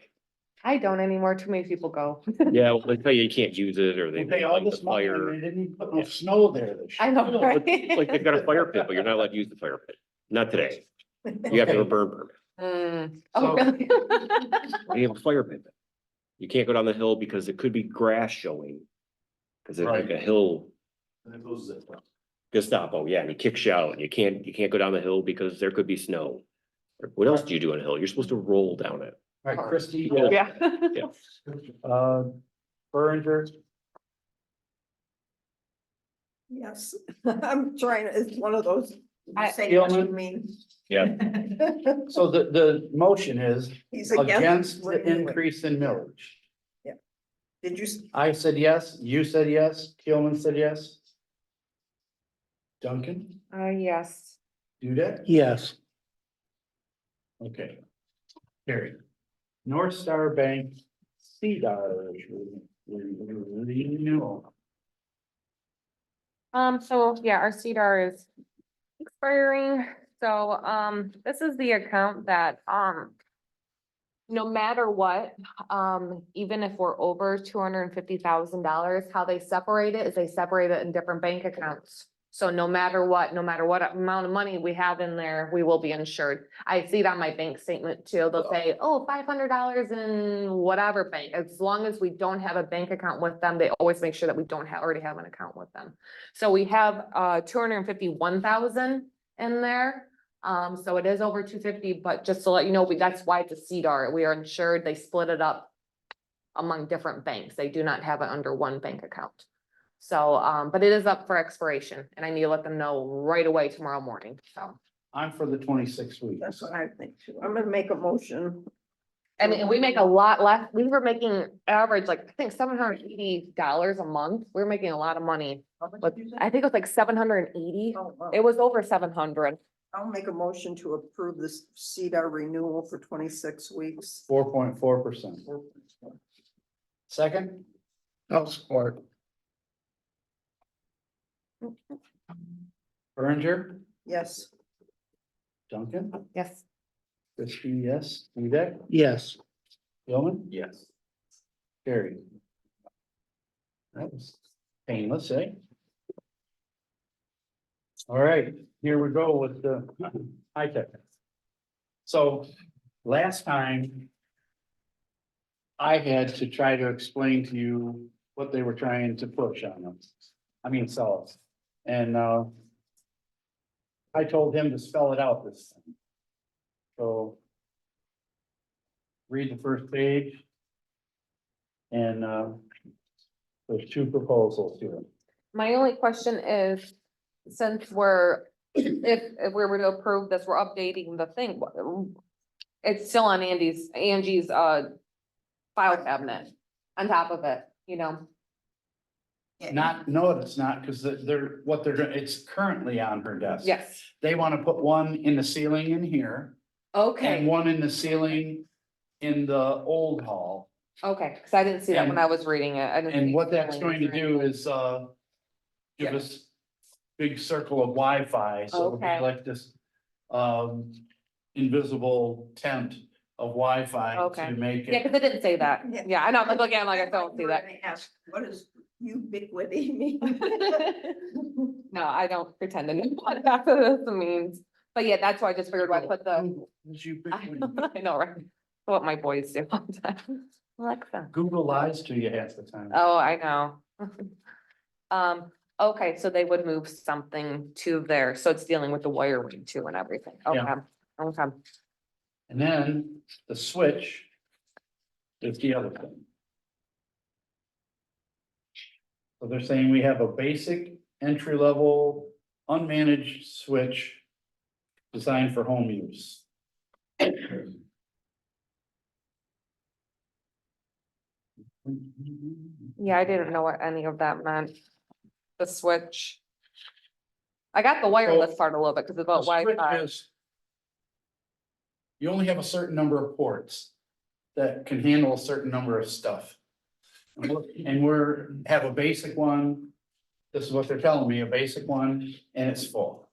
I don't anymore, too many people go. Yeah, well, they tell you you can't use it, or They they pay all light the this money and fire. they didn't even put no snow there this I year. know, right? Like they've got a fire pit, but you're not allowed to use the fire pit. Not today. You have to have a burn permit. Mm. So- Oh, really? You have a fire pit. You can't go down the hill because it could be grass showing. Cause there's like a hill Gestapo, yeah, and he kicks you out, and you can't go down the hill because there could be snow. What else do you do on a hill? You're supposed to roll down it. Right, Christie. Yeah. Berenger, Yes, I'm trying, it's one of those. you I- say what you Gilman? mean. Yeah. so the motion is He's against the renewing. increase in millage. Did you, I said yes, you said yes, Keelman said yes. Duncan, Yes. Dudek? Yes. Okay. Carried. North Star Bank, CDAR. Renewal. So yeah, our CDR is expiring, so, this is the account that, no matter what, even if we're over $250,000, how they separate it is they separate it in different bank accounts. So no matter what amount of money we have in there, we will be insured. I see it on my bank statement too. They'll say, oh, $500 in whatever bank. As long as we don't have a bank account with them, they always make sure that we don't already have an account with them. So we have, 251,000 in there. So it is over 250, but just to let you know, that's why it's a CDR. We are insured. They split it up among different banks. They do not have it under one bank account. So, but it is up for expiration and I need to let them know right away tomorrow morning, so. I'm for the 26 that's weeks. what I think too. I'm gonna make a motion I mean, we make a lot less, we were making average, like, I think $780 a month, we were making a lot of money. How much But did you say? I think it was like 780, Oh, wow. it was over 700. I'll make a motion to approve this CEDAR renewal for 26 weeks. 4.4%. Second? I'll support. Berenger, Yes, Duncan, Yes. Christie, yes, Hudak, Yes, Gilman, Yes. carried. That was painless, eh? All right, here we go with the high tech. So last time I had to try to explain to you what they were trying to push on us. I mean, sell us. And I told him to spell it out this time. So read the first page. And there's two proposals here. My only question is, since if we were to approve this, we're updating the thing. It's still on Angie's file cabinet on top of it, you know? No, it's not, because it's currently on her desk. Yes, They want to put one in the ceiling in here and okay, one in the ceiling in the old hall. okay, because I didn't see that when And- I was reading it. I didn't And see what that's ceilings going to or do anything. is give us big circle of Wi-Fi, so it'll be Okay. like this invisible tent of Wi-Fi Okay. to make Yeah, it. because it didn't say that. Yeah. Yeah, I know, I'm looking at it like I don't see that. Ask, what is ubiquity mean? No, I don't pretend to know what half of this means, but yeah, that's why I just figured I put the, Google is ubiquity. I know, right? What my boys do all the time. Alexa. Google lies to you half the time. Oh, I know. Okay, so they would move something to there, so it's dealing with the wiring too and everything, okay, Yeah. okay. And then the switch is the other thing. So they're saying we have a basic entry level unmanaged switch designed for home use. Yeah, I didn't know what any of that meant. The switch. I got the wireless part a little bit, because it's about The switch Wi-Fi. is- You only have a certain number of ports that can handle a certain number of stuff. And have a basic one. This is what they're telling me, a basic one, and it's full.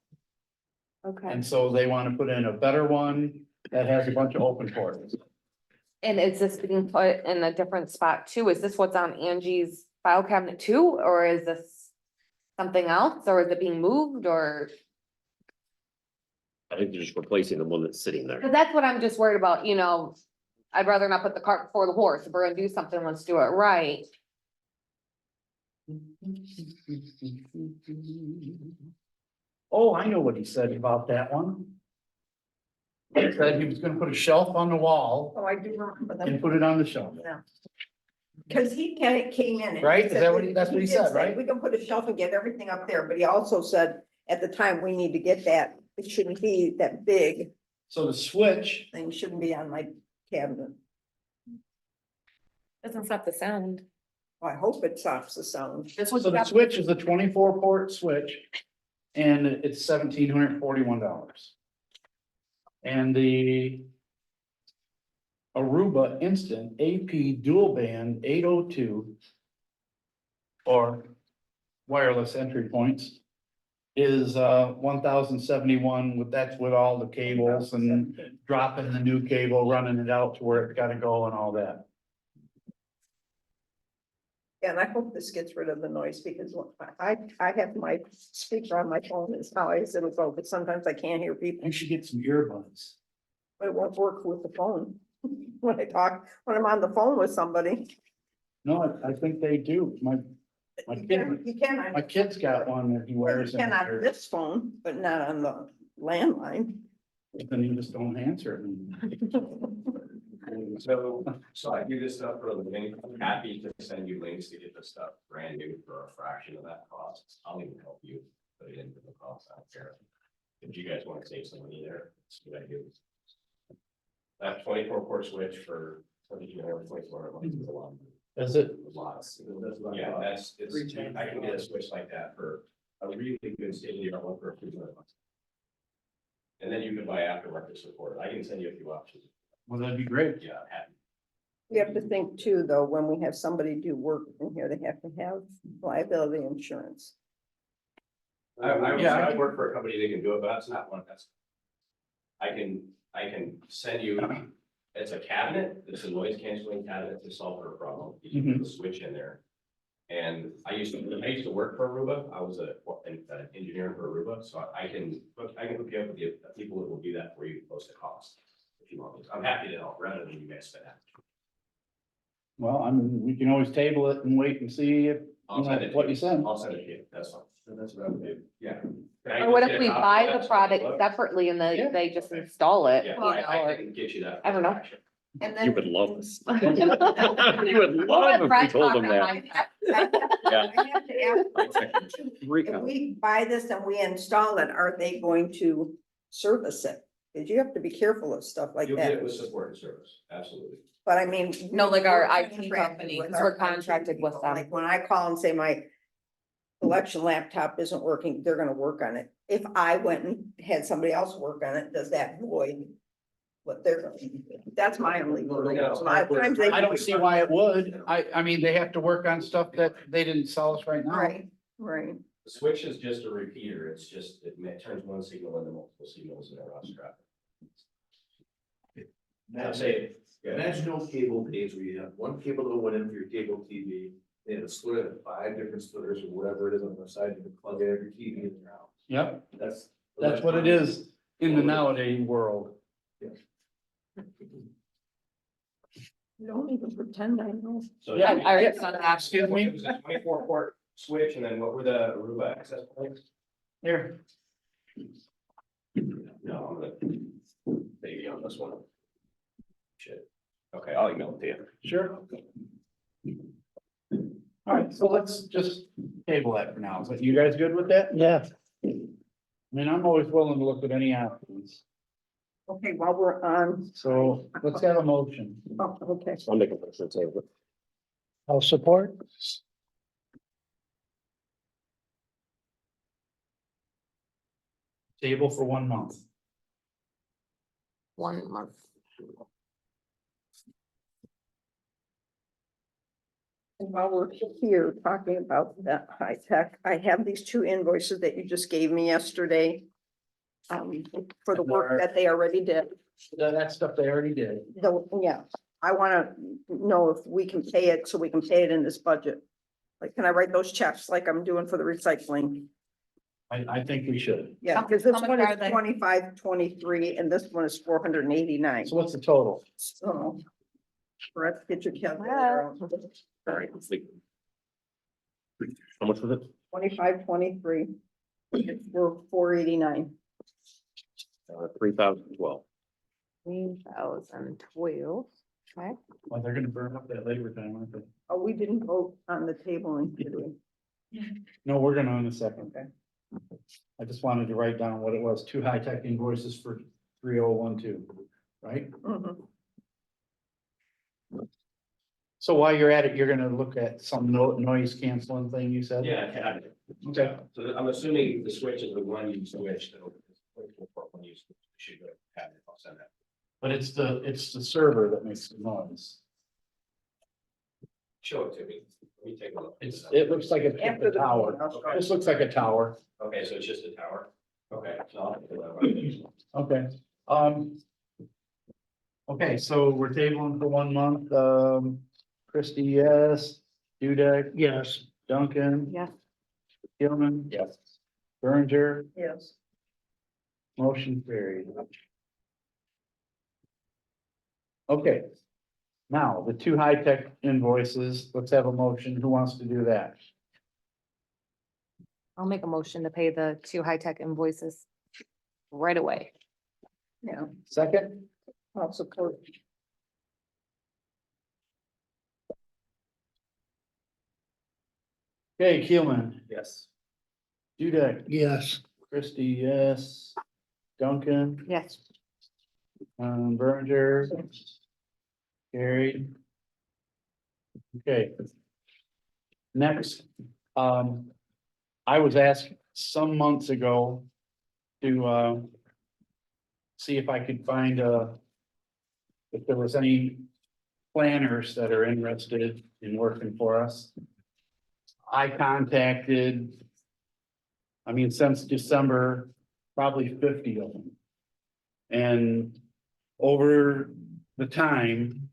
Okay, And so they want to put in a better one that has a bunch of open ports. and is this being put in a different spot too? Is this what's on Angie's file cabinet too, or is this something else, or is it being moved, or? I think they're just replacing the one that's sitting there. Cause that's what I'm just worried about, you know, I'd rather not put the cart before the horse. If we're gonna do something, let's do it right. Oh, I know what he said about that one. He said he was gonna put a shelf on the wall Oh, I do remember that. and put it on the shelf. Cause he kind of came in. and Right? Is said that what that's what he did said, say right? We can put a shelf and get everything up there, but he also said at the time, we need to get that. It shouldn't be that big. So the switch, Thing shouldn't be on my cabinet. Doesn't stop the sound. Well, I hope it stops the sound. This so was the switch is a 24-port switch. And it's $1,741. And the Aruba Instant AP Dual Band 802 or wireless entry points is 1,071 that's with all the cables and dropping the new cable, running it out to where it's gotta go and all that. Yeah, and I hope this gets rid of the noise because I have my speaker on my phone is how I said it go, but sometimes I can't hear people. You should get some earbuds. But it won't work with the phone. When I talk, when I'm on the phone with somebody. No, I think they do. My You kid, can on. my kid's got one that he You wears. in can on there. this phone, but not on the landline. Then you just don't answer it. So I do this stuff for a living. I'm happy to send you links to get this stuff brand new for a fraction of that cost. I'll even help you put it into the cost out there. If you guys want to save some money there, that's what I do. That 24-port switch for 24 a month is a lot. Is it? Lots. Yeah, I can get a switch like that for a really good state-of-the-art one for a few hundred bucks. And then you can buy aftermarket support. I can send you a few options. Well, that'd be great. Yeah, I'm happy. You have to think too, though, when we have somebody do work in here, they have to have liability insurance. I work for a company that can do it, but that's not one that's. I can send you, it's a cabinet, it's a noise canceling cabinet to solve her problem. You can put a switch in there. And I used to work for Aruba. I was an engineer for Aruba, so I can hook you up with the people that will do that for you close to cost. If you want, I'm happy to help rather than you guys spend that. Well, I mean, we can always table it and wait and see if, I'll send it to what you send. I'll send it to you, that's fine. That's what I would do, yeah. Can I Or what just if get we a copy buy of the that? product separately and Yeah. then they just install it? Yeah, you know, I or- can get you that. I don't know. And You then. would love this. You would We'll love let if we Brett told talk them on that. my- Yeah. I have to ask, Three if counts. we buy this and we install it, are they going to service it? Cause you have to be careful of stuff like You'll get that. it with support and service, absolutely. But I mean. No, like our we're IT contracted company, with 'cause our we're contracted with people. them. Like when I call and say my election laptop isn't working, they're gonna work on it. If I went and had somebody else work on it, does that void what they're gonna do? That's my only. worry. A lot of times they- I don't see why it would. I mean, they have to work on stuff that they didn't sell us right now. Right, right. The switch is just a repeater, it's just, turns one signal into multiple signals in a route traffic. I'd say, yeah. Imagine those cable days where you have one cable that went in for your cable TV, they had to split it in 5 different splitters or whatever it is on the side, you can plug in every TV in your house. Yep, That's. that's what it is in the nowadays world. Don't even pretend I know. So. Yeah, I already saw that. Excuse me? It was a 24-port switch, and then what were the Aruba access points? Here, No, I'm gonna, maybe on this one. Shit, okay, I'll email it to you. sure. All right, so let's just table that for now. But you guys good with that? Yeah, I mean, I'm always willing to look at any options. Okay, while we're on, So let's have a motion. oh, okay. I'll make a motion to table it. I'll support. Table for 1 month. 1 month. And while we're here talking about that high tech, I have these 2 invoices that you just gave me yesterday. For the work that they already did. That stuff they already did. Yeah, I wanna know if we can pay it, so we can pay it in this budget. Like, can I write those checks like I'm doing for the recycling? I think we should. Yeah, How- because this how much one are is they? 2523 and this one is 489. So what's the total? So. Brett, get your calculator out. All right, let's see. How much was it? 2523. We're 489. 3,012. 3,012. Okay. Well, they're gonna burn up that labor time, aren't they? Oh, we didn't vote on the table and did we? No, we're gonna in a second. I just wanted to write down what it was, 2 high-tech invoices for 3012, right? Mhm. So while you're at it, you're gonna look at some noise canceling thing you said? Yeah, cabinet. Okay. So I'm assuming the switch is the one you switched. When you should go to cabinet, I'll send that. But it's the server that makes the noise. Show it to me. Let me take a look. It looks like a After the. tower. This looks like a tower. Okay, so it's just a tower? Okay. So I'll have to do that right. Okay, okay, so we're tabling for 1 month, Christie, yes, Dudek, Yes, Duncan. Yes. Gilman. Yes. Berenger, Yes. motion carried. Okay. Now, the 2 high-tech invoices, let's have a motion, who wants to do that? I'll make a motion to pay the 2 high-tech invoices right away. Yeah, Second, I'll support. okay, Keelman, Yes. Dudek, yes, Christie, yes, Duncan, Yes. Berenger. Carried. Okay. Next, I was asked some months ago to, see if I could find, if there was any planners that are interested in working for us. I contacted, since December, probably 50 of them. And over the time,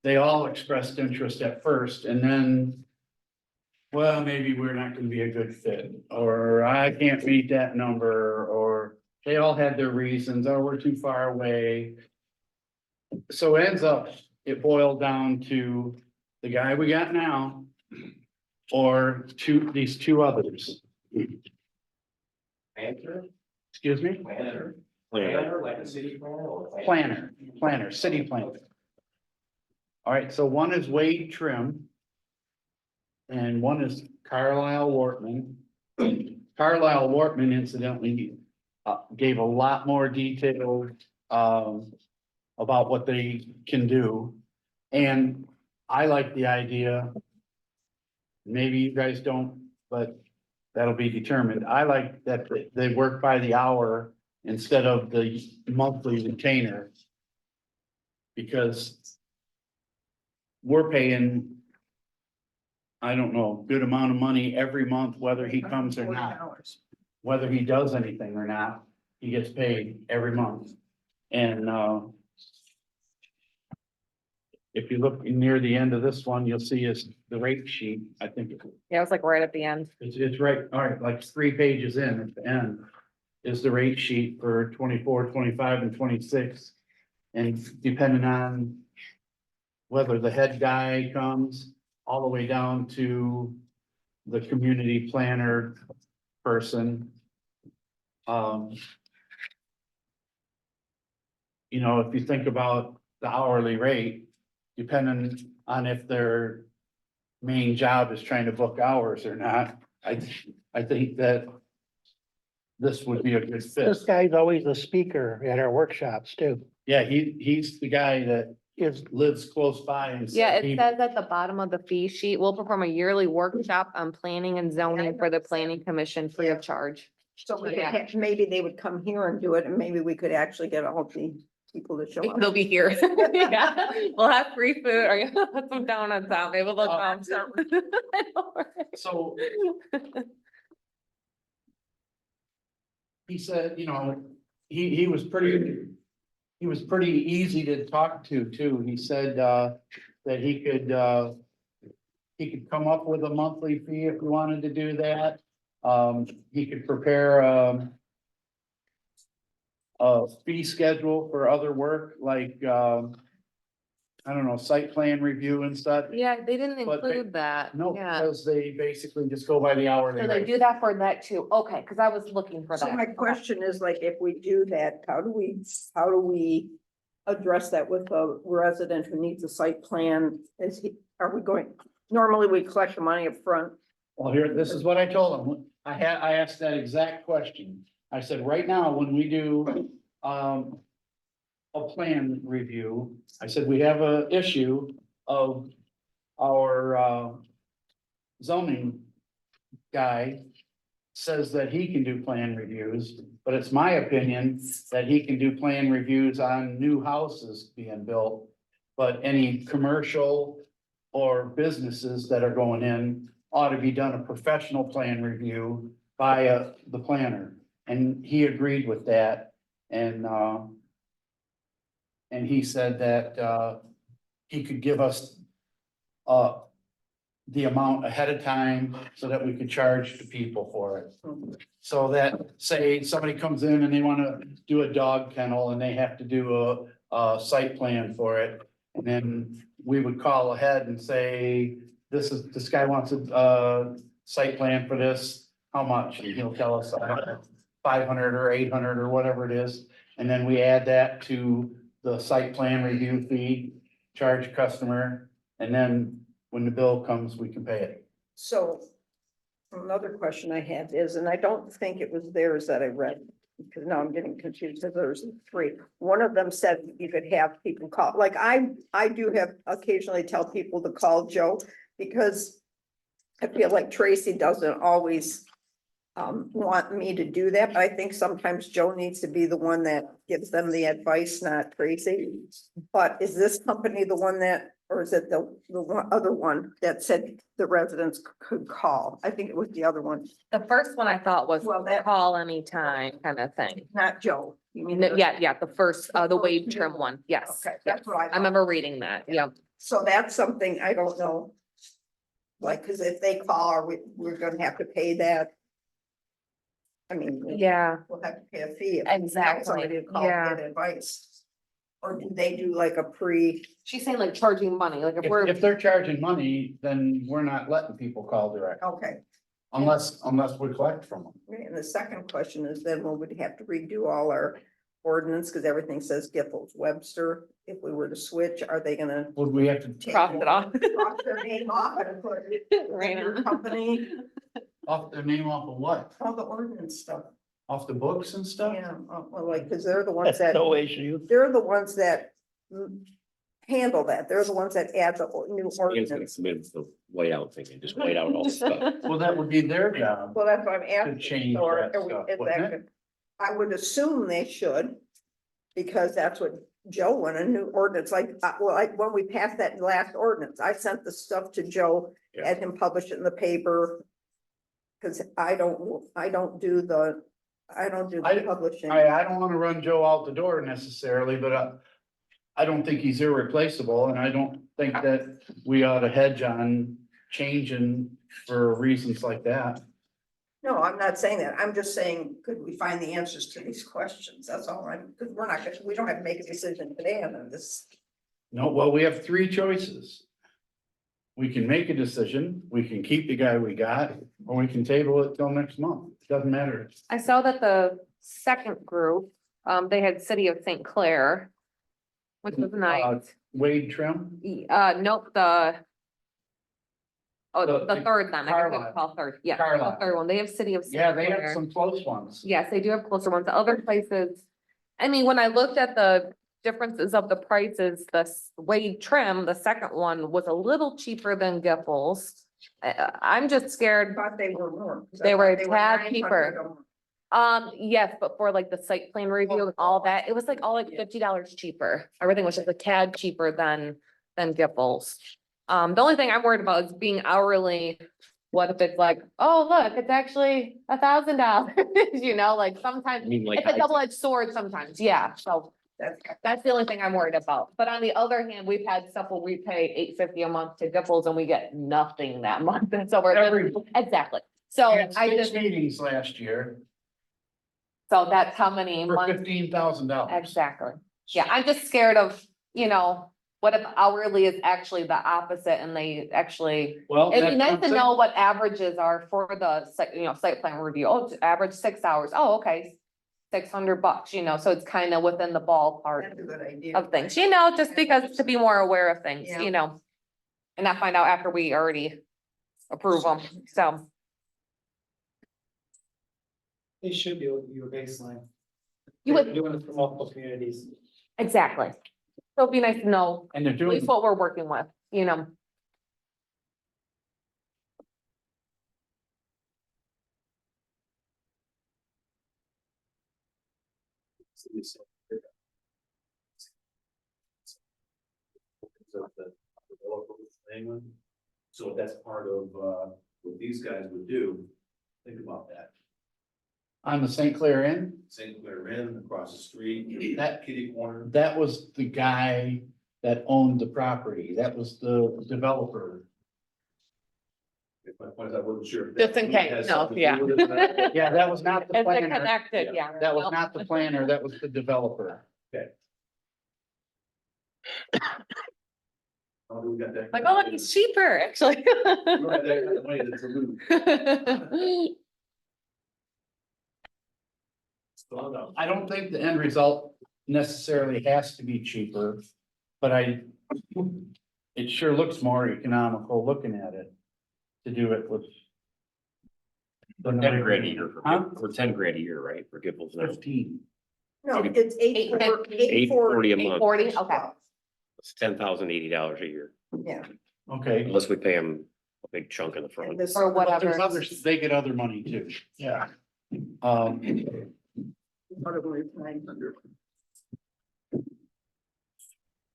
they all expressed interest at first and then, well, maybe we're not gonna be a good fit, or I can't meet that number, or they all had their reasons, or we're too far away. So it ends up, it boiled down to the guy we got now, or these two others. Planner, Excuse me? planner, Plan. planner, like a city planner or? Planner, city planner. All right, so one is Wade Trim. And one is Carlisle Wortman. Carlisle Wortman incidentally gave a lot more detail about what they can do. And I like the idea. Maybe you guys don't, but that'll be determined. I like that they work by the hour instead of the monthly retainer. Because we're paying, I don't know, good amount of money every month, whether he comes or not. Whether he does anything or not, he gets paid every month. And if you look near the end of this one, you'll see is the rate sheet. I think Yeah, it was like right at the end. it's right, all right, like 3 pages in at the end is the rate sheet for 24, 25, and 26. And depending on whether the head guy comes all the way down to the community planner person. If you think about the hourly rate, depending on if their main job is trying to book hours or not, I think that this would be a good fit. This guy's always a speaker at our workshops too. Yeah, he's the guy that lives close by and. Yeah, it says at the bottom of the fee sheet, we'll perform a yearly workshop on planning and zoning for the planning commission free of charge. So we could Yeah. maybe they would come here and do it, and maybe we could actually get all the people to show up. They'll be here. Yeah, we'll have free food or put some donuts out. Maybe they'll come. So. He said, he was pretty easy to talk to too. He said, that he could come up with a monthly fee if we wanted to do that. He could prepare, a fee schedule for other work like, I don't know, site plan review and stuff. Yeah, they didn't But they- include that. No, Yeah. because they basically just go by the hourly So they rate. do that for that too. Okay, because I was looking for So that. my Okay. question is like, if we do that, how do we address that with a resident who needs a site plan? Are we going, normally we collect the money up front. Well, here, this is what I told him. I asked that exact question. I said, right now, when we do, a plan review, I said, we have a issue of our, zoning guy says that he can do plan reviews, but it's my opinion that he can do plan reviews on new houses being built. But any commercial or businesses that are going in ought to be done a professional plan review by the planner. And he agreed with that. And he said that he could give us the amount ahead of time so that we could charge the people for it. So that, say, somebody comes in and they wanna do a dog kennel and they have to do a site plan for it. And then we would call ahead and say, this guy wants a site plan for this, how much? And he'll tell us 500 or 800 or whatever it is. And then we add that to the site plan review fee, charge customer, and then when the bill comes, we can pay it. So another question I have is, and I don't think it was theirs that I read, because now I'm getting confused, because there's three. One of them said you could have people call, like I do have occasionally tell people to call Joe, because I feel like Tracy doesn't always want me to do that, but I think sometimes Joe needs to be the one that gives them the advice, not Tracy. But is this company the one that, or is it the other one that said the residents could call? I think it was the other one, The first one I thought was Well, that- call anytime kind of thing. not Joe. You mean? Yeah, the first, the first wave new trim one. one, yes. Okay, that's what I I thought. remember reading that, yeah. So that's something I don't know. Like, cause if they call, we're gonna have to pay that. I mean. Yeah, We'll have to pay a fee. If we tell Exactly, Somebody to call yeah. and get advice. Or do they do like a pre, she's saying like charging money, like if we're, If they're charging money, then we're not letting people call direct, okay. unless we collect from them. And the second question is then we would have to redo all our ordinance, because everything says Giffords Webster. If we were to switch, are they gonna Would we have to take cross it off. cross their name off and put Right your on. company, off their name off of what? all the ordinance stuff? Off the books and stuff? Yeah, well, like, because they're the ones That's that, no issue. they're the ones that handle that. They're the ones that add the new Ian's gonna ordinance. submit the whiteout thing and just white out all the stuff. Well, that would be their job. Well, that's what I'm To asking. change Or that are we- stuff, is wouldn't that it? good? I would assume they should, because that's what Joe wanted, a new ordinance, like, well, like when we passed that last ordinance, I sent the stuff to Joe, Yeah. had him publish it in the paper. Cause I don't do the publishing. I don't wanna run Joe out the door necessarily, but I don't think he's irreplaceable, and I don't think that we ought to hedge on changing for reasons like that. No, I'm not saying that. I'm just saying, could we find the answers to these questions? That's all because we don't have to make a decision today on this. No, well, we have three choices. We can make a decision, we can keep the guy we got, or we can table it till next month. It doesn't matter. I saw that the second group, they had City of St. Clair. Which was nice. Wade Trim, Nope, the The- third then, I think Carlisle. it's called third, yeah, the Carlisle. third one, they have City of. St. yeah, they have Clair. some close ones. Yes, they do have closer ones. The other places, I mean, when I looked at the differences of the prices, Wade Trim, the second one was a little cheaper than Giffords. I'm just I scared. thought they were more. They were a tad 900 cheaper. a month. Yes, but for like the site plan review and all that, it was like all like $50 cheaper. Everything was just a tad cheaper than Giffords. The only thing I'm worried about is being hourly. What if it's like, oh, look, it's actually $1,000, you know, like sometimes I mean, like, it's a double-edged sword sometimes, yeah, so that's the only thing I'm worried about. But on the other hand, we've had stuff where we pay $8.50 a month to Giffords and we get nothing that month, and so Every- exactly. So We had I 6 just, meetings last year so that's how many for months, $15,000. exactly. Yeah, I'm just scared of, you know, what if hourly is actually the opposite and they actually. Well, It'd be that's nice to something- know what averages are for the site, you know, site plan review. Oh, it's average 6 hours. Oh, okay. $600, you know, so it's kind of within the ballpark That's a good idea. of things, you know, just because to be more aware of things, Yeah. you know. And not find out after we already approve them, so. They should be able to give you a baseline. You They're would, doing it for multiple communities. exactly. So it'd be nice to know And they're at doing, least what we're working with, you know. So if that's part of, what these guys would do, think about that. on the St. Clair Inn, St. Clair Inn, across the street, That- kitty corner. that was the guy that owned the property. That was the developer. If my point is, I wasn't sure. if Just that in case, has no, something to yeah. do with it or not. Yeah, that was not the It's planner. connected, yeah. That was No. not the planner, that was the developer. Oh, we got that. Like, oh, look, it's cheaper, actually. We don't have that kind of money to remove. So, no. I don't think the end result necessarily has to be cheaper, but it sure looks more economical looking at it. To do it with We're 10 grand a year for, Huh? we're 10 grand a year, right, for Giffords now? 15. No, it's eight, four, 840 a month. 840, okay. It's $10,080 a year, Yeah. Okay. unless we pay them a big chunk in the And front. this, Or But whatever. there's others, they get other money too. Yeah. probably 900.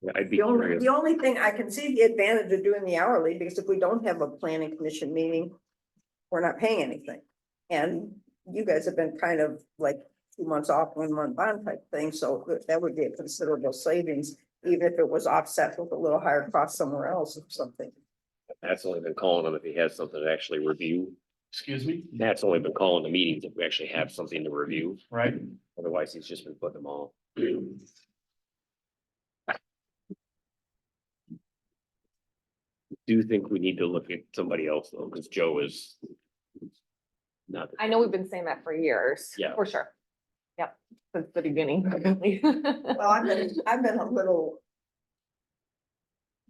Yeah, I'd be The only, curious. the only thing, I can see the advantage of doing the hourly, because if we don't have a planning commission meeting, we're not paying anything. And you guys have been kind of like 2 months off, 1 month on type thing, so that would be a considerable savings, even if it was offset with a little higher cost somewhere else or something. That's only been calling him if he has something to actually review. Excuse me, That's only been calling the meetings if we actually have something to review. right? Otherwise, he's just been putting them all. Do think we need to look at somebody else though, because Joe is not. I know we've been saying that for years. Yeah. For sure. Yep, since the beginning. really. Well, I've been a little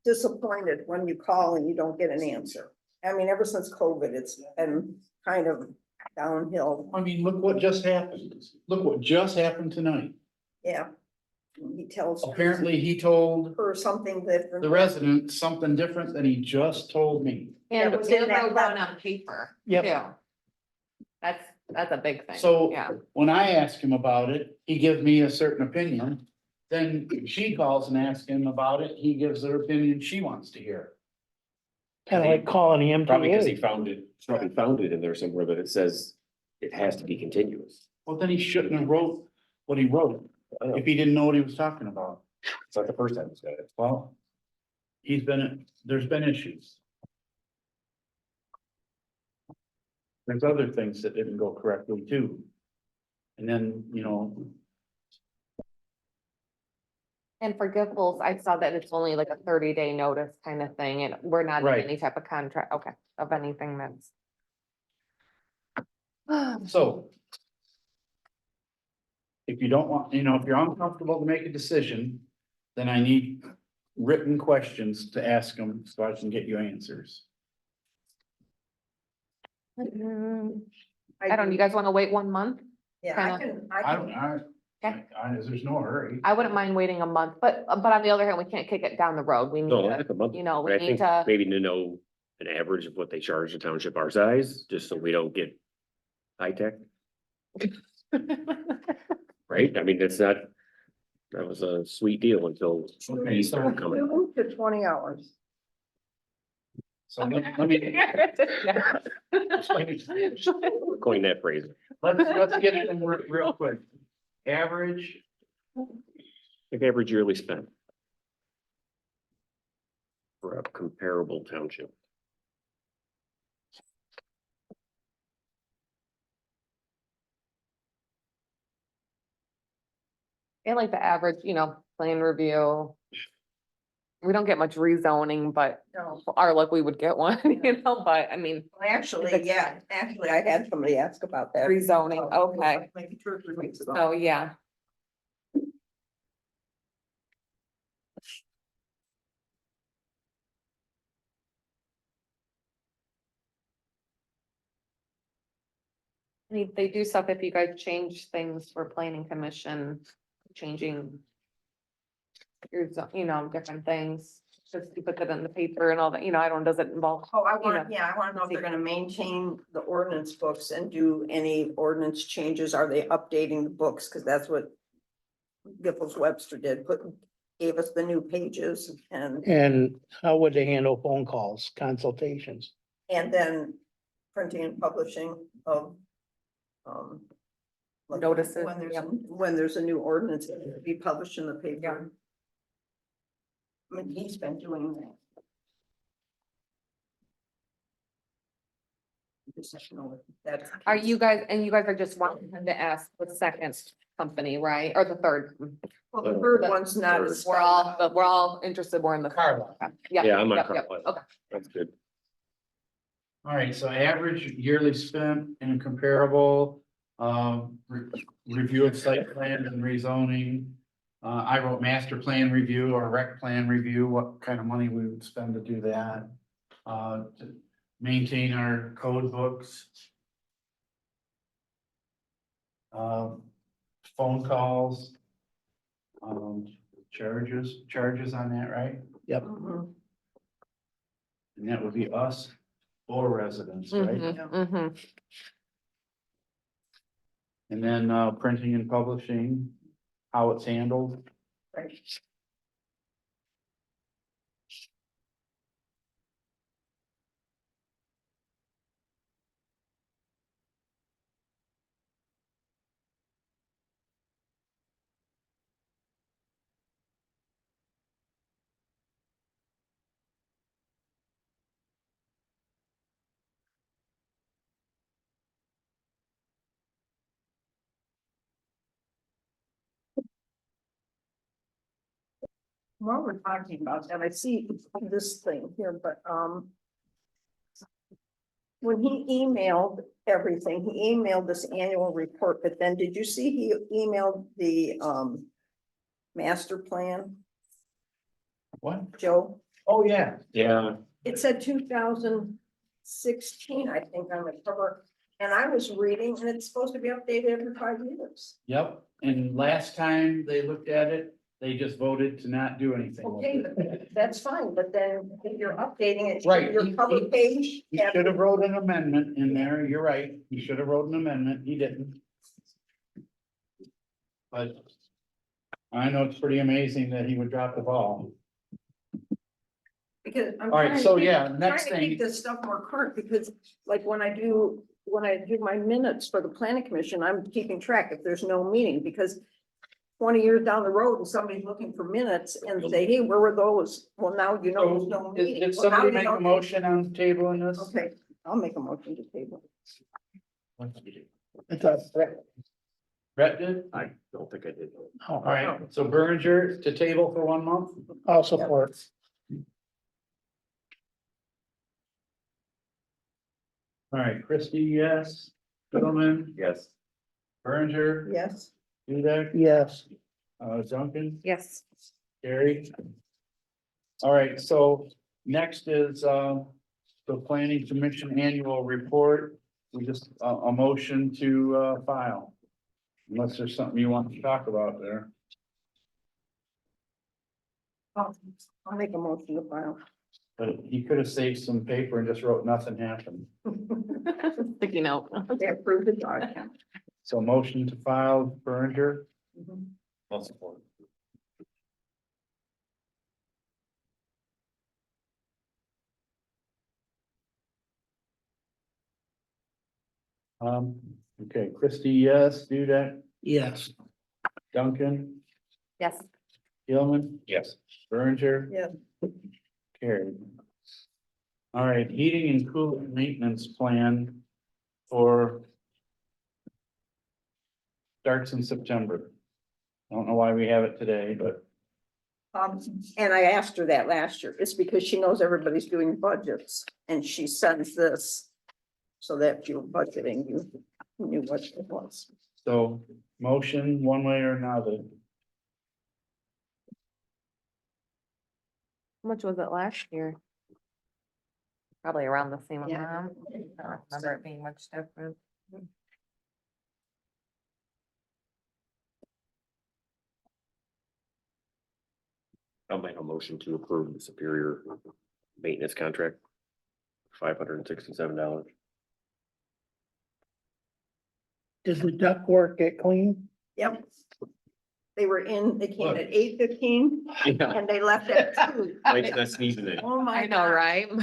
disappointed when you call and you don't get an answer. I mean, ever since COVID, it's been kind of downhill. I mean, look what just happened. Look what just happened tonight. Yeah. He tells Apparently, he told her something different. the resident something different than he just told me. And That was they in that wrote down letter. on paper. Yep. too. That's a big thing. So Yeah. when I ask him about it, he gives me a certain opinion. Then she calls and asks him about it. He gives her opinion she wants to hear. Kind of like calling the Probably because he MTA. found it, probably found it in there somewhere that it says it has to be continuous. Well, then he shouldn't have wrote what he wrote if he didn't know what he was talking about. It's not the first time he's got it. Well, there's been issues. There's other things that didn't go correctly too. And then, And for Giffords, I saw that it's only like a 30-day notice kind of thing, and we're not in Right. any type of contract, okay, of anything that's. so. If you don't want, if you're uncomfortable to make a decision, then I need written questions to ask them so I can get you answers. I don't, you guys want to wait 1 month? Yeah, There's no hurry. I wouldn't mind waiting a month, but on the other hand, we can't kick it down the road. We need No, to, like a month. you know, But we I need think to. maybe to know an average of what they charge the township our size, just so we don't get high tech, right? I mean, that's not, that was a sweet deal until Okay, these so- started coming. You moved to 20 hours. So let me, Coin that phrase. let's get it in real quick. Average, Like average yearly spend. For a comparable township. And like the average, plan review. We don't get much rezoning, but No, our luck, we would get one, but I mean, actually, yeah, actually, I had somebody ask about that. rezoning, okay. Maybe 2 or 3 weeks ago. Oh, yeah. They do stuff if you guys change things for planning commission, changing. Different things, just you put that in the paper and all that, I don't, does it involve? Oh, I you know, want, yeah, I want to know if they're gonna maintain the ordinance books and do any ordinance changes. Are they updating the books? Because that's what Giffords Webster did, gave us the new pages And how would they handle phone calls, consultations? and then printing and publishing of like Notices, when there's a new ordinance, it will be published in the paper. I mean, he's been doing that. Just know if that's the Are case. you guys are just wanting him to ask the second company, right, or the third? Well, the third one's not as. We're all interested more in the. Carla. Yeah, I'm on Yep, Carlisle. okay. That's good. all right, so average yearly spent and comparable, review of site plans and rezoning. I wrote master plan review or rec plan review, what kind of money we would spend to do that. To maintain our code books. phone calls. Charges on that, right? Yep. Mhm. And that would be us or residents, right? Mhm. And then, printing and publishing, how it's handled. Right. While we're talking about that, I see this thing here, but, when he emailed everything, he emailed this annual report, but then did you see he emailed the, master plan, What? Joe? Oh, yeah. Yeah, It said 2016, I think, on the cover, and I was reading, and it's supposed to be updated every 5 years. Yep, and last time they looked at it, they just voted to not do anything with Okay, it. but that's fine, but then if you're updating it, Right, your cover page. He should have wrote an amendment in there, you're right, he should have wrote an amendment, he didn't. But I know it's pretty amazing that he would drop the ball. Because I'm. All right, trying to so keep- yeah, trying next to thing, keep this stuff more current, because like when I do my minutes for the planning commission, I'm keeping track if there's no meeting, because 20 years down the road and somebody's looking for minutes and say, hey, where were those? Well, now you know there's no meeting. did Well, now somebody you make know- a motion on the table in this? Okay, I'll make a motion to table. It's a threat. Brett did? I don't think I did. All right, so Berenger to table for 1 month? I'll support. All right, Christie, yes. Fiddleman, Yes. Berenger, Yes. Dudek, Yes. Duncan, Yes. Gary. All right, so next is, the planning commission annual report. We just, a motion to, file. Unless there's something you want to talk about there. I'll make a motion to file. But he could have saved some paper and just wrote nothing happened. Sticky note. They approved the dog count. So motion to file Berenger. Mhm. I'll support. Okay, Christie, yes, Dudek, Yes. Duncan, Yes. Gilman, Yes. Berenger. Yeah. Carried. All right, heating and cooling maintenance plan for starts in September. I don't know why we have it today, but And I asked her that last year. It's because she knows everybody's doing budgets and she sends this. So that you're budgeting, you knew what it was. so motion one way or another. How much was it last year? Probably around the same Yeah. amount. I don't remember it being much different. I'll make a motion to approve the Superior maintenance contract. $567. Does the ductwork get clean? Yep. They came at 8:15 Yeah. and they left at 2. Mike's not sneezing it. Oh, my. I know, God. right? All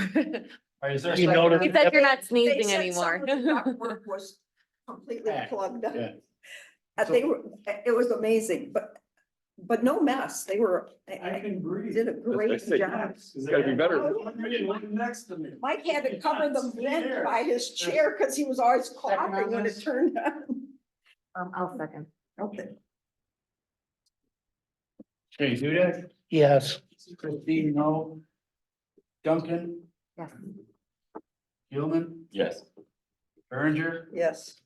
right, is there a You second? notice- He said you're not They sneezing said some anymore. of the ductwork was completely Yeah, plugged up. yeah. They were, it was amazing, but no mess. They were, I can breathe. did a great say, job. It's gotta be better. Next to me. Mike had to cover the vent by his chair because he was always coughing when it turned on. I'll second. Okay. Okay, Dudek, Yes. Christie, no. Duncan, Yes. Gilman, Yes. Berenger, Yes.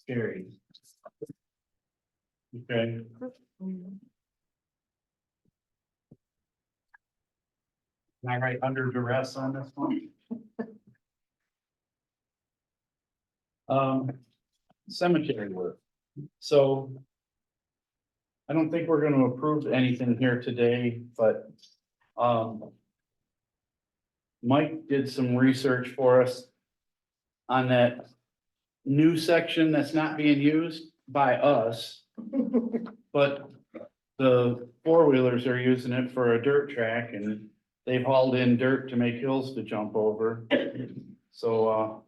carried. Okay. Am I right under duress on this one? cemetery work. So I don't think we're gonna approve anything here today, but, Mike did some research for us on that new section that's not being used by us, but the four-wheelers are using it for a dirt track and they've hauled in dirt to make hills to jump over. So,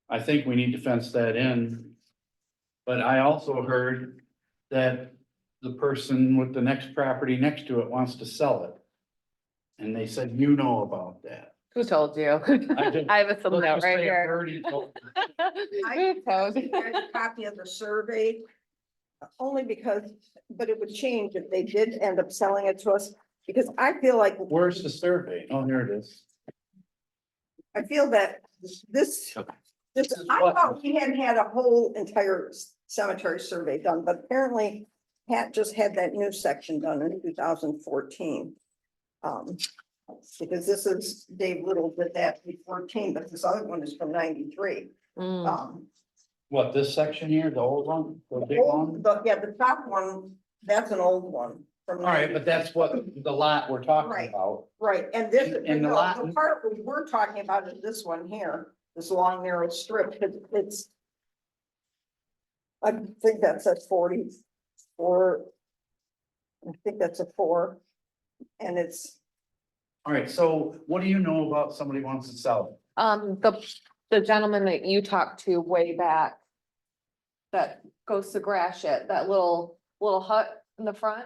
I think we need to fence that in. But I also heard that the person with the next property next to it wants to sell it. And they said, you know about that. Who told you? I did. I have a little Let's note just right say here. Birdie told Who told you? I have a copy of the survey. Only because, but it would change if they did end up selling it to us, because I feel like, Where's the survey? Oh, here it is. I feel that this. Okay. I thought we hadn't had a whole entire cemetery survey done, but apparently Pat just had that new section done in 2014. Because this is, Dave Little did that in 14, but this other one is from 93. Mm. What, this section here, the old one, the big one? Yeah, the top one, that's an old one from. All right, but that's what the lot we're talking Right. about. Right, and this, And the no, lot- the part we we're talking about is this one here, this long narrow strip, it's. I think that's a 44. I think that's a 4. And it's, All right, so what do you know about somebody wants to sell? The gentleman that you talked to way back. That goes to Gratiot, that little hut in the front,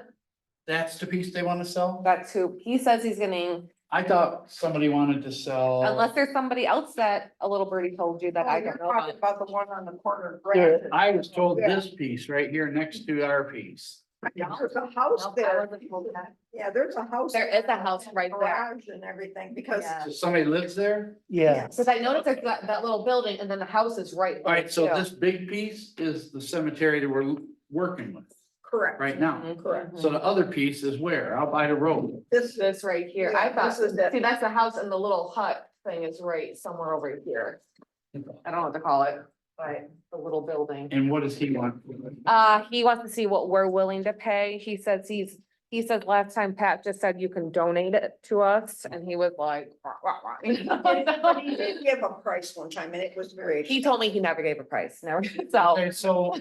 That's the piece they want to sell? that's who, he says he's getting, I thought somebody wanted to sell. unless there's somebody else that a little birdie told you that oh, I you're don't know talking about. about the one on the corner of There, Grant. I was told Yeah. this piece right here next to our piece. There's a house Nope, I there, wasn't told that. yeah, there's a house. There is a house right there. Garage and everything, because. Yeah. So somebody lives there? Yeah, Cause I noticed there's that little building and then the house is right. All right, so there, too. this big piece is the cemetery that we're working with Correct. right now. Mhm, Correct. So the other piece is where? Out by the road. This right here, I Yeah, thought, this is it. see, that's the house and the little hut thing is right somewhere over here. I don't know what to call it, but the little building. And what does he want? He wants to see what we're willing to pay. He says he said last time Pat just said you can donate it to us and he was like. "Wah, wah, wah," you know, But he did give a price one time and it was very. He told me he never gave a price, never, so. Okay, so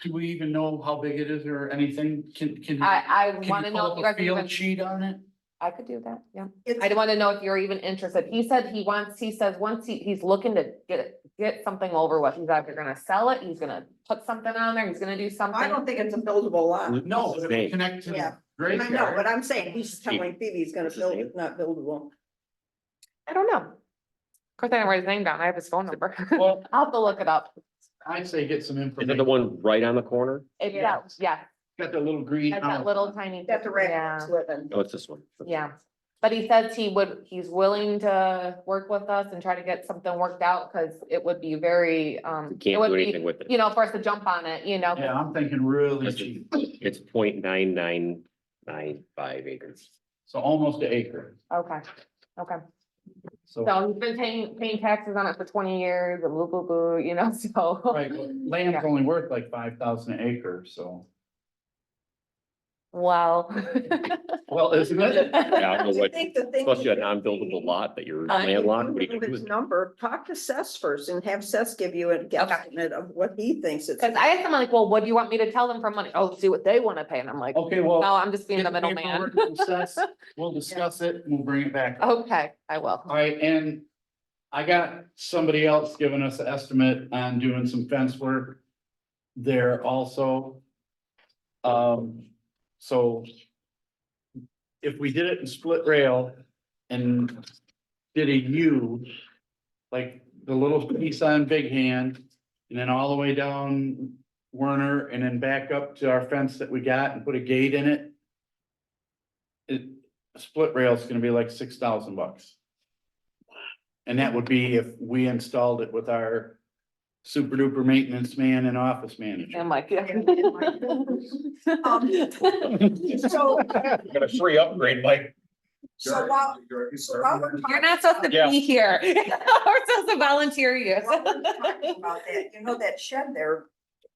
do we even know how big it is or anything? Can I you wanna pull know if up you a guys field even, sheet on it? I could do that, yeah. It's- I wanna know if you're even interested. He said he says once he's looking to get something over with, he's either gonna sell it, he's gonna put something on there, he's gonna do I something. don't think it's a buildable lot. No, but if we Same. connect to Yeah. the I know, graveyard. but I'm saying he's telling Phoebe he's gonna build it, not buildable. I don't know. Of course, I didn't write his name down. I have his phone number. Well, I'll have to look it up. I'd say get some Is it information. the one right on the corner? It's Yeah. that, yeah, Got the little green it's that house. little tiny. That the Yeah. rabbits live in. Oh, it's this one. Yeah, but he says he's willing to work with us and try to get something worked out, cause it would be very, You it can't would do be, anything with it. you know, for us to jump on it, you know. Yeah, I'm thinking really That's cheap. It's 0.9995 acres. So almost an acre. Okay, okay. So, So he's been paying taxes on it for 20 years and boo, boo, boo, you know, so. right, well, land's Yeah. only worth like 5,000 an acre, so. Wow. Well, isn't it? Yeah, I don't know I what, think the thing. especially a non-buildable lot that you're landlocked, what do you do with His it? number, talk to Sess first and have Sess give you a guesstimate of what he thinks it's. Cause I asked him like, well, what do you want me to tell them for money? Oh, see what they wanna pay. And I'm like, Okay, well. no, I'm just being get the middleman. paperwork from Seth, We'll discuss it, and we'll bring it back. Okay, I will. All right, and I got somebody else giving us an estimate on doing some fence work there also. So if we did it in split rail and did a U, like the little piece on Big Hand, and then all the way down Werner, and then back up to our fence that we got and put a gate in it. A split rail is gonna be like $6,000. And that would be if we installed it with our super duper maintenance man and office manager. I'm like, yeah. So, Got a free upgrade, Mike. So while, so while we're You're not supposed to Yeah. be here. We're supposed to volunteer you. while we're talking about that, you know, that shed there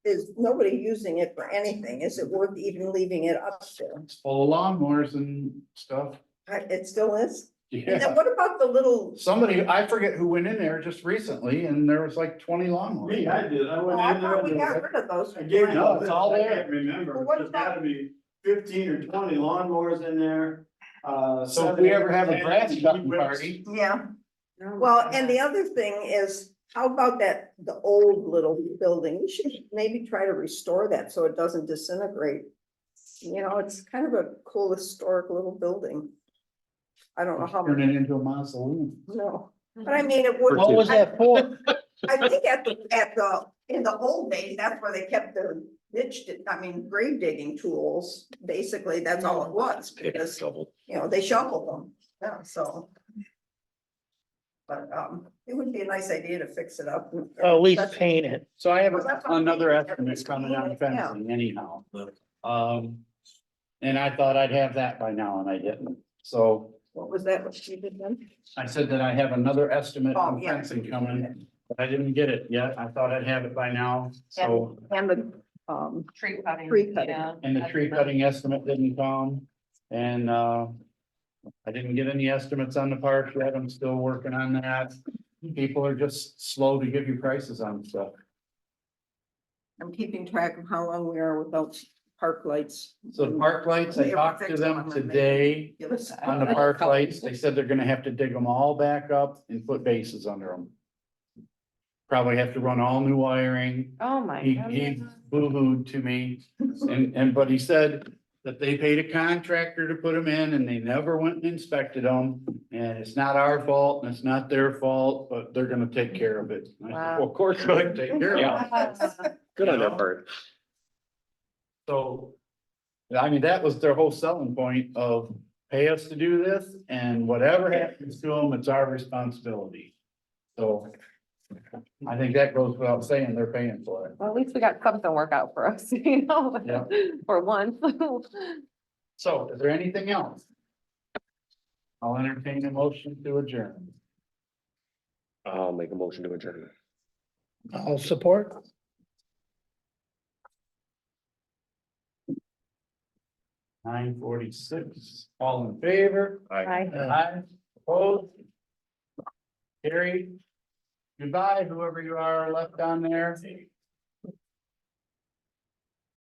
is nobody using it for anything. Is it worth even leaving it up there? It's full of lawnmowers and stuff. It still is? And Yeah. then what about the little? Somebody, I forget who went in there just recently and there was like 20 lawnmowers. Me, I did, I Oh, went I in there. thought we and there got was- rid of those. I gave No, you, it's all I there. can't remember, Well, what there's gotta be 15 or 20 lawnmowers in there. So if we ever have a grass cutting party, Yeah, well, and the other thing is, how about that, the old little building? We should maybe try to restore that so it doesn't disintegrate. You know, it's kind of a cool historic little building. I don't know how, turn it into a mausoleum. no, but I mean, it would. What was that for? I think in the old days, that's where they kept their grave digging tools. Basically, that's all it was, because, Double. you know, they shoveled them, yeah, so. But, it would be a nice idea to fix it up. Or at least paint it. So I have Well, that's what I'm another thinking. estimate coming on Yeah. fencing anyhow. And I thought I'd have that by now and I didn't. So What was that, what you did then? I said that I have another estimate Oh, on yeah. fencing coming, but I didn't get it yet. I thought I'd have it by now, so. And the, Tree cutting. Tree cutting. yeah. And the tree cutting estimate didn't come, and, I didn't get any estimates on the park yet. I'm still working on that. People are just slow to give you prices on stuff. I'm keeping track of how long we are without park lights. So the park lights, I talked to them today. Give us. On the park lights, they said they're gonna have to dig them all back up and put bases under them. Probably have to run all new wiring. Oh, my He goodness. boo-hooed to me, but he said that they paid a contractor to put them in and they never went and inspected them. And it's not our fault and it's not their fault, but they're gonna take care of it. I said, Wow. well, of course, they're gonna take care of it. Good on that part. So, I mean, that was their whole selling point of pay us to do this and whatever happens to them, it's our responsibility. So I think that goes without saying, they're paying for it. Well, at least we got something to work out for us, you know, Yeah. for once. So is there anything else? I'll entertain a motion to adjourn. I'll make a motion to adjourn. I'll support. Nine 46, all in favor? Bye. Aye, opposed? Carried. Goodbye, whoever you are left down there.